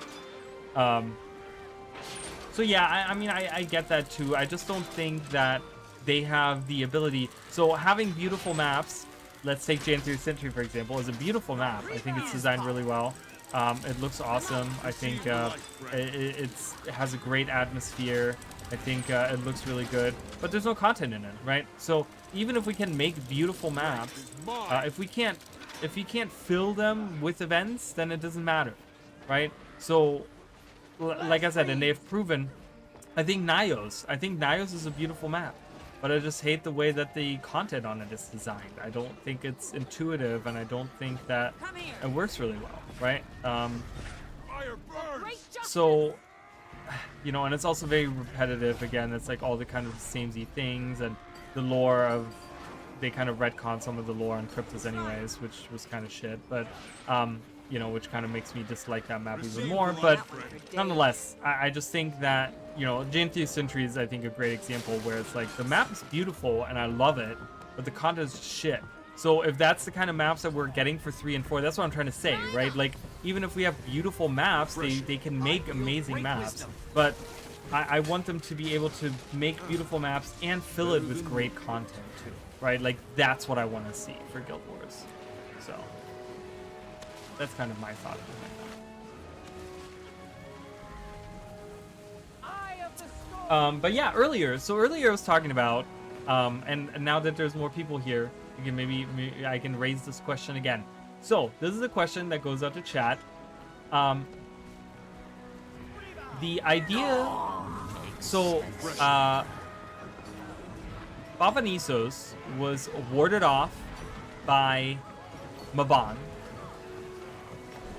So yeah, I mean, I get that too. I just don't think that they have the ability. So having beautiful maps, let's take Jan 3rd Century, for example, is a beautiful map. I think it's designed really well. It looks awesome. I think it has a great atmosphere. I think it looks really good, but there's no content in it, right? So even if we can make beautiful maps, if we can't fill them with events, then it doesn't matter, right? So like I said, and they've proven, I think Nios is a beautiful map, but I just hate the way that the content on it is designed. I don't think it's intuitive, and I don't think that it works really well, right? So, you know, and it's also very repetitive. Again, it's like all the kind of samey things, and the lore of, they kind of retcon some of the lore on Cryptos anyways, which was kind of shit, but you know, which kind of makes me dislike that map even more. But nonetheless, I just think that, you know, Jan 3rd Century is, I think, a great example where it's like the map is beautiful and I love it, but the content is shit. So if that's the kind of maps that we're getting for 3 and 4, that's what I'm trying to say, right? Like, even if we have beautiful maps, they can make amazing maps, but I want them to be able to make beautiful maps and fill it with great content too, right? Like, that's what I want to see for Guild Wars. So that's kind of my thought behind that. But yeah, earlier I was talking about, and now that there's more people here, again, maybe I can raise this question again. So this is a question that goes out to chat. The idea, so Bavanisos was warded off by Maban.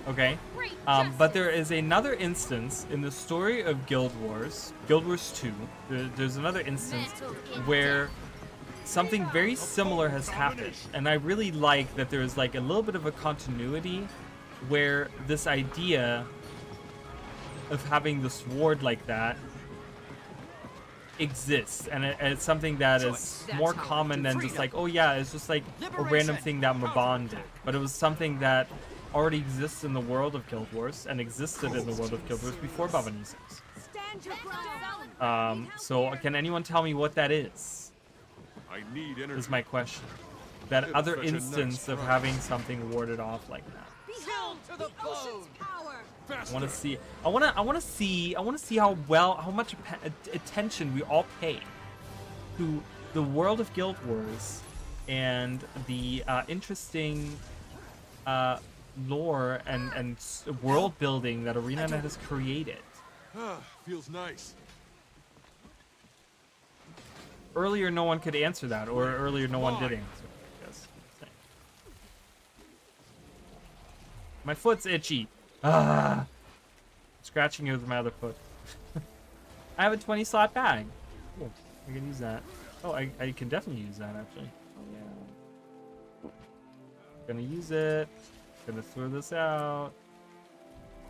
Okay, but there is another instance in the story of Guild Wars 2. There's another instance where something very similar has happened, and I really like that there's like a little bit of a continuity where this idea of having this ward like that exists, and it's something that is more common than just like, oh yeah, it's just like a random thing that Maban did, but it was something that already exists in the world of Guild Wars and existed in the world of Guild Wars before Bavanisos. So can anyone tell me what that is? I need energy. Is my question. That other instance of having something warded off like that. I want to see. I want to see how much attention we all pay to the world of Guild Wars and the interesting lore and world building that ArenaNet has created. Feels nice. Earlier, no one could answer that, or earlier, no one did answer. Yes. My foot's itchy. Scratching it with my other foot. I have a 20 slot bag. Cool. I can use that. Oh, I can definitely use that actually. Oh yeah. Gonna use it. Gonna throw this out.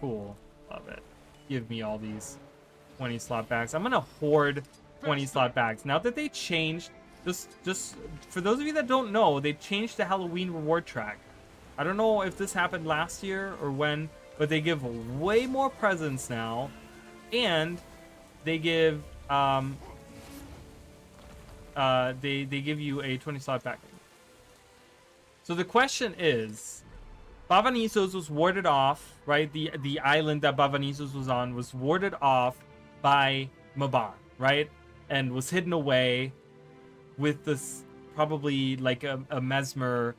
Cool. Love it. Give me all these 20 slot bags. I'm gonna hoard 20 slot bags. Now that they changed, just for those of you that don't know, they changed the Halloween reward track. I don't know if this happened last year or when, but they give way more presents now, and they give they give you a 20 slot bag. So the question is, Bavanisos was warded off, right? The island that Bavanisos was on was warded off by Maban, right? And was hidden away with this probably like a mesmer,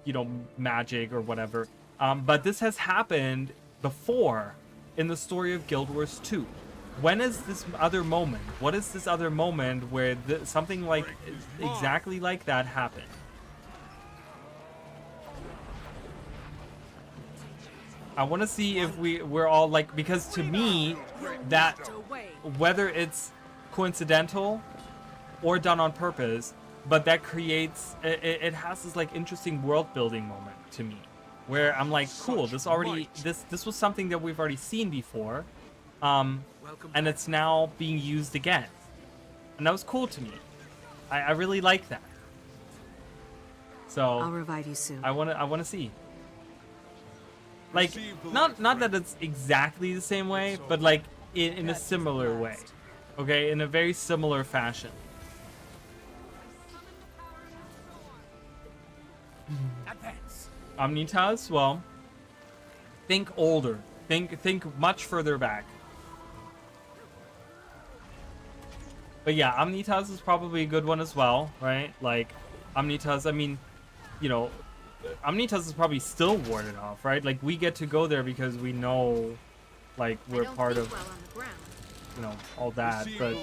you know, magic or whatever. But this has happened before in the story of Guild Wars 2. when is this other moment? What is this other moment where something like exactly like that happened? I want to see if we're all like, because to me, that whether it's coincidental or done on purpose, but that creates it has this like interesting world building moment to me, where I'm like, cool, this was something that we've already seen before, and it's now being used again, and that was cool to me. I really like that. So I'll revive you soon. I wanna see. Like, not that it's exactly the same way, but like in a similar way. Okay, in a very similar fashion. Advance. Omnitas, well, think older. Think much further back. But yeah, Omnitas is probably a good one as well, right? Like, Omnitas, I mean, you know, Omnitas is probably still warded off, right? Like, we get to go there because we know, like, we're part of, you know, all that, but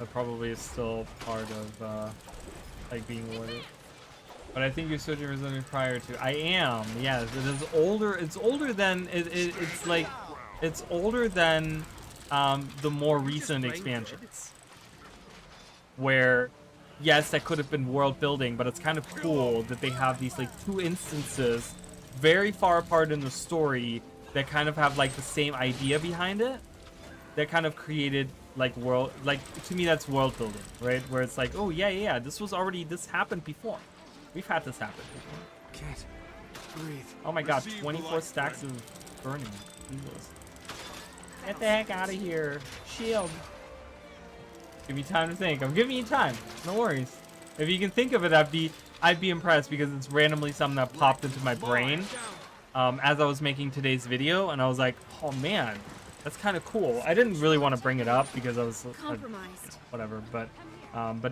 it probably is still part of, like, being warded. But I think you're switching for something prior to. I am, yes. It is older. It's older than, it's like, it's older than the more recent expansions. Where, yes, that could have been world building, but it's kind of cool that they have these like two instances very far apart in the story that kind of have like the same idea behind it. That kind of created like world, like to me that's world building, right? Where it's like, oh yeah, this happened before. We've had this happen before. Can't breathe. Oh my god, 24 stacks of burning. Jesus. Get the heck out of here. Shield. Give me time to think. I'm giving you time. No worries. If you can think of it, I'd be impressed, because it's randomly something that popped into my brain as I was making today's video, and I was like, oh man, that's kind of cool. I didn't really want to bring it up because I was whatever, but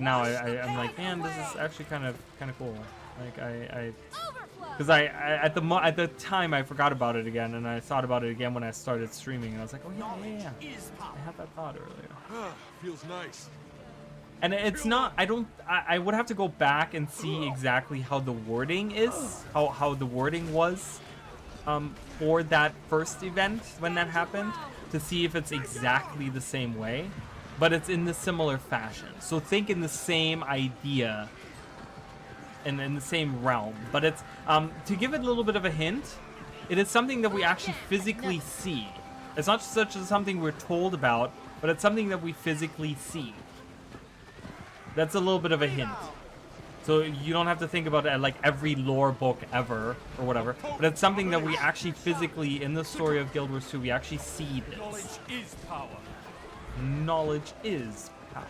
now I'm like, man, this is actually kind of cool. Like because at the time I forgot about it again, and I thought about it again when I started streaming, and I was like, oh yeah. I had that thought earlier. Feels nice. And it's not, I would have to go back and see exactly how the wording is, how the wording was for that first event when that happened, to see if it's exactly the same way, but it's in the similar fashion. So think in the same idea and in the same realm, but it's, to give it a little bit of a hint, it is something that we actually physically see. It's not such as something we're told about, but it's something that we physically see. That's a little bit of a hint. So you don't have to think about it like every lore book ever or whatever, but it's something that we actually physically, in the story of Guild Wars 2, we actually see this. Knowledge is power. Knowledge is power.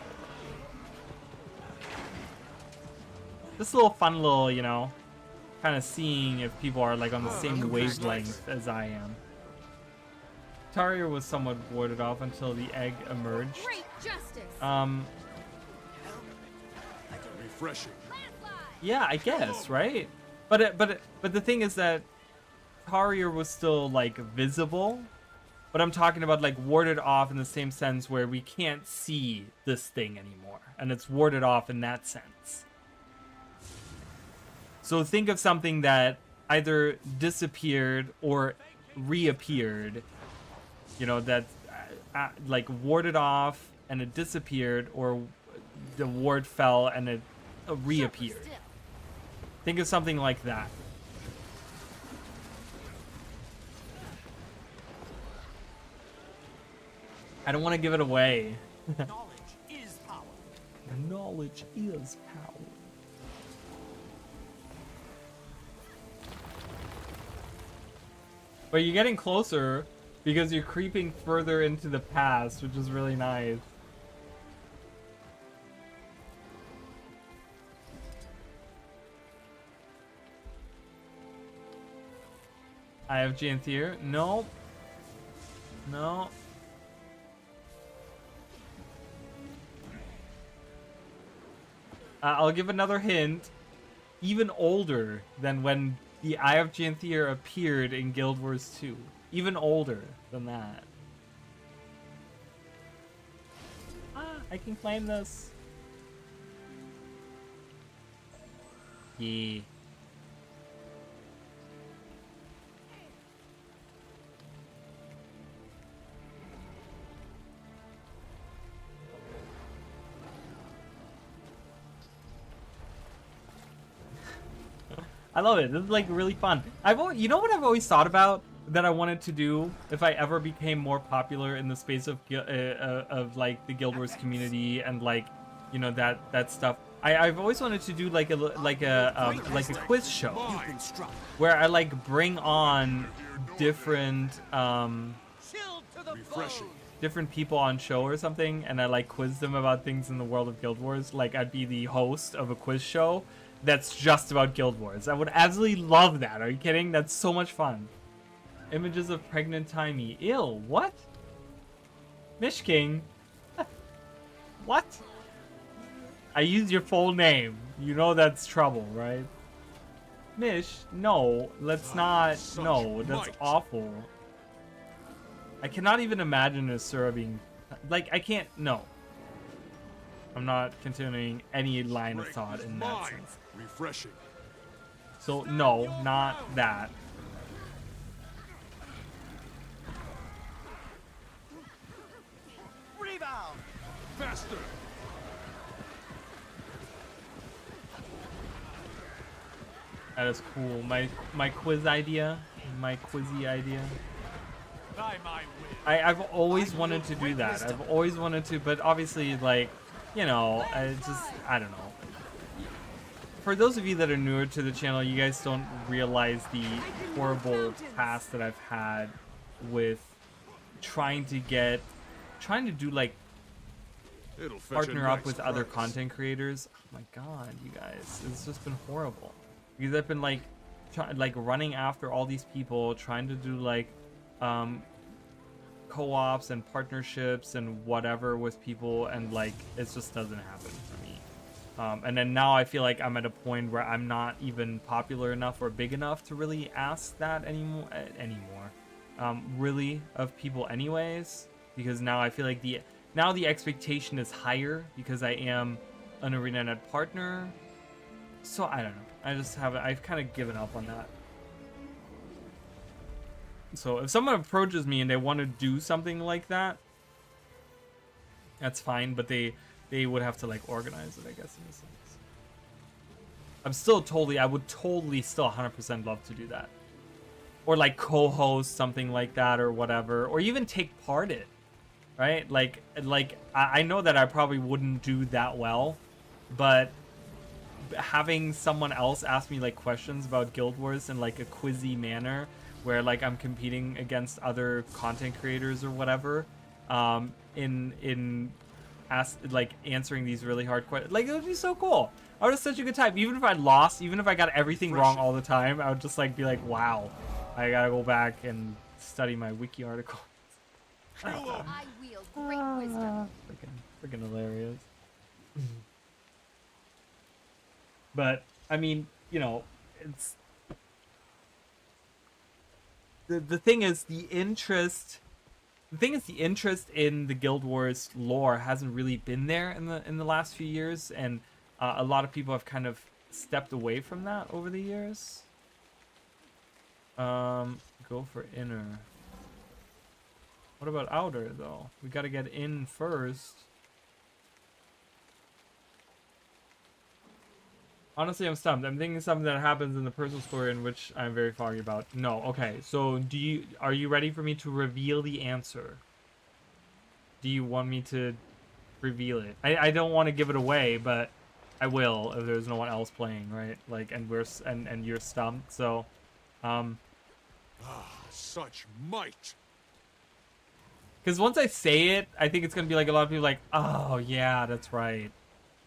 This little fun little, you know, kind of seeing if people are like on the same wavelength as I am. Taria was somewhat warded off until the egg emerged. Great justice. Refreshing. Yeah, I guess, right? But the thing is that Taria was still like visible, but I'm talking about like warded off in the same sense where we can't see this thing anymore, and it's warded off in that sense. So think of something that either disappeared or reappeared, you know, that like warded off and it disappeared, or the ward fell and it reappeared. Think of something like that. I don't want to give it away. Knowledge is power. Knowledge is power. But you're getting closer because you're creeping further into the past, which is really nice. I have Janthier. No. No. I'll give another hint. Even older than when the Eye of Janthier appeared in Guild Wars 2. even older than that. Ah, I can claim this. Yeah. I love it. This is like really fun. You know what I've always thought about that I wanted to do if I ever became more popular in the space of like the Guild Wars community and like, you know, that stuff. I've always wanted to do like a quiz show where I like bring on different different people on show or something, and I like quiz them about things in the world of Guild Wars. Like I'd be the host of a quiz show that's just about Guild Wars. I would absolutely love that. Are you kidding? That's so much fun. Images of pregnant Timey. Ew, what? Mish King? What? I used your full name. You know that's trouble, right? Mish, no, let's not. No, that's awful. I cannot even imagine a Sura being... Like, I can't... No. I'm not continuing any line of thought in that sense. Refreshing. So, no, not that. Rebound. Faster. That is cool. My quiz idea. My quizzy idea. I've always wanted to do that. I've always wanted to, but obviously, like, you know, I don't know. For those of you that are newer to the channel, you guys don't realize the horrible past that I've had with trying to do like partner up with other content creators. Oh my god, you guys, it's just been horrible. Because I've been like running after all these people, trying to do like co-ops and partnerships and whatever with people, and like it just doesn't happen for me. And then now I feel like I'm at a point where I'm not even popular enough or big enough to really ask that anymore. Really, of people anyways, because now I feel like the expectation is higher because I am an ArenaNet partner. So I don't know. I've kind of given up on that. So if someone approaches me and they want to do something like that, that's fine, but they would have to like organize it, I guess, in a sense. I would totally still 100% love to do that. Or like co-host something like that or whatever, or even take part in, right? Like I know that I probably wouldn't do that well, but having someone else ask me like questions about Guild Wars in like a quizzy manner, where like I'm competing against other content creators or whatever, like answering these really hard questions, like it would be so cool. I would have such a good time. Even if I lost, even if I got everything wrong all the time, I would just like be like, wow, I gotta go back and study my wiki article. I wield great wisdom. Freaking hilarious. But I mean, you know, it's the thing is the interest in the Guild Wars lore hasn't really been there in the last few years, and a lot of people have kind of stepped away from that over the years. Go for inner. What about outer though? We gotta get in first. Honestly, I'm stumped. I'm thinking something that happens in the personal story in which I'm very foggy about. No, okay. So, are you ready for me to reveal the answer? Do you want me to reveal it? I don't want to give it away, but I will if there's no one else playing, right? Like, and you're stumped. So, Such might. because once I say it, I think it's gonna be like a lot of people like, oh yeah, that's right.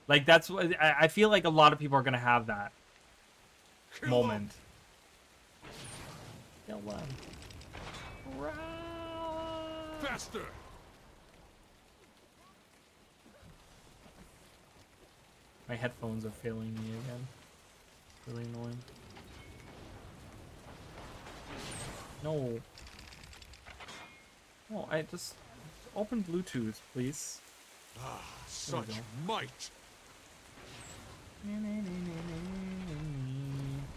Like, that's what I feel like a lot of people are gonna have that moment. Kill them. Faster. My headphones are failing me again. Really annoying. No. Oh, I just open Bluetooth, please. Ah, There we such go. might.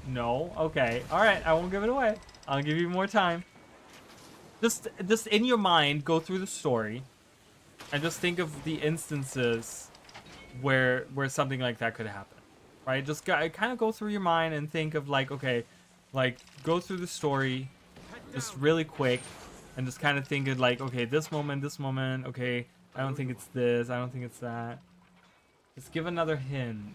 No. Okay. All right. I won't give it away. I'll give you more time. Just in your mind, go through the story, and just think of the instances where something like that could happen, right? Just kind of go through your mind and think of like, okay, like go through the story, just really quick, and just kind of think of like, okay, this moment, okay, I don't think it's this, I don't think it's that. Just give another hint.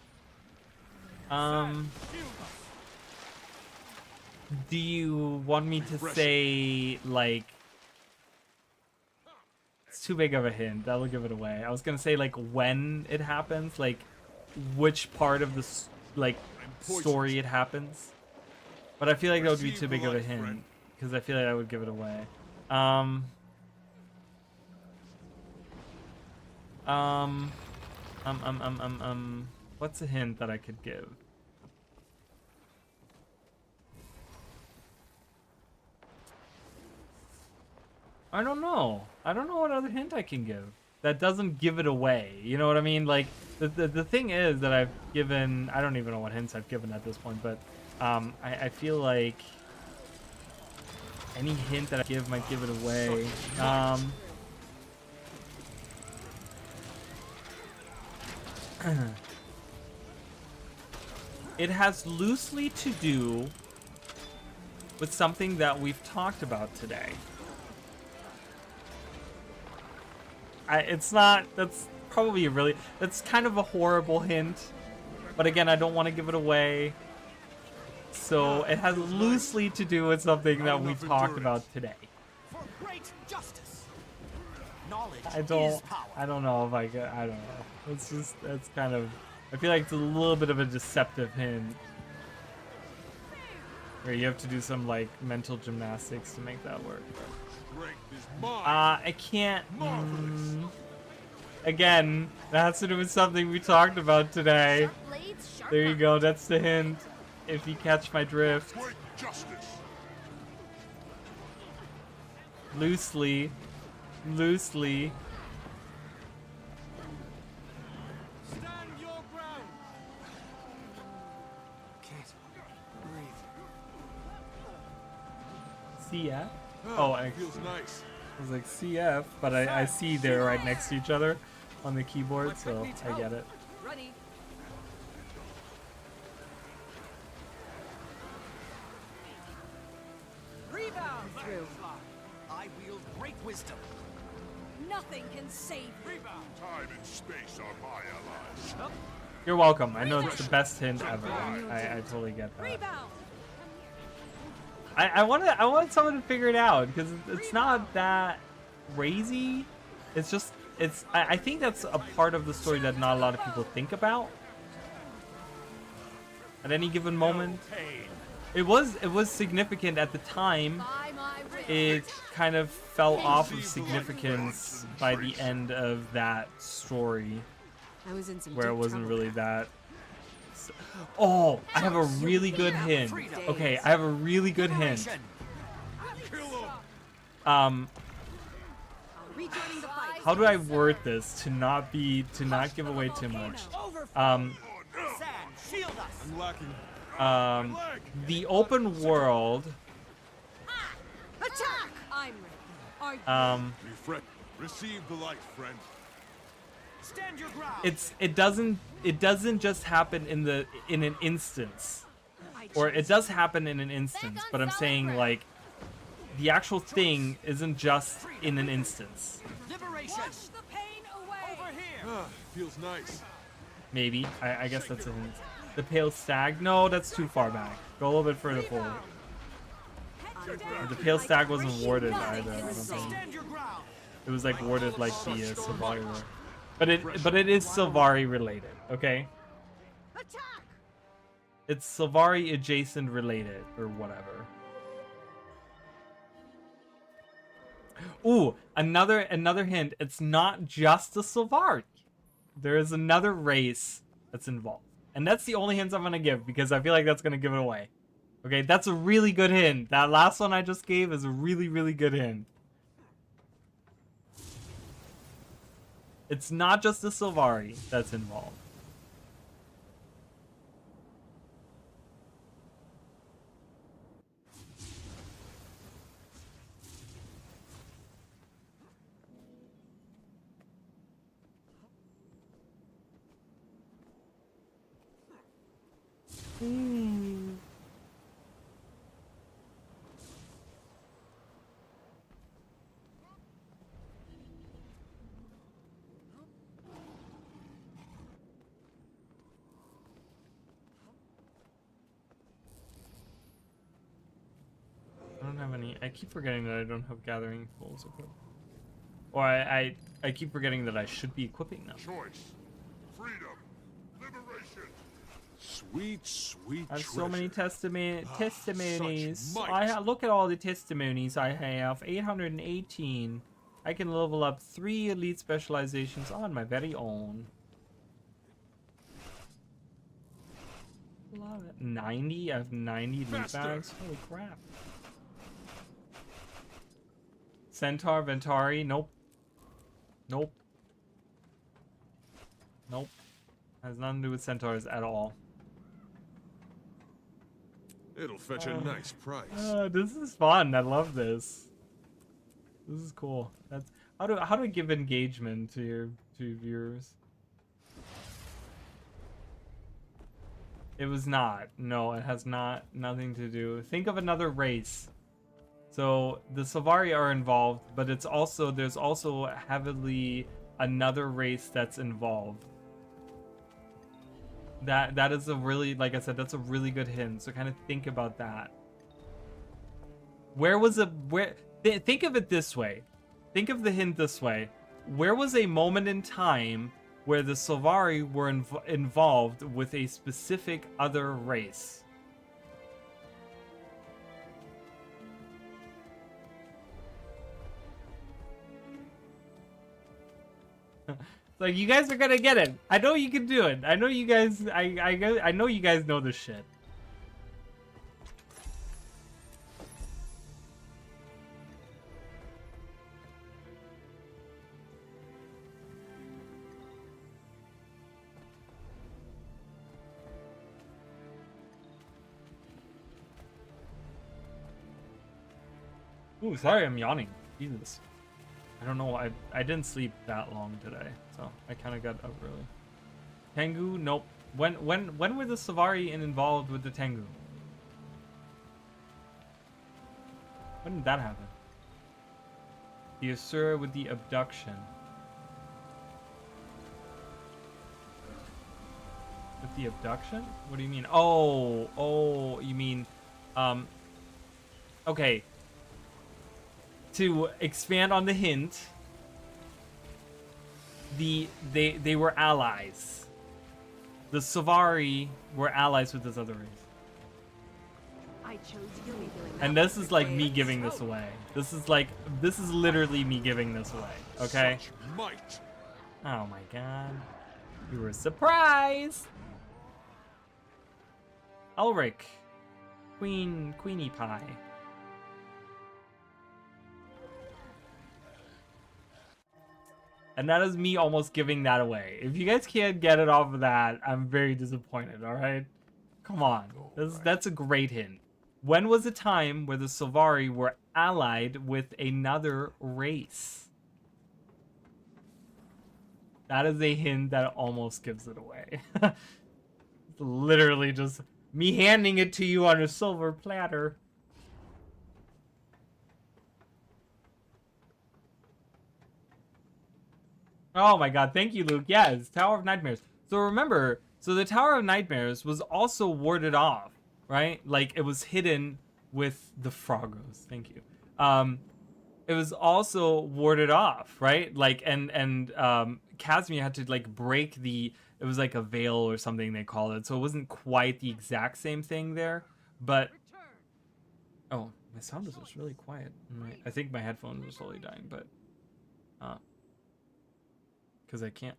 Do you want me to say like? It's too big of a hint. That'll give it away. I was gonna say like when it happens, like which part of the story it happens, but I feel like that would be too big of a hint because I feel like I would give it away. What's a hint that I could give? I don't know. I don't know what other hint I can give that doesn't give it away. You know what I mean? Like the thing is that I've given. I don't even know what hints I've given at this point, but I feel like any hint that I give might give it away. It has loosely to do with something that we've talked about today. It's not, that's probably a really, that's kind of a horrible hint. But again, I don't want to give it away. So it has loosely to do with something that we talked about today. For great justice. Knowledge I is don't power. know if I don't know. It's just, it's kind of, I feel like it's a little bit of a deceptive hint. Where you have to do some like mental gymnastics to make that work. Strength is mine. I can't. Again, that has to do with something we talked about today. Sharp blades, sharp There you knives. go. That's the hint. If you catch my drift. Great justice. Loosely. Stand your ground. Can't breathe. CF? Oh, I Feels nice. was like CF, but I see they're right next to each other on the keyboard, so I get it. Ready. Rebound. Through. I wield great wisdom. Nothing can save you. Rebound. Time and space are my allies. You're welcome. I know it's the best hint ever. I totally get that. Rebound. I want someone to figure it out because it's not that crazy. It's just I think that's a part of the story that not a lot of people think about. At any given moment, it was significant at the time. By my will. It kind of fell off of significance by the end of that story, I was in some where it deep wasn't trouble. really that. Oh, I have a really good hint. Okay, I have a really good hint. Rejoining the fight. How do I word this to not give away too much? Sand, shield us. I'm lacking. The open world. Attack. I'm ready. Are you? Receive the light, friend. Stand your ground. It doesn't just happen in an instance, or it does happen in an instance, but I'm saying like the actual thing isn't just in an instance. Liberation. Wash the pain away. Over here. Ah, feels nice. Maybe. I guess that's a hint. The pale stag? No, that's too far back. Go a little bit further forward. Head down. The pale stag wasn't warded either. I don't think. Stand your ground. It was like worded like the Sylvari were. But it is Sylvari related, okay? Attack. It's Sylvari adjacent related or whatever. Ooh, another hint. It's not just the Sylvari. There is another race that's involved. And that's the only hints I'm gonna give because I feel like that's gonna give it away. Okay, that's a really good hint. That last one I just gave is a really, really good hint. It's not just the Sylvari that's involved. I don't have any. I keep forgetting that I don't have gathering tools equipped. Or I keep forgetting that I should be equipping them. Choice, freedom, liberation. Sweet, sweet I have so many testimonies. such Look at all the testimonies I have. 818. I can level up 3 elite specializations on my very own. Love it. 90? I have 90 loot Faster. bags? Holy crap. Centaur, Ventari? Nope. Nope. Nope. Has nothing to do with centaurs at all. It'll fetch a nice price. This is fun. I love this. This is cool. That's how do I give engagement to your viewers? It was not. No, it has nothing to do. Think of another race. So the Sylvari are involved, but it's also there's also heavily another race that's involved. That is a really, like I said, that's a really good hint. So kind of think about that. Think of it this way. Think of the hint this way. Where was a moment in time where the Sylvari were involved with a specific other race? Like, you guys are gonna get it. I know you can do it. I know you guys. I know you guys know this shit. Ooh, sorry, I'm yawning. Jesus. I don't know. I didn't sleep that long today, so I kind of got up early. Tengu, nope. When were the Sylvari involved with the Tengu? When did that happen? The Asura with the abduction. With the abduction? What do you mean? Oh, you mean, okay. To expand on the hint, they were allies. The Sylvari were allies with this other race. I chose you. And this is like me giving this away. This is literally me giving this away. Okay? Such might. Oh my god. You were surprised! Ulrich. Queenie Pie. And that is me almost giving that away. If you guys can't get it off of that, I'm very disappointed, alright? Come on. That's a great hint. When was a time where the Sylvari were allied with another race? That is a hint that almost gives it away. It's literally just me handing it to you on a silver platter. Oh my god, thank you, Luke. Yes, Tower of Nightmares. So remember, the Tower of Nightmares was also warded off, right? Like, it was hidden with the Frogos. Thank you. It was also warded off, right? Like, and Casimir had to, like, break the... It was like a veil or something they called it. So it wasn't quite the exact same thing there. But... Oh, my sound is just really quiet. I think my headphones are slowly dying, but... Because I can't.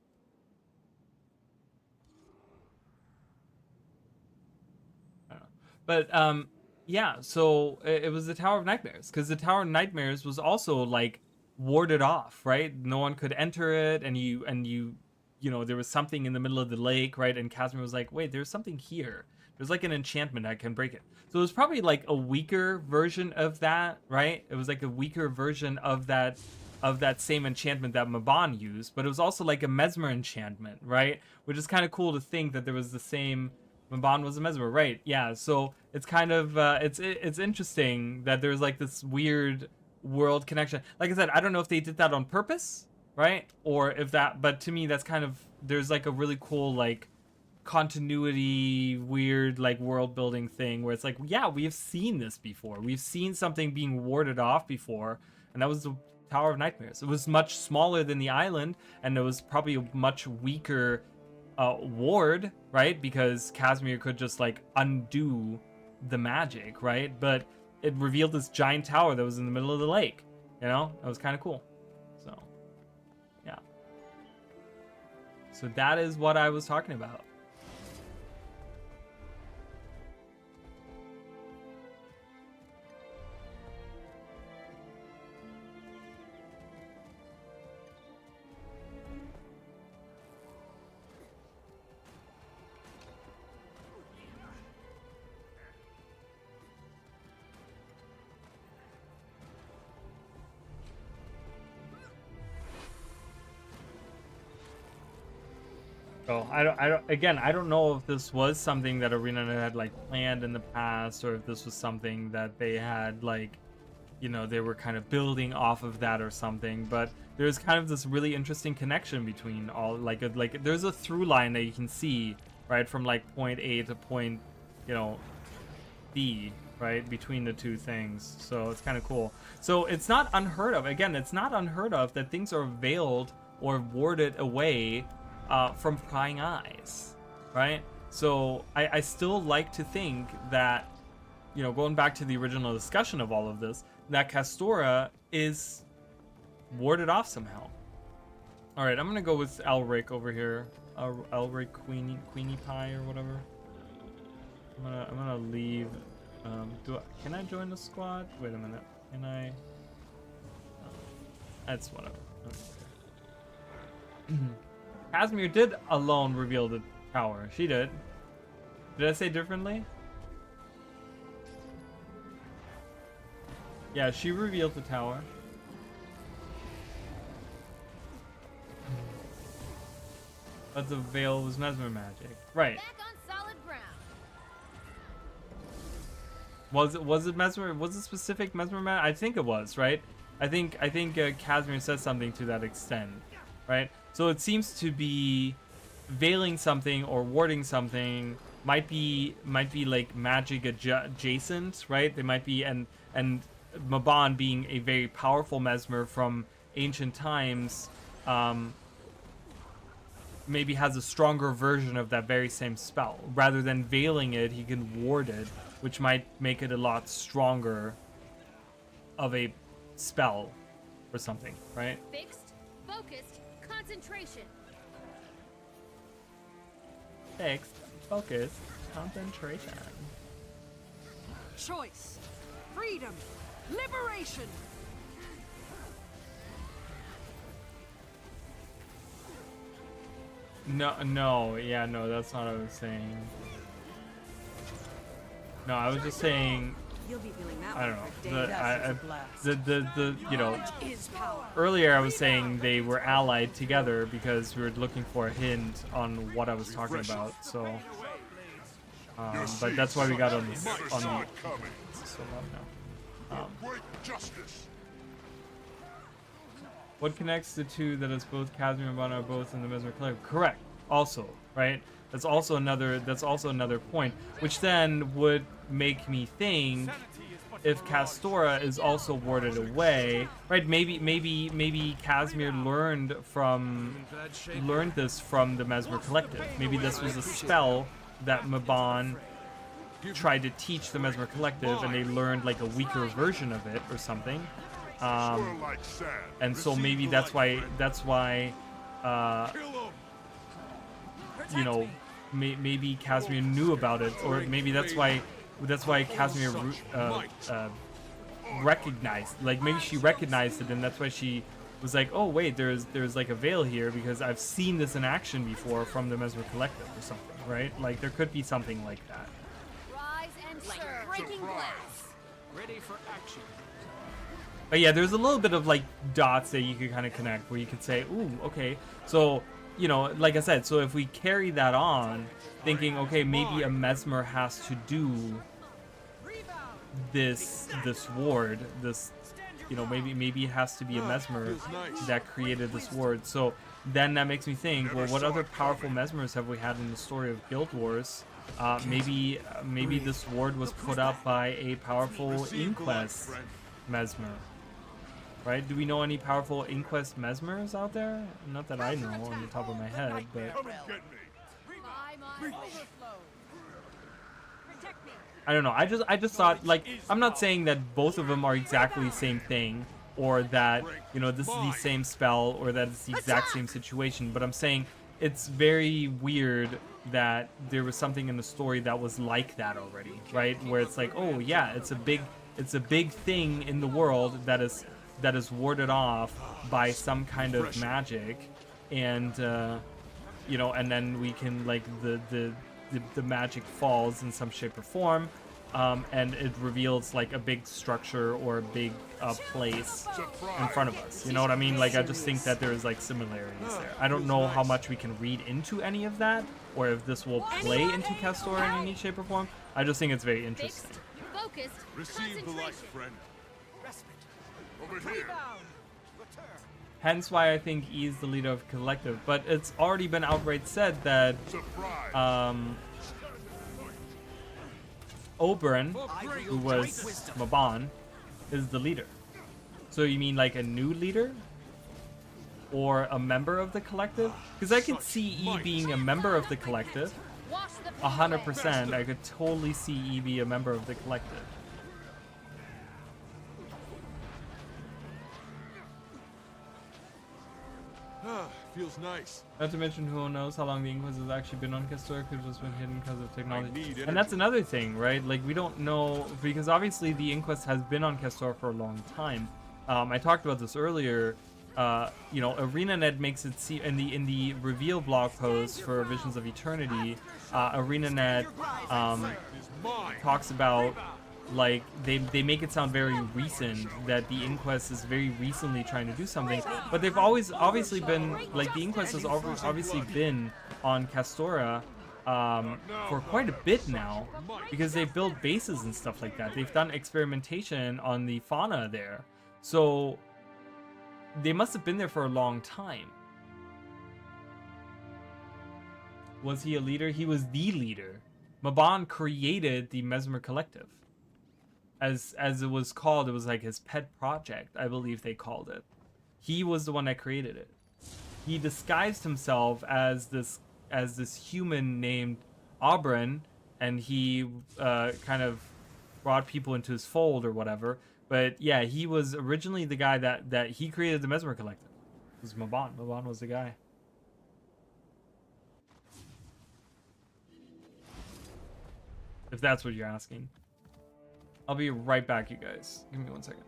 I don't know. But, yeah, so it was the Tower of Nightmares. Because the Tower of Nightmares was also, like, warded off, right? No one could enter it, and you know, there was something in the middle of the lake, right? And Casimir was like, wait, there's something here. There's like an enchantment, I can break it. So it was probably like a weaker version of that, right? It was like a weaker version of that same enchantment that Mabon used, but it was also like a mesmer enchantment, right? Which is kind of cool to think that there was the same. Mabon was a mesmer, right? Yeah. So it's kind of it's interesting that there's like this weird world connection. Like I said, I don't know if they did that on purpose, right? Or if that, but to me, that's kind of, there's like a really cool like continuity, weird like world building thing where it's like, yeah, we have seen this before. We've seen something being warded off before, and that was the Tower of Nightmares. It was much smaller than the island, and it was probably a much weaker ward, right? Because Casimir could just like undo the magic, right? But it revealed this giant tower that was in the middle of the lake. You know, that was kind of cool. So, yeah. So that is what I was talking about. So I don't know if this was something that ArenaNet had like planned in the past, or if this was something that they had like, you know, they were kind of building off of that or something. But there's kind of this really interesting connection between all like there's a through line that you can see, right, from like point A to point, you know, B, right, between the two things. So it's kind of cool. So it's not unheard of. Again, it's not unheard of that things are veiled or warded away from prying eyes, right? So I still like to think that, you know, going back to the original discussion of all of this, that Castora is warded off somehow. All right, I'm gonna go with Elric over here, Elric Queenie Pie or whatever. I'm gonna leave. Can I join the squad? Wait a minute. Can I? That's whatever. Casimir did alone reveal the tower. She did. Did I say differently? Yeah, she revealed the tower. But the veil was mesmer magic. Right. Back on solid ground. Was it mesmer? Was it specific mesmer magic? I think it was, right? I think Casimir says something to that extent, right? So it seems to be veiling something or warding something. Might be like magic adjacent, right? They might be, and Mabon being a very powerful mesmer from ancient times, maybe has a stronger version of that very same spell. Rather than veiling it, he can ward it, which might make it a lot stronger of a spell or something, right? Fixed, focused, concentration. Fixed, focus, concentration. Choice, freedom, liberation. No, yeah, no, that's not what I was saying. No, I was just saying, You'll be feeling that I don't one for know, days. the you know, Knowledge is power. earlier I was saying they were allied together because we were looking for a hint on what I was talking about, so, but that's why we got on this, on the, so long now. Great justice. What connects the two that is both Casimir and Mabon are both in the Mesmer Collective? Correct. Also, right? That's also another point, which then would make me think if Castora is also warded away, right? Maybe Casimir learned this from the Mesmer Collective. Maybe this was a spell that Mabon tried to teach the Mesmer Collective, and they learned like a weaker version of it or something. And so maybe that's why you know, maybe Casimir knew about it, or maybe that's why Casimir recognized, like maybe she recognized it, and that's why she was like, oh wait, there's like a veil here because I've seen this in action before from the Mesmer Collective or something, right? Like there could be something like that. Rise and serve. Breaking glass. Ready for action. But yeah, there's a little bit of like dots that you could kind of connect where you could say, ooh, okay, so you know, like I said, so if we carry that on, thinking, okay, maybe a Mesmer has to do this ward, this, you know, maybe it has to be a Mesmer that created this ward. So then that makes me think, well, what other powerful Mesmers have we had in the story of Guild Wars? Maybe this ward was put up by a powerful Inquest Mesmer. Right? Do we know any powerful Inquest Mesmers out there? Not that I know on the top of my head, but Come and get me. By my overflow. Protect me. I don't know. I just thought, like, I'm not saying that both of them are exactly the same thing, or that, you know, this is the same spell, or that it's the exact same situation, but I'm saying it's very weird that there was something in the story that was like that already, right? Where it's like, oh yeah, it's a big thing in the world that is warded off by some kind of magic, and you know, and then we can, like, the magic falls in some shape or form, and it reveals like a big structure or a big place in front of us. You know what I mean? Like, I just think that there's like similarities there. I don't know how much we can read into any of that, or if this will play into Castora in any shape or form. I just think it's very interesting. Focused. Receive the light, friend. Over here. Hence why I think he's the leader of Collective. But it's already been outright said that Oberon, who was Maban, is the leader. So you mean like a new leader? Or a member of the Collective? Because I could see E being a member of the Collective. 100%. I could totally see E be a member of the Collective. Feels nice. Not to mention, who knows how long the Inquisitor has actually been on Castora, could have just been hidden because of technology. And that's another thing, right? Like, we don't know, because obviously the Inquest has been on Castora for a long time. I talked about this earlier. You know, ArenaNet makes it see in the reveal blog post for Visions of Eternity. ArenaNet talks about, like, they make it sound very recent, that the Inquest is very recently trying to do something, but they've always obviously been, like, the Inquest has obviously been on Castora for quite a bit now, because they've built bases and stuff like that. They've done experimentation on the fauna there, so they must have been there for a long time. Was he a leader? He was the leader. Maban created the Mesmer Collective. As it was called, it was like his pet project, I believe they called it. He was the one that created it. He disguised himself as this human named Oberon, and he kind of brought people into his fold or whatever. But yeah, he was originally the guy that he created the Mesmer Collective. It was Maban. Maban was the guy. If that's what you're asking. I'll be right back, you guys. Give me 1 second.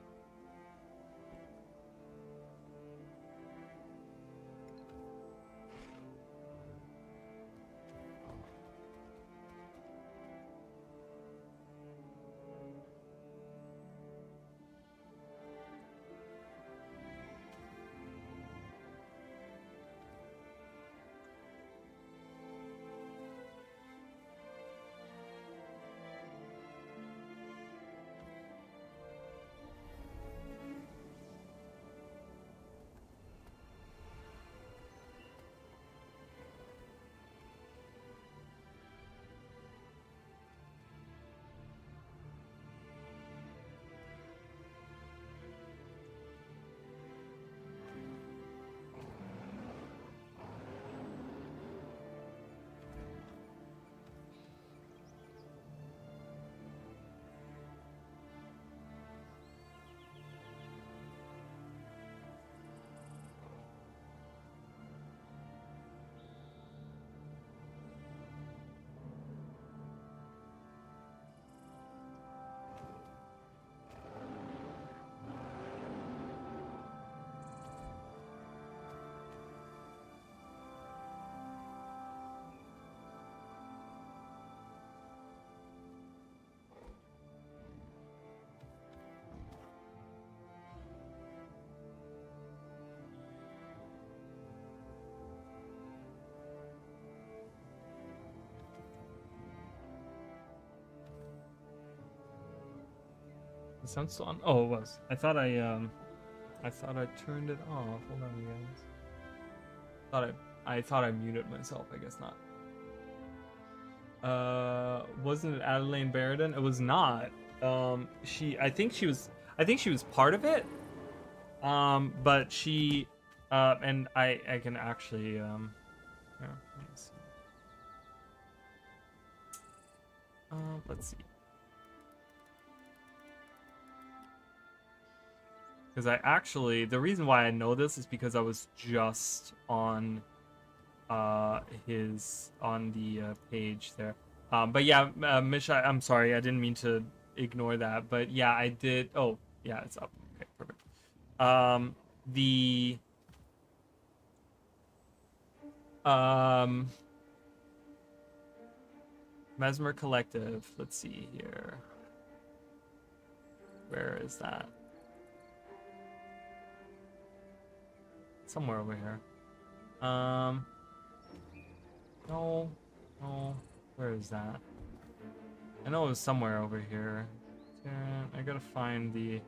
sound still on? Oh, it was. I thought I turned it off. Hold on, guys. I thought I muted myself. I guess not. Wasn't it Adelaine Barrington? It was not. I think she was part of it. But she, and I can actually, here, let me see. Let's see. Because the reason why I know this is because I was just on the page there. But yeah, Mish, I'm sorry, I didn't mean to ignore that, but yeah, I did. Oh, yeah, it's up. Okay, perfect. The Mesmer Collective. Let's see here. Where is that? Somewhere over here. No. Where is that? I know it was somewhere over here. I gotta find the.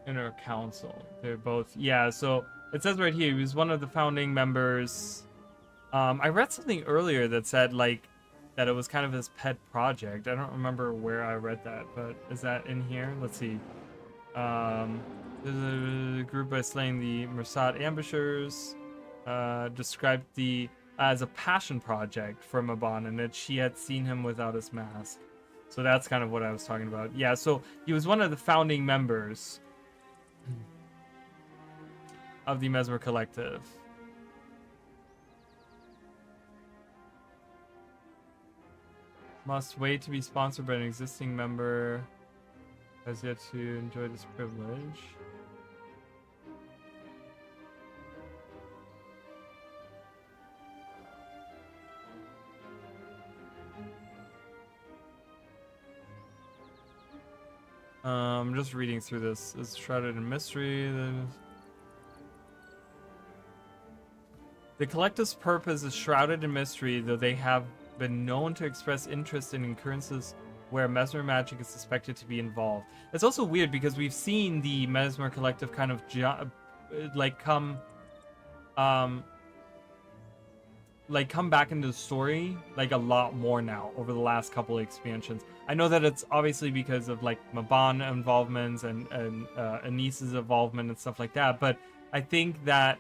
Inner Council. They're both, yeah, so it says right here he was one of the founding members. I read something earlier that said like that it was kind of his pet project. I don't remember where I read that, but is that in here? Let's see. There's a group by slaying the Mersat ambushers. Described as a passion project for Mabon, and that she had seen him without his mask. So that's kind of what I was talking about. Yeah, so he was one of the founding members of the Mesmer Collective. Must wait to be sponsored by an existing member. Has yet to enjoy this privilege. I'm just reading through this. It's shrouded in mystery. The collective's purpose is shrouded in mystery, though they have been known to express interest in occurrences where Mesmer magic is suspected to be involved. It's also weird because we've seen the Mesmer Collective kind of come back into the story like a lot more now over the last couple of expansions. I know that it's obviously because of like Mabon involvements and Anis's involvement and stuff like that, but I think that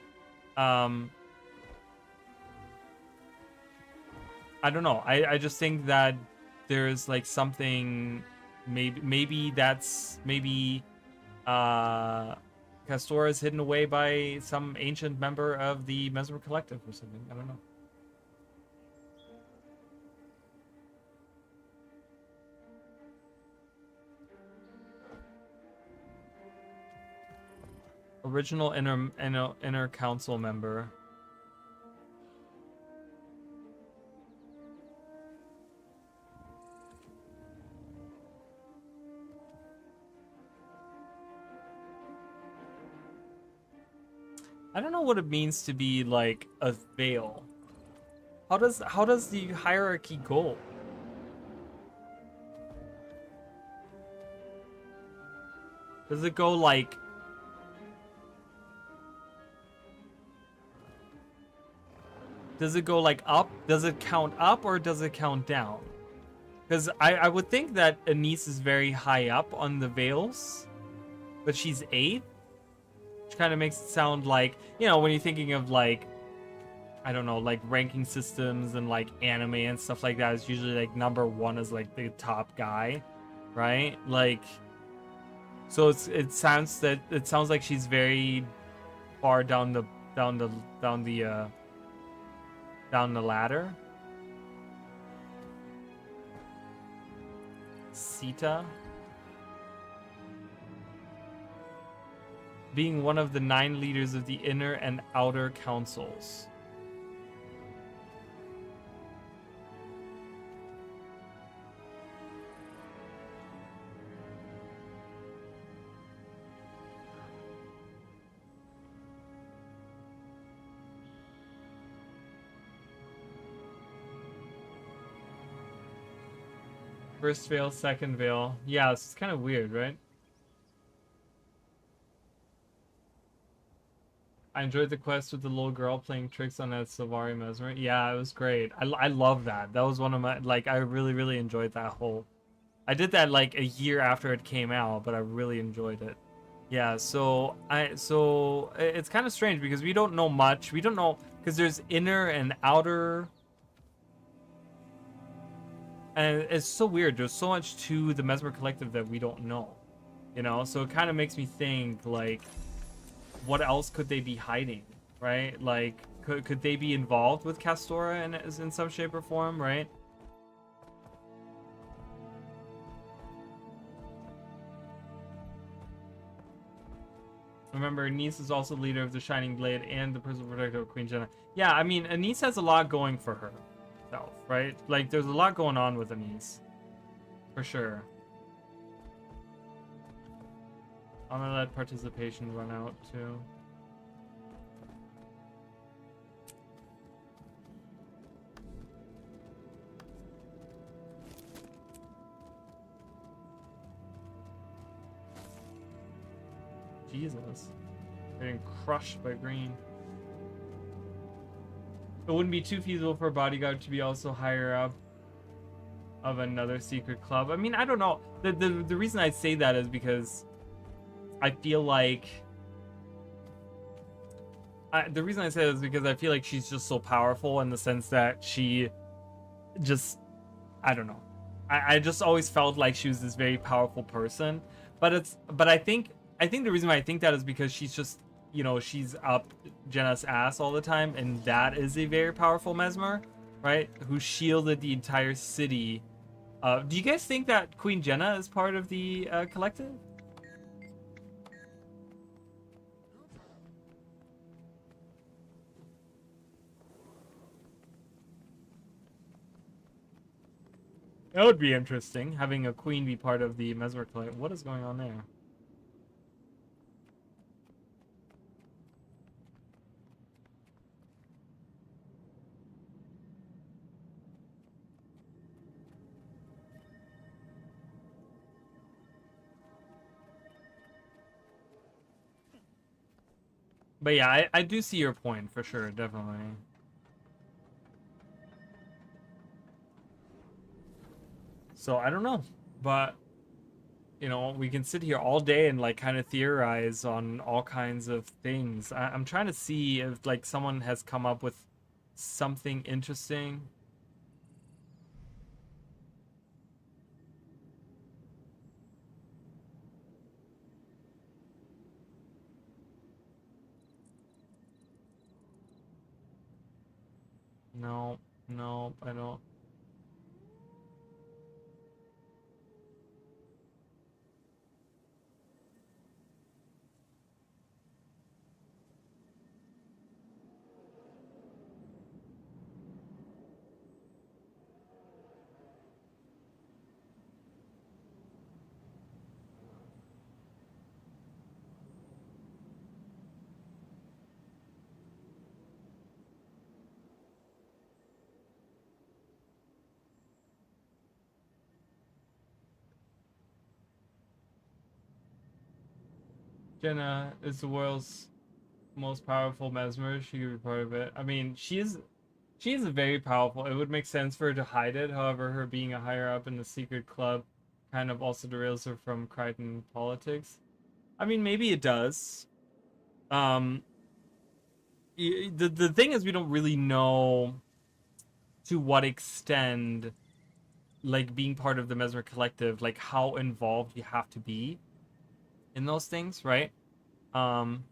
I don't know. I just think that there's like something maybe Castora is hidden away by some ancient member of the Mesmer Collective or something. I don't know. Original inner council member. I don't know what it means to be like a veil. How does the hierarchy go? Does it go like up? Does it count up or does it count down? Because I would think that Anise is very high up on the veils, but she's 8th. Which kind of makes it sound like, you know, when you're thinking of like, I don't know, like ranking systems and like anime and stuff like that, it's usually like number 1 is like the top guy, right? Like, so it sounds like she's very far down the ladder. Sita. being one of the 9 leaders of the inner and outer councils. First veil, second veil. Yeah, it's kind of weird, right? I enjoyed the quest with the little girl playing tricks on that Sylvari Mesmer. Yeah, it was great. I love that. That was one of my, like, I really enjoyed that whole. I did that like a year after it came out, but I really enjoyed it. Yeah, so it's kind of strange because we don't know much. We don't know because there's inner and outer. And it's so weird. There's so much to the Mesmer Collective that we don't know. You know, so it kind of makes me think like, what else could they be hiding, right? Like, could they be involved with Castora in some shape or form, right? Remember, Anise is also leader of the Shining Blade and the personal protector of Queen Jenna. Yeah, I mean, Anise has a lot going for herself, right? Like, there's a lot going on with Anise, for sure. I'm gonna let participation run out too. Jesus. Getting crushed by green. It wouldn't be too feasible for a bodyguard to be also higher up of another secret club. I mean, I don't know. The reason I say that is because I feel like the reason I say that is because I feel like she's just so powerful in the sense that she just, I don't know. I just always felt like she was this very powerful person. But I think the reason why I think that is because she's just, you know, she's up Jenna's ass all the time, and that is a very powerful Mesmer, right? Who shielded the entire city. Do you guys think that Queen Jenna is part of the collective? That would be interesting, having a queen be part of the Mesmer collective. What is going on there? But yeah, I do see your point for sure, definitely. So I don't know, but you know, we can sit here all day and like kind of theorize on all kinds of things. I'm trying to see if like someone has come up with something interesting. No, no, I don't. Jenna is the world's most powerful Mesmer. She could be part of it. I mean, she is very powerful. It would make sense for her to hide it. However, her being a higher up in the secret club kind of also derails her from Crichton politics. I mean, maybe it does. The thing is, we don't really know to what extent, like, being part of the Mesmer collective, like, how involved you have to be in those things, right? I'm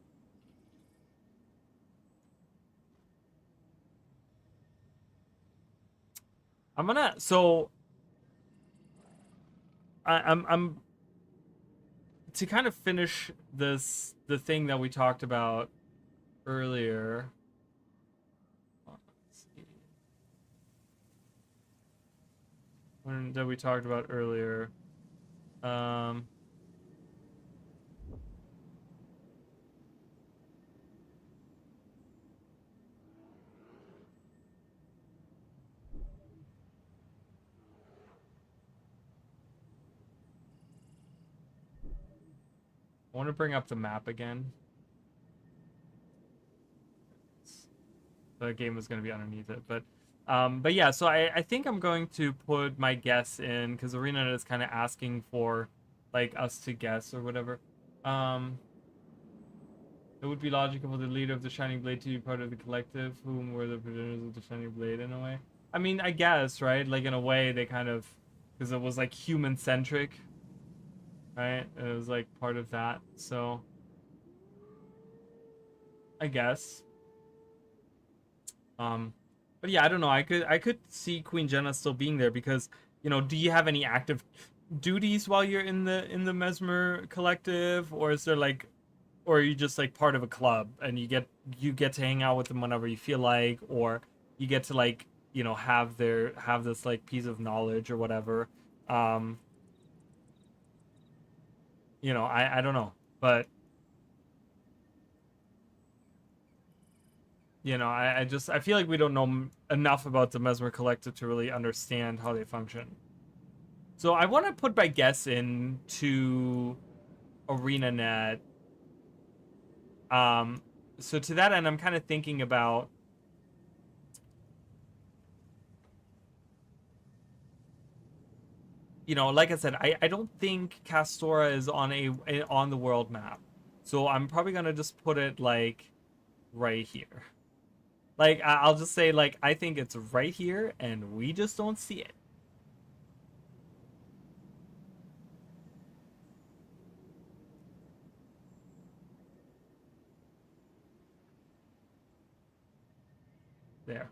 gonna, so I'm to kind of finish the thing that we talked about earlier. Let's see. That we talked about earlier. I want to bring up the map again. The game was going to be underneath it, but yeah. So I think I'm going to put my guess in because ArenaNet is kind of asking for like us to guess or whatever. It would be logical for the leader of the Shining Blade to be part of the collective, whom were the progenitors of the Shining Blade in a way. I mean, I guess, right? Like in a way, they kind of, because it was like human centric. Right? It was like part of that, so I guess. But yeah, I don't know. I could see Queen Jenna still being there because, you know, do you have any active duties while you're in the Mesmer collective, or is there like, or are you just like part of a club and you get to hang out with them whenever you feel like, or you get to like, you know, have this like piece of knowledge or whatever. You know, I don't know, but you know, I feel like we don't know enough about the Mesmer Collective to really understand how they function. So I want to put my guess into ArenaNet. So to that end, I'm kind of thinking about, you know, like I said, I don't think Castora is on the world map. So I'm probably going to just put it like right here. Like I'll just say like I think it's right here and we just don't see it. There.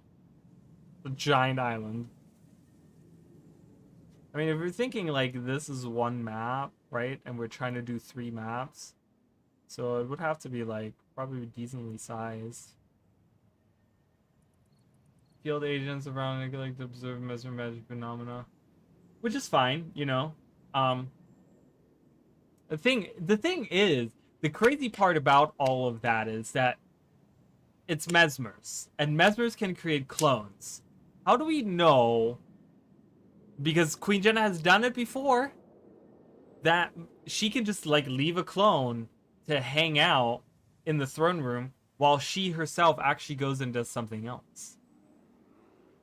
The giant island. I mean, if you're thinking like this is one map, right? And we're trying to do 3 maps. So it would have to be like probably decently sized. Field agents around and like to observe Mesmer magic phenomena. Which is fine, you know. The thing is, the crazy part about all of that is that it's Mesmers. And Mesmers can create clones. How do we know? Because Queen Jenna has done it before, that she can just like leave a clone to hang out in the throne room while she herself actually goes and does something else.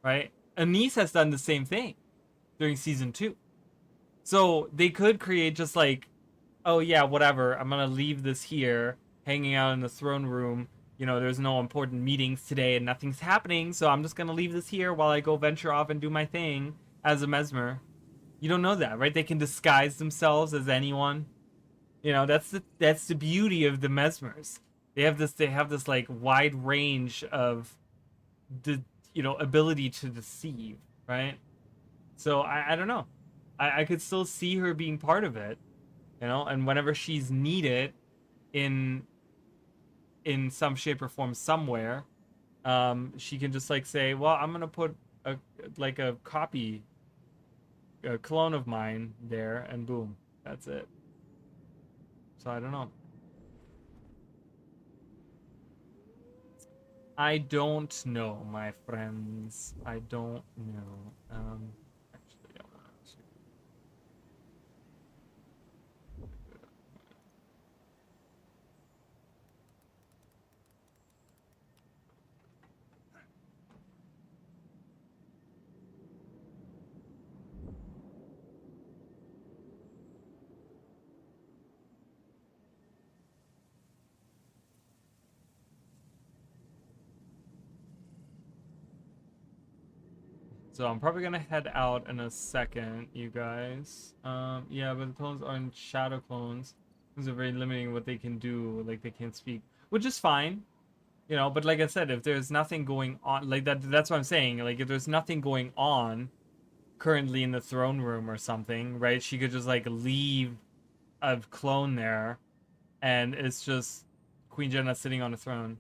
Right? Anise has done the same thing during season 2. So they could create just like, oh yeah, whatever, I'm gonna leave this here, hanging out in the throne room. You know, there's no important meetings today and nothing's happening, so I'm just gonna leave this here while I go venture off and do my thing as a Mesmer. You don't know that, right? They can disguise themselves as anyone. You know, that's the beauty of the Mesmers. They have this like wide range of the, you know, ability to deceive, right? So I don't know. I could still see her being part of it, you know, and whenever she's needed in some shape or form somewhere, she can just like say, well, I'm gonna put a clone of mine there, and boom, that's it. So I don't know. I don't know, my friends. I don't know. Actually, I want to. So I'm probably gonna head out in a second, you guys. Yeah, but the clones aren't shadow clones. Those are very limiting what they can do. Like they can't speak, which is fine, you know. But like I said, if there's nothing going on, like that's what I'm saying. Like if there's nothing going on currently in the throne room or something, right? She could just like leave clone there, and it's just Queen Jenna sitting on a throne.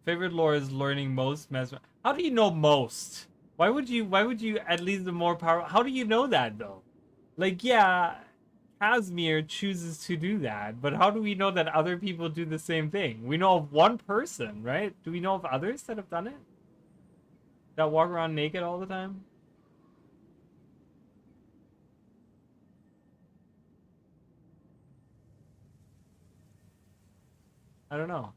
Favorite lore is learning most mesmer. How do you know most? Why would you at least the more power? How do you know that though? Like, yeah, Casimir chooses to do that, but how do we know that other people do the same thing? We know of one person, right? Do we know of others that have done it? That walk around naked all the time? I don't know.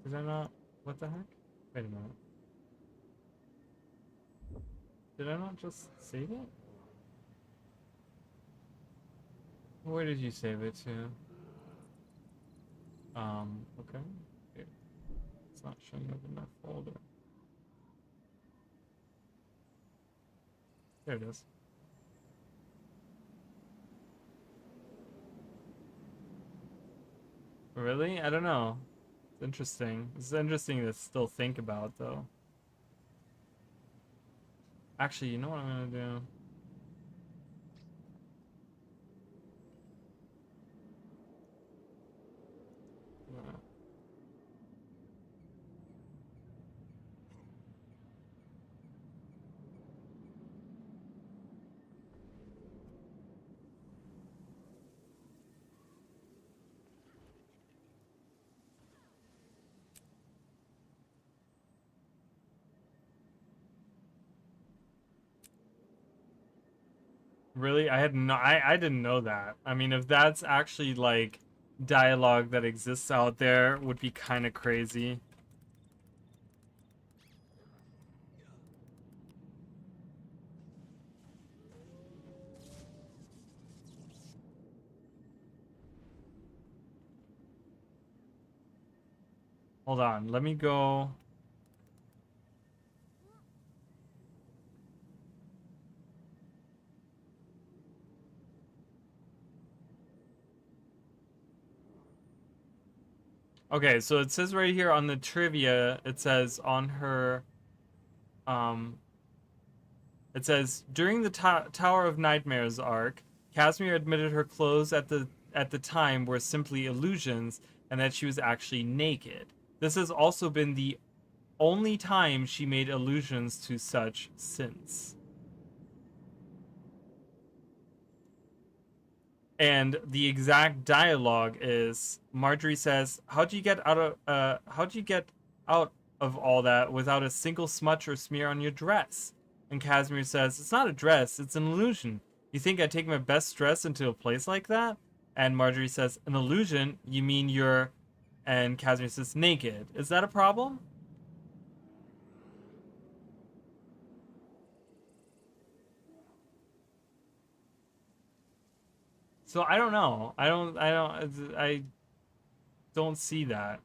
Is that not... What the heck? Wait a minute. Did I not just save it? Where did you save it to? Okay. It's not showing up in that folder. There it is. Really? I don't know. It's interesting. It's interesting to still think about, though. Actually, you know what I'm gonna do? Really? I didn't know that. I mean, if that's actually like dialogue that exists out there, would be kind of crazy. Hold on, let me go. Okay, so it says right here on the trivia, it says on her, it says during the Tower of Nightmares arc, Casimir admitted her clothes at the time were simply illusions and that she was actually naked. This has also been the only time she made allusions to such since. And the exact dialogue is Marjorie says, how'd you get out of all that without a single smudge or smear on your dress? And Casimir says, it's not a dress, it's an illusion. You think I'd take my best dress into a place like that? And Marjorie says, an illusion? You mean you're... And Casimir says, naked. Is that a problem? So I don't know. I don't see that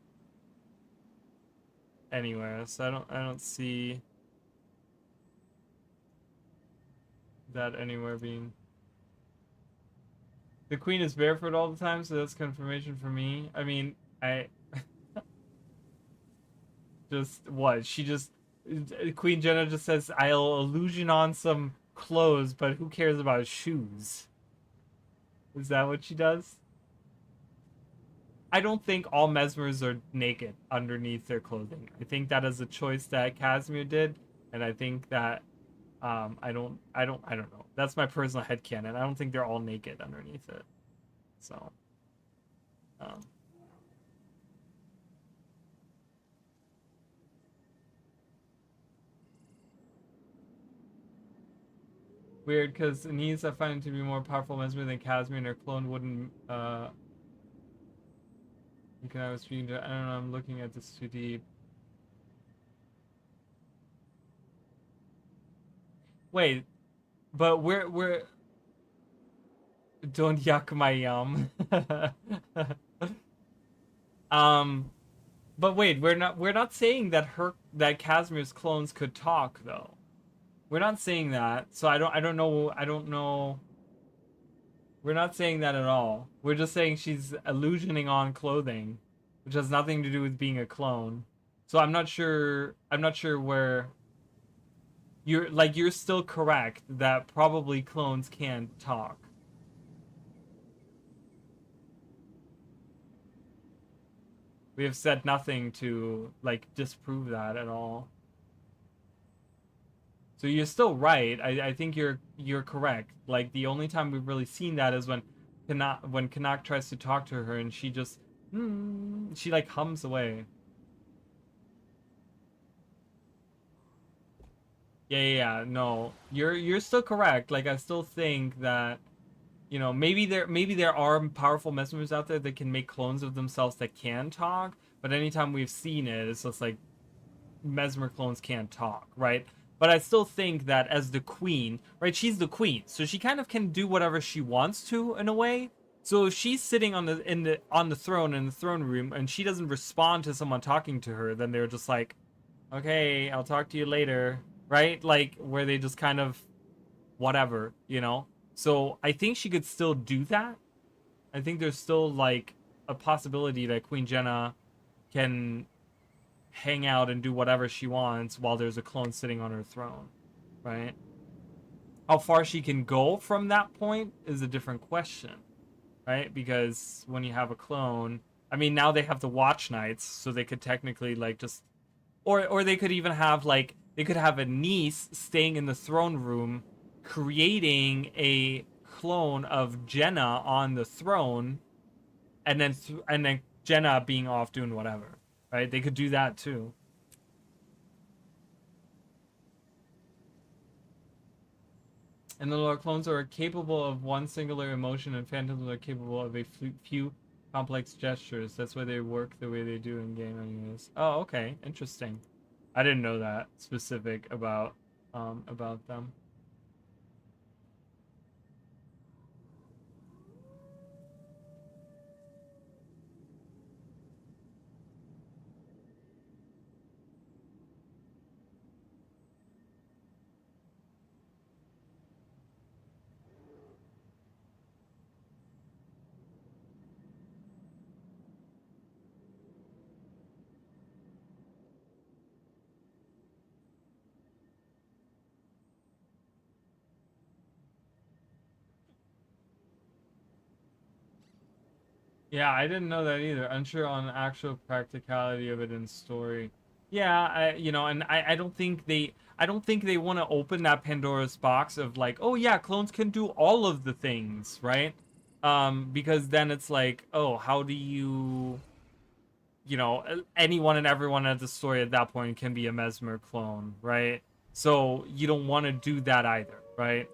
anywhere. So I don't see that anywhere being. The queen is barefoot all the time, so that's confirmation for me. I mean, I just what? She just Queen Jenna just says I'll illusion on some clothes, but who cares about shoes? Is that what she does? I don't think all mesmers are naked underneath their clothing. I think that is a choice that Casimir did, and I think that I don't know. That's my personal headcanon. I don't think they're all naked underneath it. So weird, because Anise I find to be more powerful mesmer than Casimir, and her clone wouldn't you can I was speaking to I don't know, I'm looking at this too deep. Wait, but we're don't yuck my yum. But wait, we're not saying that Casimir's clones could talk though. We're not saying that. So I don't know. We're not saying that at all. We're just saying she's illusioning on clothing, which has nothing to do with being a clone. So I'm not sure where you're still correct that probably clones can't talk. We have said nothing to like disprove that at all. So you're still right. I think you're correct. Like the only time we've really seen that is when Canuck tries to talk to her and she just she like hums away. Yeah. No, you're still correct. Like I still think that maybe there are powerful mesmers out there that can make clones of themselves that can talk. But anytime we've seen it, it's just like mesmer clones can't talk, right? But I still think that as the queen, right? She's the queen, so she kind of can do whatever she wants to in a way. So if she's sitting on the throne in the throne room and she doesn't respond to someone talking to her, then they're just like, okay, I'll talk to you later, right? Like where they just kind of whatever, So I think she could still do that. I think there's still like a possibility that Queen Jenna can hang out and do whatever she wants while there's a clone sitting on her throne, right? How far she can go from that point is a different question, right? Because when you have a clone, I mean, now they have the watch nights, so they could technically like just, or they could even have like they could have a niece staying in the throne room, creating a clone of Jenna on the throne, and then Jenna being off doing whatever. Right? They could do that too. And the Lord clones are capable of one singular emotion, and phantoms are capable of a few complex gestures. That's why they work the way they do in game anyways. Oh, okay. Interesting. I didn't know that specific about them. Yeah, I didn't know that either. Unsure on the actual practicality of it in story. Yeah, and I don't think they want to open that Pandora's box of like, oh yeah, clones can do all of the things, right? Because then it's like, oh, how do anyone and everyone at the story at that point can be a Mesmer clone, right? So you don't want to do that either, right?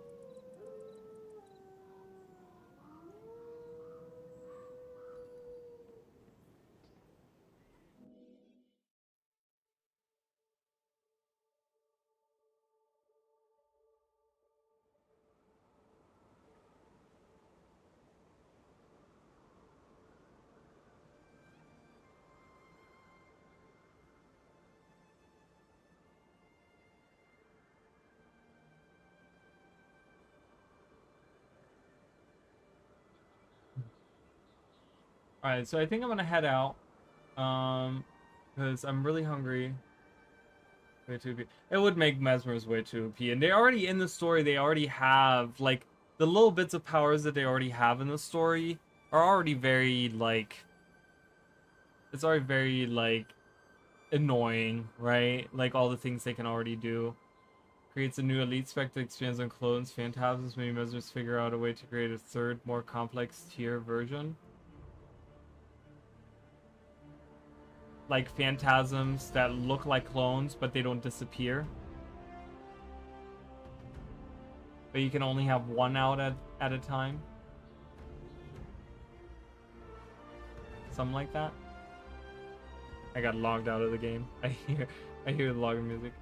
All right, so I think I'm gonna head out, because I'm really hungry. Way too OP. It would make Mesmer's way too OP, and they already in the story. They already have like the little bits of powers that they already have in the story are already very like. It's already very like annoying, right? Like all the things they can already do. Creates a new elite spec that expands on clones, phantasms. Maybe Mesmer's figure out a way to create a third, more complex tier version. Like phantasms that look like clones, but they don't disappear. But you can only have one out at a time. Something like that. I got logged out of the game. I hear the login music.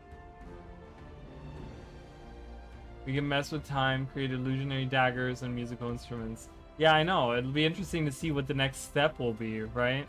We can mess with time, create illusionary daggers and musical instruments. Yeah, I know. It'll be interesting to see what the next step will be, right?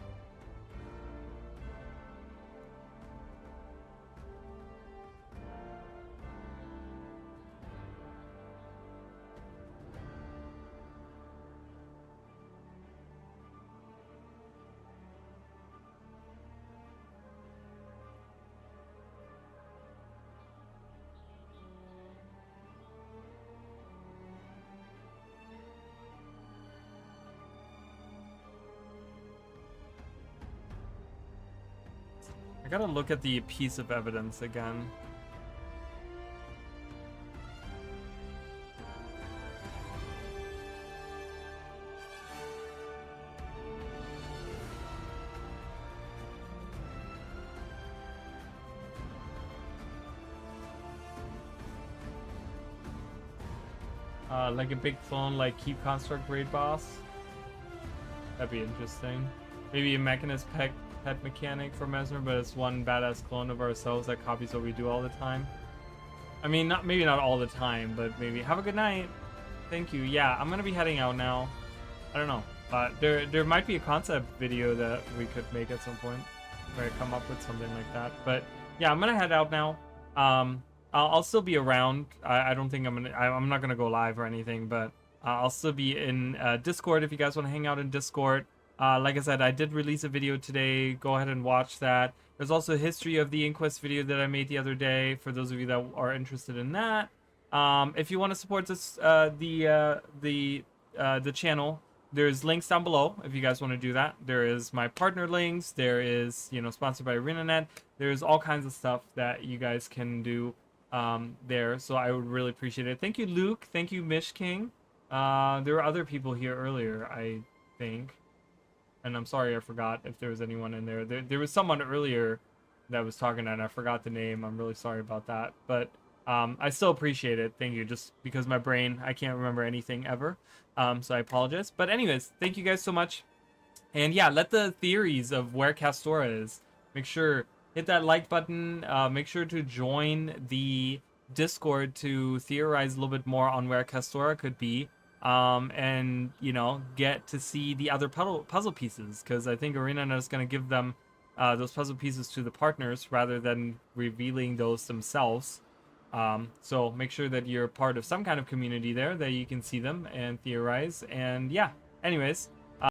I gotta look at the piece of evidence again. Like a big clone, like Keep Construct Raid Boss. That'd be interesting. Maybe a Mechanist pet mechanic for Mesmer, but it's one badass clone of ourselves that copies what we do all the time. I mean, maybe not all the time, but maybe. Have a good night. Thank you. Yeah, I'm gonna be heading out now. I don't know. There might be a concept video that we could make at some point where I come up with something like that. But yeah, I'm gonna head out now. I'll still be around. I don't think I'm not gonna go live or anything, but I'll still be in Discord if you guys want to hang out in Discord. Like I said, I did release a video today. Go ahead and watch that. There's also a history of the Inquest video that I made the other day for those of you that are interested in that. If you want to support this, the channel, there's links down below if you guys want to do that. There is my partner links. There is, sponsored by ArenaNet. There's all kinds of stuff that you guys can do there. So I would really appreciate it. Thank you, Luke. Thank you, Mish King. There were other people here earlier, I think. And I'm sorry I forgot if there was anyone in there. There was someone earlier that was talking and I forgot the name. I'm really sorry about that. But I still appreciate it. Thank you. Just because my brain, I can't remember anything ever. So I apologize. But anyways, thank you guys so much. And yeah, let the theories of where Castora is. Make sure, hit that like button. Make sure to join the Discord to theorize a little bit more on where Castora could be. And get to see the other puzzle pieces, because I think ArenaNet is going to give them those puzzle pieces to the partners rather than revealing those themselves. So make sure that you're part of some kind of community there that you can see them and theorize. And yeah, anyways,